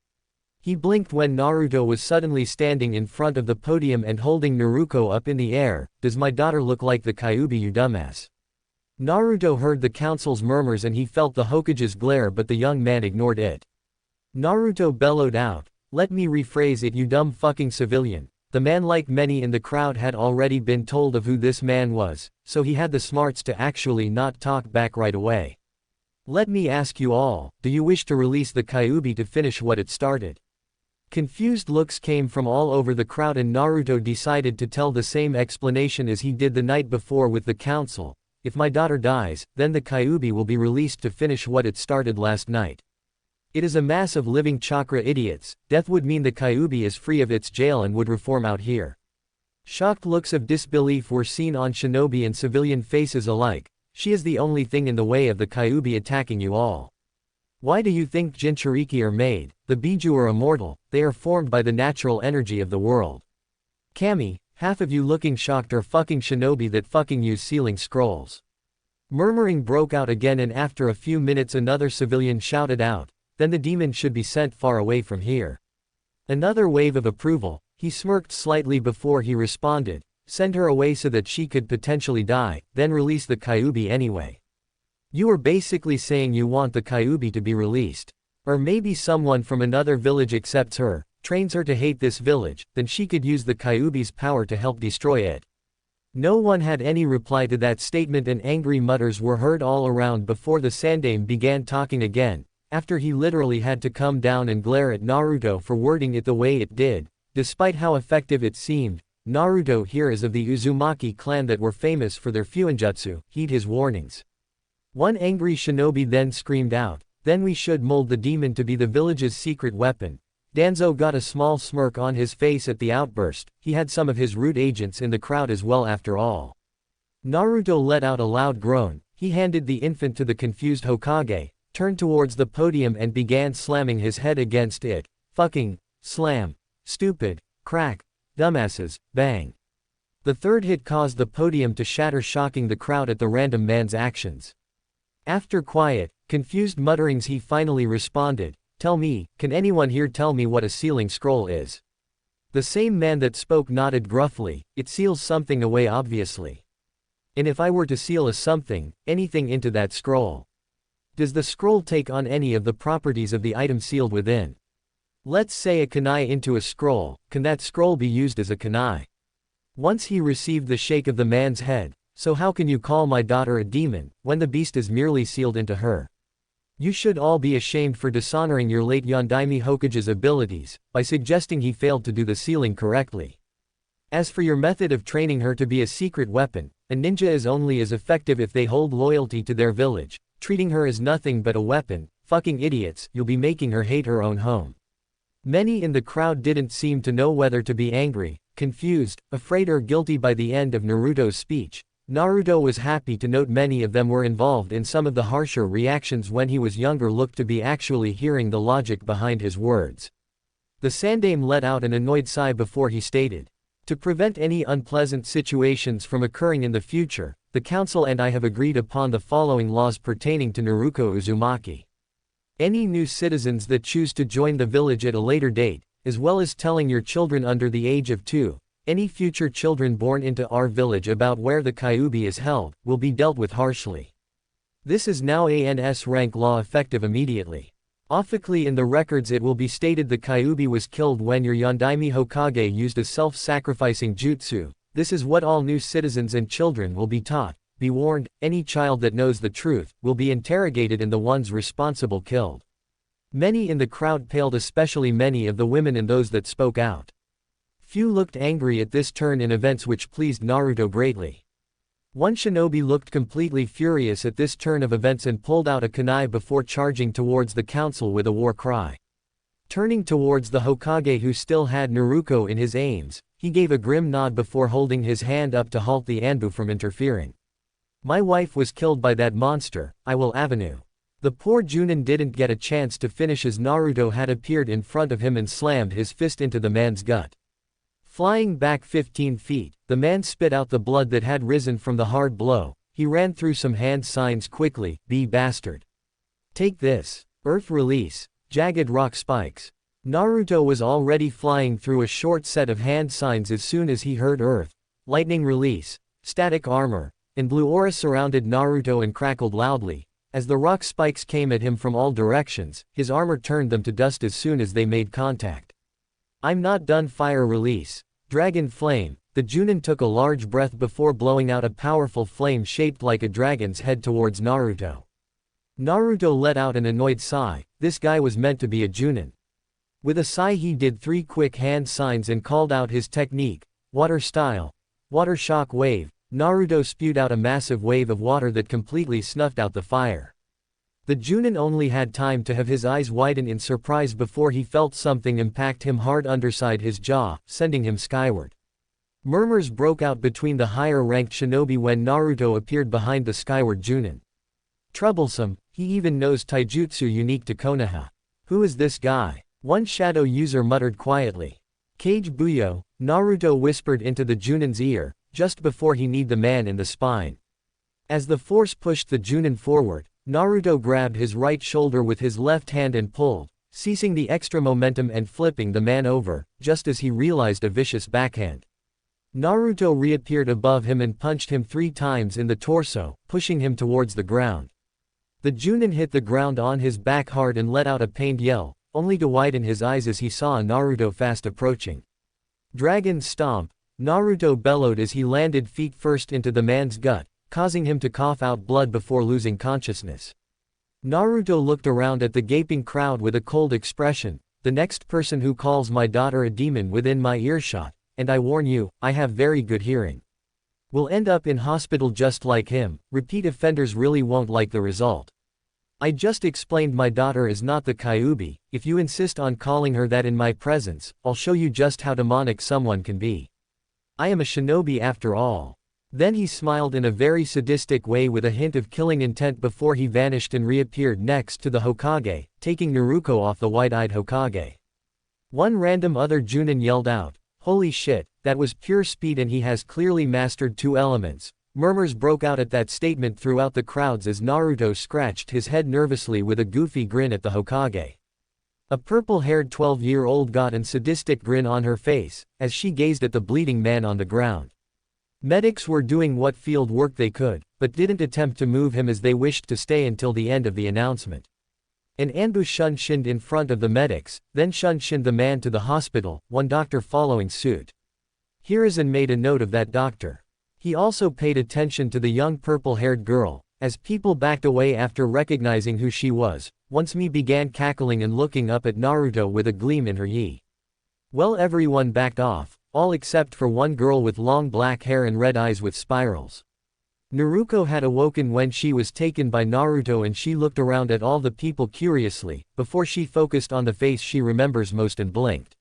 S1: He blinked when Naruto was suddenly standing in front of the podium and holding Naruto up in the air. "Does my daughter look like the Kyuubi you dumbass?" Naruto heard the council's murmurs and he felt the Hokage's glare but the young man ignored it. Naruto bellowed out, "Let me rephrase it you dumb fucking civilian." The man, like many in the crowd, had already been told of who this man was, so he had the smarts to actually not talk back right away. "Let me ask you all, do you wish to release the Kyuubi to finish what it started?" Confused looks came from all over the crowd and Naruto decided to tell the same explanation as he did the night before with the council. "If my daughter dies, then the Kyuubi will be released to finish what it started last night. It is a mass of living chakra idiots. Death would mean the Kyuubi is free of its jail and would reform out here." Shocked looks of disbelief were seen on shinobi and civilian faces alike. She is the only thing in the way of the Kyuubi attacking you all. Why do you think Jinchūriki are made? The Biju are immortal, they are formed by the natural energy of the world. Kami, half of you looking shocked are fucking shinobi that fucking use sealing scrolls. Murmuring broke out again, and after a few minutes another civilian shouted out, then the demon should be sent far away from here. Another wave of approval. He smirked slightly before he responded, send her away so that she could potentially die, then release the Kyuubi anyway. You are basically saying you want the Kyuubi to be released. Or maybe someone from another village accepts her, trains her to hate this village, then she could use the Kyuubi's power to help destroy it. No one had any reply to that statement, and angry mutters were heard all around before the Sandaime began talking again, after he literally had to come down and glare at Naruto for wording it the way it did. Despite how effective it seemed, Naruto here is of the Uzumaki clan that were famous for their fuinjutsu. Heed his warnings. One angry shinobi then screamed out, then we should mold the demon to be the village's secret weapon. Danzo got a small smirk on his face at the outburst. He had some of his root agents in the crowd as well after all. Naruto let out a loud groan. He handed the infant to the confused Hokage, turned towards the podium and began slamming his head against it. Fucking slam. Stupid, crack, dumbasses, bang. The third hit caused the podium to shatter, shocking the crowd at the random man's actions. After quiet, confused mutterings he finally responded, tell me, can anyone here tell me what a sealing scroll is? The same man that spoke nodded gruffly, it seals something away obviously. And if I were to seal a something, anything into that scroll? Does the scroll take on any of the properties of the item sealed within? Let's say a kunai into a scroll, can that scroll be used as a kunai? Once he received the shake of the man's head, so how can you call my daughter a demon, when the beast is merely sealed into her? You should all be ashamed for dishonoring your late Yondaime Hokage's abilities, by suggesting he failed to do the sealing correctly. As for your method of training her to be a secret weapon, a ninja is only as effective if they hold loyalty to their village, treating her as nothing but a weapon, fucking idiots, you'll be making her hate her own home. Many in the crowd didn't seem to know whether to be angry, confused, afraid or guilty by the end of Naruto's speech. Naruto was happy to note many of them were involved in some of the harsher reactions when he was younger, looked to be actually hearing the logic behind his words. The Sandaime let out an annoyed sigh before he stated, to prevent any unpleasant situations from occurring in the future, the council and I have agreed upon the following laws pertaining to Naruto Uzumaki. Any new citizens that choose to join the village at a later date, as well as telling your children under the age of 2, any future children born into our village about where the Kyuubi is held, will be dealt with harshly. This is now ANS rank law effective immediately. Officially in the records it will be stated the Kyuubi was killed when your Yondaime Hokage used a self-sacrificing jutsu. This is what all new citizens and children will be taught. Be warned, any child that knows the truth, will be interrogated and the ones responsible killed. Many in the crowd paled, especially many of the women and those that spoke out. Few looked angry at this turn in events, which pleased Naruto greatly. One shinobi looked completely furious at this turn of events and pulled out a kunai before charging towards the council with a war cry. Turning towards the Hokage, who still had Naruto in his aims, he gave a grim nod before holding his hand up to halt the Anbu from interfering. My wife was killed by that monster, I will avenue. The poor Junin didn't get a chance to finish as Naruto had appeared in front of him and slammed his fist into the man's gut. Flying back 15 feet, the man spit out the blood that had risen from the hard blow. He ran through some hand signs quickly, "B bastard. Take this. Earth release. Jagged rock spikes." Naruto was already flying through a short set of hand signs as soon as he heard earth, lightning release, static armor, and blue aura surrounded Naruto and crackled loudly. As the rock spikes came at him from all directions, his armor turned them to dust as soon as they made contact. I'm not done. Fire release. Dragon flame. The Junin took a large breath before blowing out a powerful flame shaped like a dragon's head towards Naruto. Naruto let out an annoyed sigh. This guy was meant to be a Junin. With a sigh he did 3 quick hand signs and called out his technique, water style. Water shock wave. Naruto spewed out a massive wave of water that completely snuffed out the fire. The Junin only had time to have his eyes widen in surprise before he felt something impact him hard underside his jaw, sending him skyward. Murmurs broke out between the higher-ranked shinobi when Naruto appeared behind the skyward Junin. Troublesome, he even knows taijutsu unique to Konoha. Who is this guy? One shadow user muttered quietly. Kage Buyo, Naruto whispered into the Junin's ear, just before he kneed the man in the spine. As the force pushed the Junin forward, Naruto grabbed his right shoulder with his left hand and pulled, ceasing the extra momentum and flipping the man over, just as he realized a vicious backhand. Naruto reappeared above him and punched him 3 times in the torso, pushing him towards the ground. The Junin hit the ground on his back hard and let out a pained yell, only to widen his eyes as he saw Naruto fast approaching. Dragon Stomp, Naruto bellowed as he landed feet first into the man's gut, causing him to cough out blood before losing consciousness. Naruto looked around at the gaping crowd with a cold expression. The next person who calls my daughter a demon within my earshot, and I warn you, I have very good hearing, will end up in hospital just like him. Repeat offenders really won't like the result. I just explained my daughter is not the Kyuubi. If you insist on calling her that in my presence, I'll show you just how demonic someone can be. I am a shinobi after all. Then he smiled in a very sadistic way with a hint of killing intent before he vanished and reappeared next to the Hokage, taking Naruto off the wide-eyed Hokage. One random other Junin yelled out, "Holy shit, that was pure speed and he has clearly mastered 2 elements." Murmurs broke out at that statement throughout the crowds as Naruto scratched his head nervously with a goofy grin at the Hokage. A purple-haired 12-year-old got a sadistic grin on her face, as she gazed at the bleeding man on the ground. Medics were doing what field work they could, but didn't attempt to move him as they wished to stay until the end of the announcement. An ambush shunshined in front of the medics, then shunshined the man to the hospital, one doctor following suit. Hiruzen made a note of that doctor. He also paid attention to the young purple-haired girl, as people backed away after recognizing who she was. Once Mi began cackling and looking up at Naruto with a gleam in her eye. Well, everyone backed off, all except for one girl with long black hair and red eyes with spirals. Naruko had awoken when she was taken by Naruto and she looked around at all the people curiously, before she focused on the face she remembers most and blinked.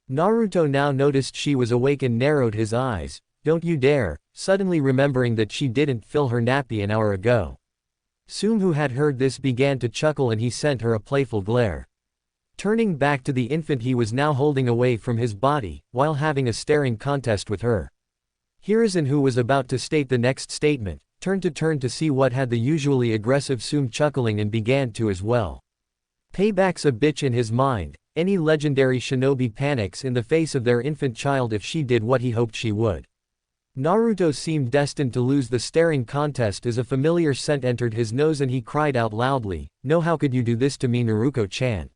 S1: Naruto now noticed she was awake and narrowed his eyes. "Don't you dare," suddenly remembering that she didn't fill her nappy an hour ago. Sume, who had heard this, began to chuckle and he sent her a playful glare. Turning back to the infant he was now holding away from his body, while having a staring contest with her. Hiruzen, who was about to state the next statement, turned to see what had the usually aggressive Sume chuckling and began to as well. Payback's a bitch in his mind. Any legendary shinobi panics in the face of their infant child if she did what he hoped she would. Naruto seemed destined to lose the staring contest as a familiar scent entered his nose and he cried out loudly, "No, how could you do this to me, Naruko-chan?"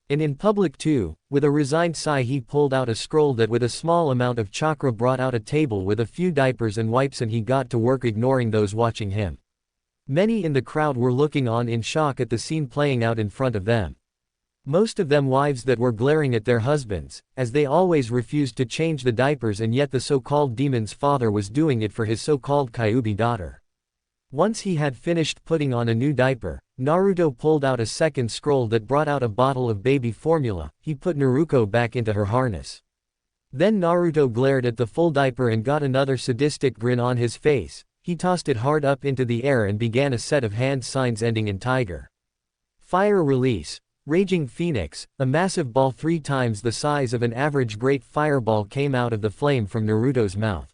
S1: And in public too, with a resigned sigh he pulled out a scroll that with a small amount of chakra brought out a table with a few diapers and wipes and he got to work ignoring those watching him. Many in the crowd were looking on in shock at the scene playing out in front of them. Most of them wives that were glaring at their husbands, as they always refused to change the diapers, and yet the so-called demon's father was doing it for his so-called Kyuubi daughter. Once he had finished putting on a new diaper, Naruto pulled out a second scroll that brought out a bottle of baby formula. He put Naruko back into her harness. Then Naruto glared at the full diaper and got another sadistic grin on his face. He tossed it hard up into the air and began a set of hand signs ending in tiger. Fire release. Raging Phoenix, a massive ball 3 times the size of an average great fireball came out of the flame from Naruto's mouth.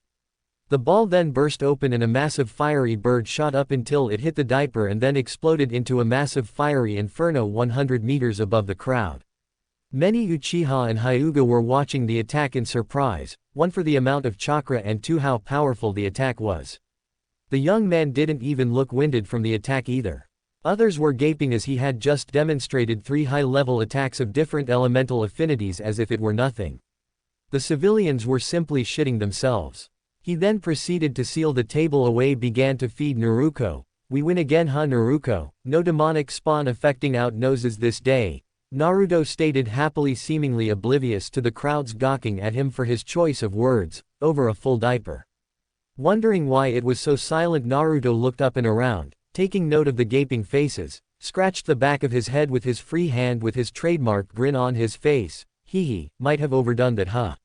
S1: The ball then burst open and a massive fiery bird shot up until it hit the diaper and then exploded into a massive fiery inferno 100 meters above the crowd. Many Uchiha and Hyuga were watching the attack in surprise, 1 for the amount of chakra and 2 how powerful the attack was. The young man didn't even look winded from the attack either. Others were gaping as he had just demonstrated 3 high-level attacks of different elemental affinities as if it were nothing. The civilians were simply shitting themselves. He then proceeded to seal the table away, began to feed Naruko. "We win again, huh, Naruko? No demonic spawn affecting out noses this day," Naruto stated happily, seemingly oblivious to the crowds gawking at him for his choice of words, over a full diaper. Wondering why it was so silent, Naruto looked up and around. Taking note of the gaping faces, scratched the back of his head with his free hand with his trademark grin on his face. Might have overdone that, huh?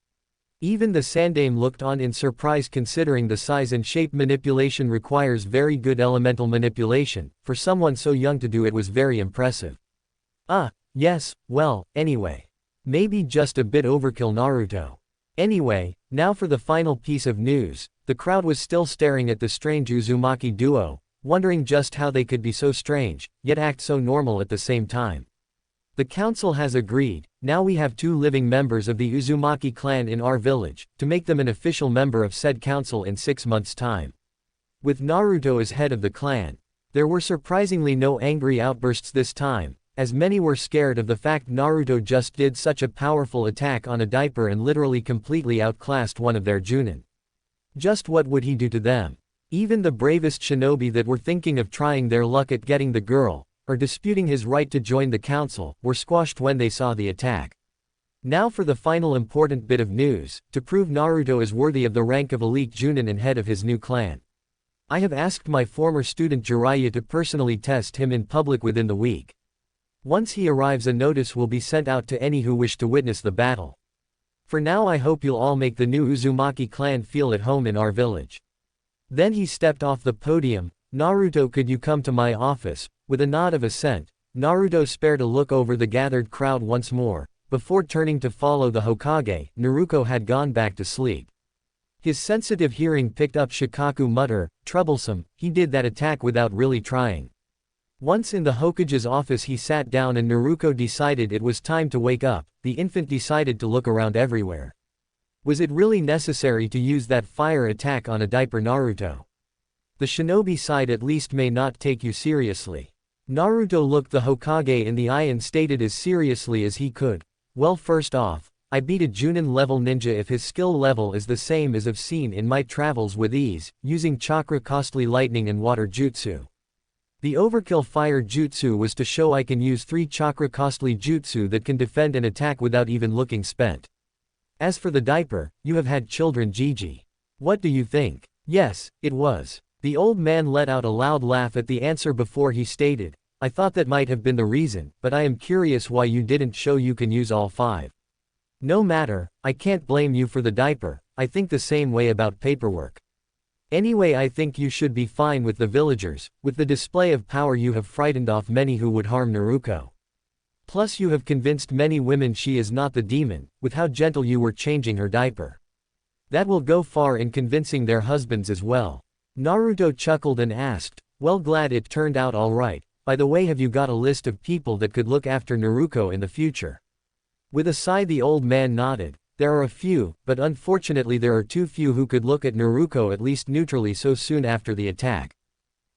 S1: Even the Sandaime looked on in surprise considering the size and shape manipulation requires very good elemental manipulation, for someone so young to do it was very impressive. Yes, well, anyway. Maybe just a bit overkill Naruto. Anyway, now for the final piece of news. The crowd was still staring at the strange Uzumaki duo, wondering just how they could be so strange, yet act so normal at the same time. The council has agreed, now we have 2 living members of the Uzumaki clan in our village, to make them an official member of said council in 6 months' time. With Naruto as head of the clan, there were surprisingly no angry outbursts this time, as many were scared of the fact Naruto just did such a powerful attack on a diaper and literally completely outclassed one of their Junin. Just what would he do to them? Even the bravest shinobi that were thinking of trying their luck at getting the girl, or disputing his right to join the council, were squashed when they saw the attack. Now for the final important bit of news, to prove Naruto is worthy of the rank of elite Junin and head of his new clan. I have asked my former student Jiraiya to personally test him in public within the week. Once he arrives, a notice will be sent out to any who wish to witness the battle. For now I hope you'll all make the new Uzumaki clan feel at home in our village. Then he stepped off the podium. Naruto, could you come to my office? With a nod of assent, Naruto spared a look over the gathered crowd once more, before turning to follow the Hokage. Naruto had gone back to sleep. His sensitive hearing picked up Shikaku mutter, troublesome, he did that attack without really trying. Once in the Hokage's office he sat down and Naruto decided it was time to wake up. The infant decided to look around everywhere. Was it really necessary to use that fire attack on a diaper, Naruto? The shinobi side at least may not take you seriously. Naruto looked the Hokage in the eye and stated as seriously as he could, well, first off, I beat a Junin level ninja if his skill level is the same as I've seen in my travels with ease, using chakra costly lightning and water jutsu. The overkill fire jutsu was to show I can use 3 chakra costly jutsu that can defend an attack without even looking spent. As for the diaper, you have had children, Gigi. What do you think? Yes, it was. The old man let out a loud laugh at the answer before he stated, I thought that might have been the reason, but I am curious why you didn't show you can use all 5. No matter, I can't blame you for the diaper, I think the same way about paperwork. Anyway, I think you should be fine with the villagers. With the display of power you have frightened off many who would harm Naruto. Plus you have convinced many women she is not the demon, with how gentle you were changing her diaper. That will go far in convincing their husbands as well. Naruto chuckled and asked, well, glad it turned out alright. By the way, have you got a list of people that could look after Naruto in the future? With a sigh the old man nodded. There are a few, but unfortunately there are too few who could look at Naruto at least neutrally so soon after the attack.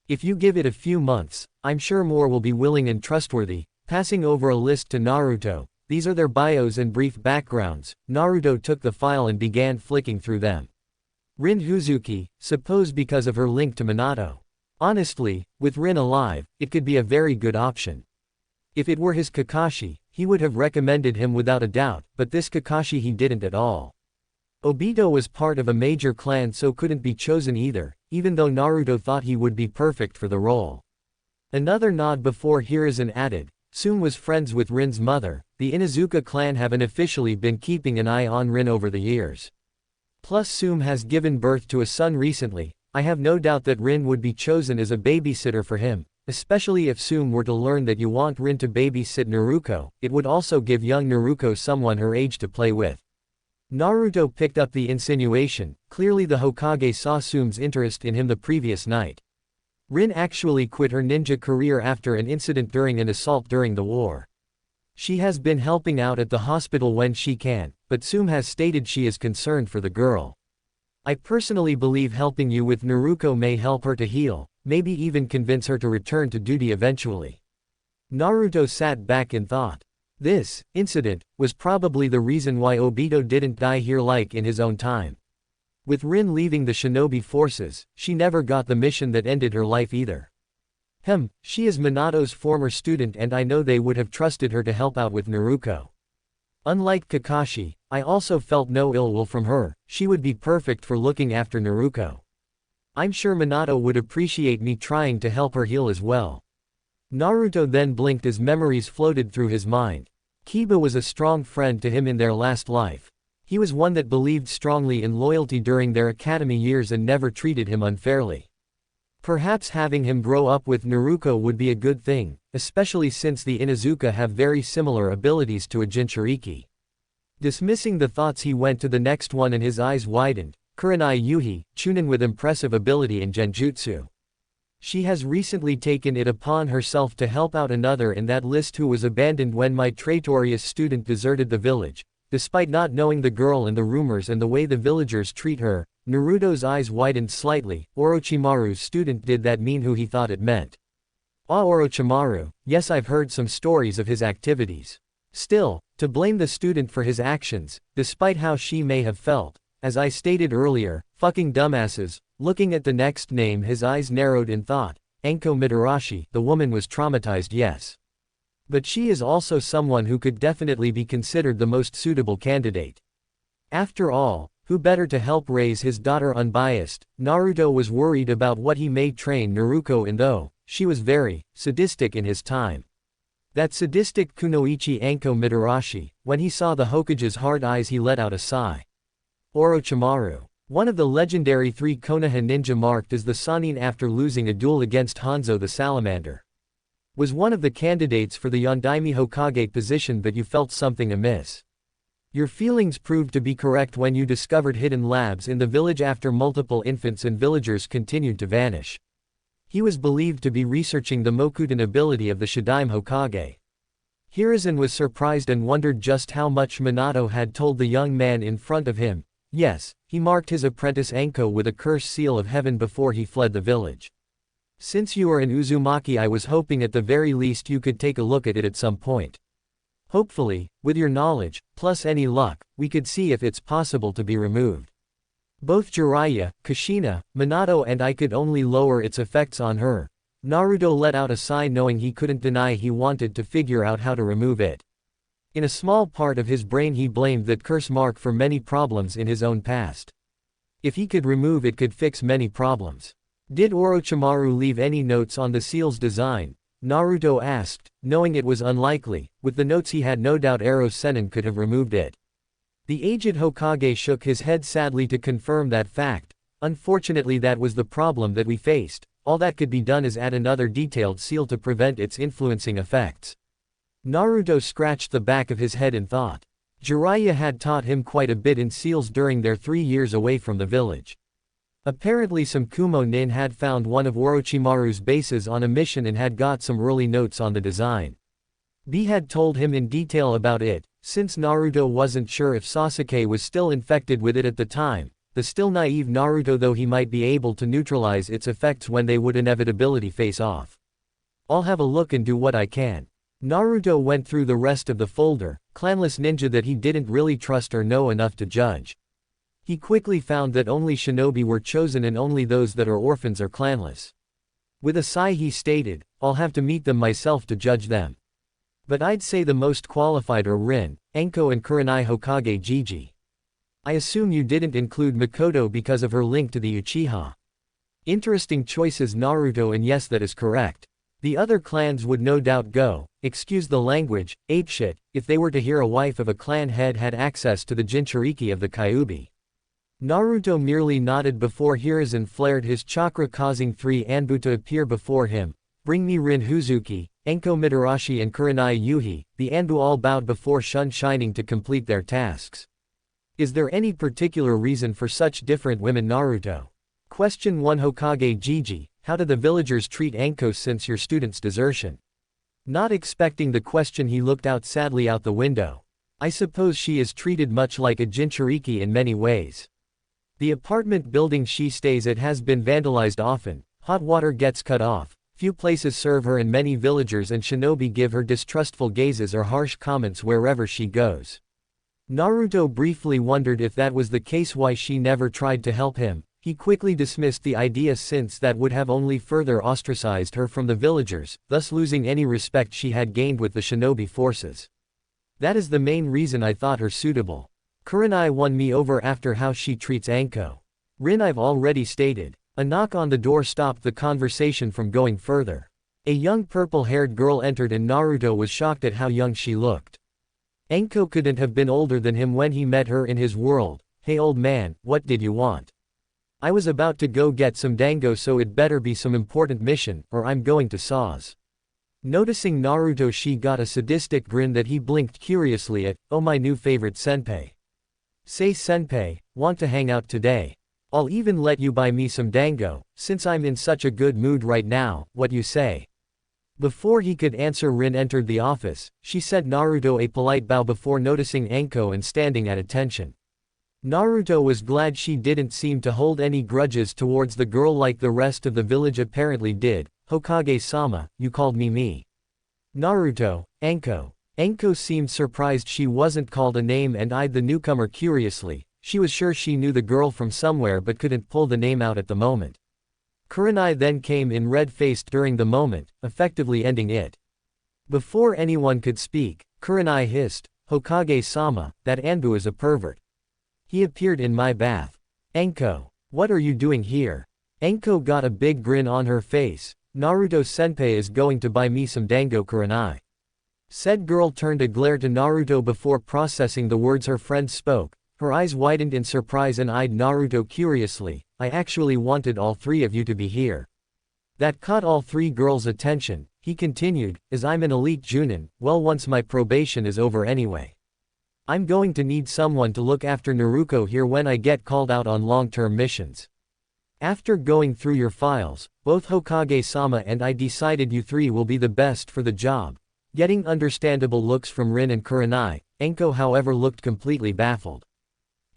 S1: If you give it a few months, I'm sure more will be willing and trustworthy. Passing over a list to Naruto, these are their bios and brief backgrounds. Naruto took the file and began flicking through them. Rin Huzuki, suppose because of her link to Minato. Honestly, with Rin alive, it could be a very good option. If it were his Kakashi, he would have recommended him without a doubt, but this Kakashi he didn't at all. Obito was part of a major clan so couldn't be chosen either, even though Naruto thought he would be perfect for the role. Another nod before Hiruzen added, Tsume was friends with Rin's mother. The Inuzuka clan have unofficially been keeping an eye on Rin over the years. Plus Tsume has given birth to a son recently. I have no doubt that Rin would be chosen as a babysitter for him. Especially if Tsume were to learn that you want Rin to babysit Naruto, it would also give young Naruto someone her age to play with. Naruto picked up the insinuation. Clearly the Hokage saw Tsume's interest in him the previous night. Rin actually quit her ninja career after an incident during an assault during the war. She has been helping out at the hospital when she can, but Tsume has stated she is concerned for the girl. I personally believe helping you with Naruto may help her to heal, maybe even convince her to return to duty eventually. Naruto sat back and thought. This incident was probably the reason why Obito didn't die here like in his own time. With Rin leaving the shinobi forces, she never got the mission that ended her life either. She is Minato's former student and I know they would have trusted her to help out with Naruto. Unlike Kakashi, I also felt no ill will from her. She would be perfect for looking after Naruto. I'm sure Minato would appreciate me trying to help her heal as well. Naruto then blinked as memories floated through his mind. Kiba was a strong friend to him in their last life. He was one that believed strongly in loyalty during their academy years and never treated him unfairly. Perhaps having him grow up with Naruto would be a good thing, especially since the Inuzuka have very similar abilities to a Jinchūriki. Dismissing the thoughts, he went to the next one and his eyes widened. Kurenai Yuhi, Chunin with impressive ability in Genjutsu. She has recently taken it upon herself to help out another in that list who was abandoned when my traitorous student deserted the village. Despite not knowing the girl and the rumors and the way the villagers treat her, Naruto's eyes widened slightly. Orochimaru's student, did that mean who he thought it meant? Ah, Orochimaru, yes, I've heard some stories of his activities. Still, to blame the student for his actions, despite how she may have felt, as I stated earlier, fucking dumbasses. Looking at the next name, his eyes narrowed in thought. Anko Mitarashi, the woman was traumatized, yes. But she is also someone who could definitely be considered the most suitable candidate. After all, who better to help raise his daughter unbiased? Naruto was worried about what he may train Naruto in, though she was very sadistic in his time. That sadistic kunoichi Anko Mitarashi. When he saw the Hokage's hard eyes, he let out a sigh. Orochimaru, one of the legendary 3 Konoha ninja marked as the Sannin after losing a duel against Hanzo the Salamander, was one of the candidates for the Yondaime Hokage position, but you felt something amiss. Your feelings proved to be correct when you discovered hidden labs in the village after multiple infants and villagers continued to vanish. He was believed to be researching the Mokuton ability of the Shidaime Hokage. Hiruzen was surprised and wondered just how much Minato had told the young man in front of him. Yes, he marked his apprentice Anko with a cursed seal of heaven before he fled the village. Since you are in Uzumaki, I was hoping at the very least you could take a look at it at some point. Hopefully, with your knowledge, plus any luck, we could see if it's possible to be removed. Both Jiraiya, Kushina, Minato and I could only lower its effects on her. Naruto let out a sigh, knowing he couldn't deny he wanted to figure out how to remove it. In a small part of his brain he blamed that curse mark for many problems in his own past. If he could remove it, could fix many problems. Did Orochimaru leave any notes on the seal's design? Naruto asked, knowing it was unlikely. With the notes he had no doubt Ero Sennin could have removed it. The aged Hokage shook his head sadly to confirm that fact. Unfortunately, that was the problem that we faced. All that could be done is add another detailed seal to prevent its influencing effects. Naruto scratched the back of his head in thought. Jiraiya had taught him quite a bit in seals during their 3 years away from the village. Apparently some Kumo nin had found one of Orochimaru's bases on a mission and had got some early notes on the design. B had told him in detail about it. Since Naruto wasn't sure if Sasuke was still infected with it at the time, the still naive Naruto, though he might be able to neutralize its effects when they would inevitably face off. I'll have a look and do what I can. Naruto went through the rest of the folder, clanless ninja that he didn't really trust or know enough to judge. He quickly found that only shinobi were chosen and only those that are orphans are clanless. With a sigh he stated, I'll have to meet them myself to judge them. But I'd say the most qualified are Rin, Anko and Kurenai Hokage Gigi. I assume you didn't include Mikoto because of her link to the Uchiha. Interesting choices, Naruto, and yes, that is correct. The other clans would no doubt go, excuse the language, apeshit, if they were to hear a wife of a clan head had access to the Jinchūriki of the Kyuubi. Naruto merely nodded before Hiruzen flared his chakra, causing 3 Anbu to appear before him. Bring me Rin Huzuki, Anko Mitarashi and Kurenai Yuhi. The Anbu all bowed before Shun Shining to complete their tasks. Is there any particular reason for such different women, Naruto? Question 1. Hokage Gigi, how do the villagers treat Anko since your student's desertion? Not expecting the question, he looked out sadly out the window. I suppose she is treated much like a Jinchūriki in many ways. The apartment building she stays at has been vandalized often, hot water gets cut off, few places serve her, and many villagers and shinobi give her distrustful gazes or harsh comments wherever she goes. Naruto briefly wondered if that was the case, why she never tried to help him. He quickly dismissed the idea since that would have only further ostracized her from the villagers, thus losing any respect she had gained with the shinobi forces. That is the main reason I thought her suitable. Kurenai won me over after how she treats Anko. Rin I've already stated. A knock on the door stopped the conversation from going further. A young purple-haired girl entered and Naruto was shocked at how young she looked. Enko couldn't have been older than him when he met her in his world. Hey old man, what did you want? I was about to go get some dango, so it better be some important mission, or I'm going to Saw's. Noticing Naruto, she got a sadistic grin that he blinked curiously at. Oh, my new favorite senpai. Say senpai, want to hang out today? I'll even let you buy me some dango, since I'm in such a good mood right now, what you say? Before he could answer, Rin entered the office. She said Naruto a polite bow before noticing Enko and standing at attention. Naruto was glad she didn't seem to hold any grudges towards the girl like the rest of the village apparently did. Hokage-sama, you called me. Naruto, Enko. Enko seemed surprised she wasn't called a name and eyed the newcomer curiously. She was sure she knew the girl from somewhere but couldn't pull the name out at the moment. Kurenai then came in red-faced during the moment, effectively ending it. Before anyone could speak, Kurenai hissed, Hokage-sama, that Anbu is a pervert. He appeared in my bath. Enko, what are you doing here? Enko got a big grin on her face. Naruto-senpai is going to buy me some dango, Kurenai. Said girl turned a glare to Naruto before processing the words her friend spoke. Her eyes widened in surprise and eyed Naruto curiously. I actually wanted all three of you to be here. That caught all three girls' attention. He continued, as I'm an elite Junin, well, once my probation is over anyway. I'm going to need someone to look after Naruto here when I get called out on long-term missions. After going through your files, both Hokage-sama and I decided you three will be the best for the job. Getting understandable looks from Rin and Kurenai, Enko however looked completely baffled.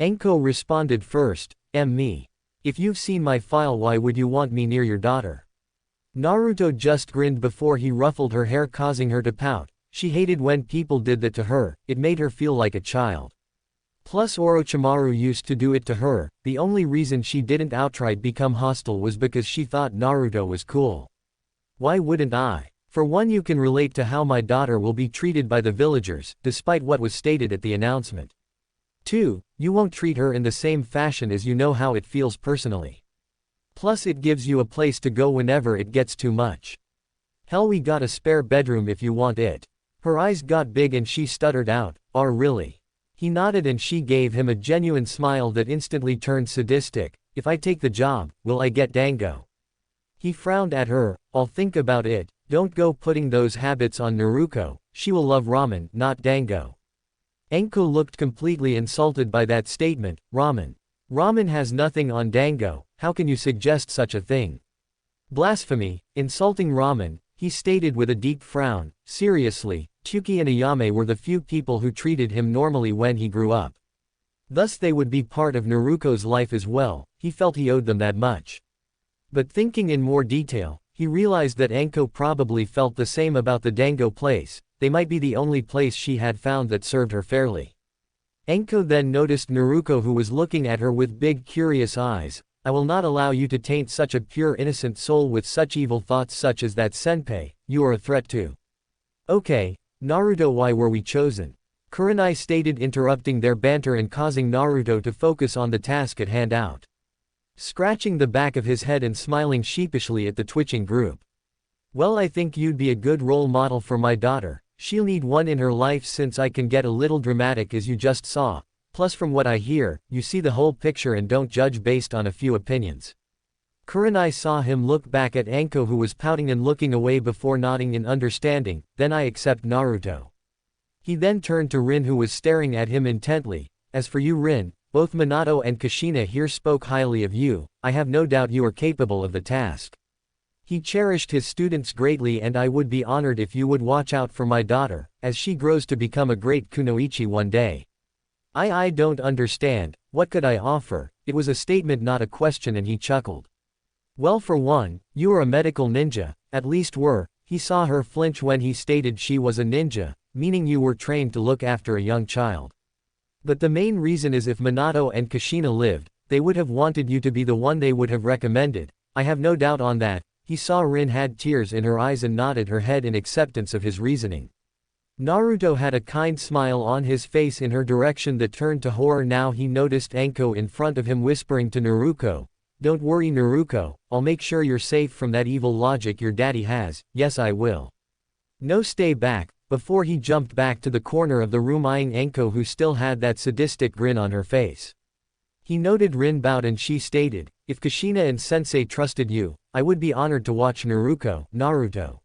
S1: Enko responded first, me. If you've seen my file, why would you want me near your daughter? Naruto just grinned before he ruffled her hair, causing her to pout. She hated when people did that to her, it made her feel like a child. Plus Orochimaru used to do it to her. The only reason she didn't outright become hostile was because she thought Naruto was cool. Why wouldn't I? For one, you can relate to how my daughter will be treated by the villagers, despite what was stated at the announcement. 2. You won't treat her in the same fashion as you know how it feels personally. Plus it gives you a place to go whenever it gets too much. Hell, we got a spare bedroom if you want it. Her eyes got big and she stuttered out, "Oh really?" He nodded and she gave him a genuine smile that instantly turned sadistic. If I take the job, will I get dango? He frowned at her. I'll think about it. Don't go putting those habits on Naruto. She will love ramen, not dango. Enko looked completely insulted by that statement. Ramen. Ramen has nothing on dango. How can you suggest such a thing? Blasphemy. Insulting ramen, he stated with a deep frown. Seriously, Tsuki and Ayame were the few people who treated him normally when he grew up. Thus they would be part of Naruto's life as well. He felt he owed them that much. But thinking in more detail, he realized that Enko probably felt the same about the dango place. They might be the only place she had found that served her fairly. Enko then noticed Naruto, who was looking at her with big curious eyes. I will not allow you to taint such a pure innocent soul with such evil thoughts such as that, senpai. You are a threat too. Okay, Naruto, why were we chosen? Kurenai stated, interrupting their banter and causing Naruto to focus on the task at hand out. Scratching the back of his head and smiling sheepishly at the twitching group. Well, I think you'd be a good role model for my daughter. She'll need one in her life since I can get a little dramatic as you just saw. Plus from what I hear, you see the whole picture and don't judge based on a few opinions. Kurenai saw him look back at Enko, who was pouting and looking away before nodding in understanding. Then I accept Naruto. He then turned to Rin, who was staring at him intently. As for you, Rin, both Minato and Kushina here spoke highly of you. I have no doubt you are capable of the task. He cherished his students greatly and I would be honored if you would watch out for my daughter, as she grows to become a great kunoichi one day. I don't understand, what could I offer? It was a statement, not a question, and he chuckled. Well, for one, you are a medical ninja, at least were. He saw her flinch when he stated she was a ninja, meaning you were trained to look after a young child. But the main reason is if Minato and Kushina lived, they would have wanted you to be the one they would have recommended. I have no doubt on that. He saw Rin had tears in her eyes and nodded her head in acceptance of his reasoning. Naruto had a kind smile on his face in her direction that turned to horror. Now he noticed Enko in front of him whispering to Naruto, "Don't worry Naruto, I'll make sure you're safe from that evil logic your daddy has." "Yes, I will." "No, stay back, before he jumped back to the corner of the room eyeing Enko, who still had that sadistic grin on her face. He noted Rin bowed and she stated, "If Kushina and Sensei trusted you, I would be honored to watch Naruto."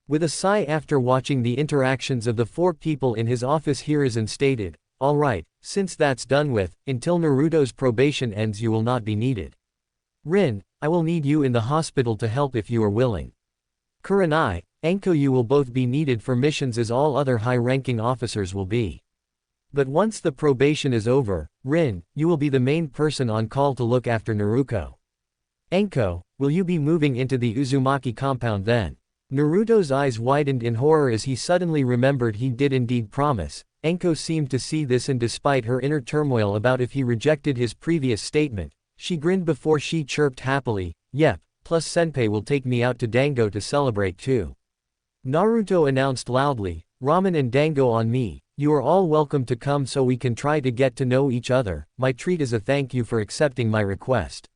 S1: With a sigh after watching the interactions of the four people in his office, Hiruzen stated, "Alright, since that's done with, until Naruto's probation ends you will not be needed. Rin, I will need you in the hospital to help if you are willing. Kurenai, Enko, you will both be needed for missions as all other high-ranking officers will be. But once the probation is over, Rin, you will be the main person on call to look after Naruto. Enko, will you be moving into the Uzumaki compound then?" Naruto's eyes widened in horror as he suddenly remembered he did indeed promise. Enko seemed to see this, and despite her inner turmoil about if he rejected his previous statement, she grinned before she chirped happily, "Yep, plus Senpai will take me out to Dango to celebrate too." Naruto announced loudly, "Ramen and Dango on me, you are all welcome to come so we can try to get to know each other. My treat is a thank you for accepting my request.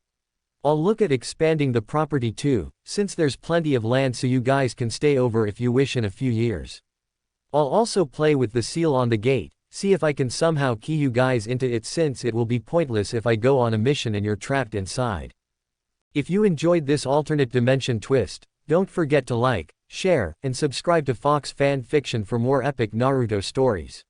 S1: I'll look at expanding the property too, since there's plenty of land so you guys can stay over if you wish in a few years. I'll also play with the seal on the gate, see if I can somehow key you guys into it, since it will be pointless if I go on a mission and you're trapped inside." If you enjoyed this alternate dimension twist, don't forget to like, share, and subscribe to Fox Fan Fiction for more epic Naruto stories.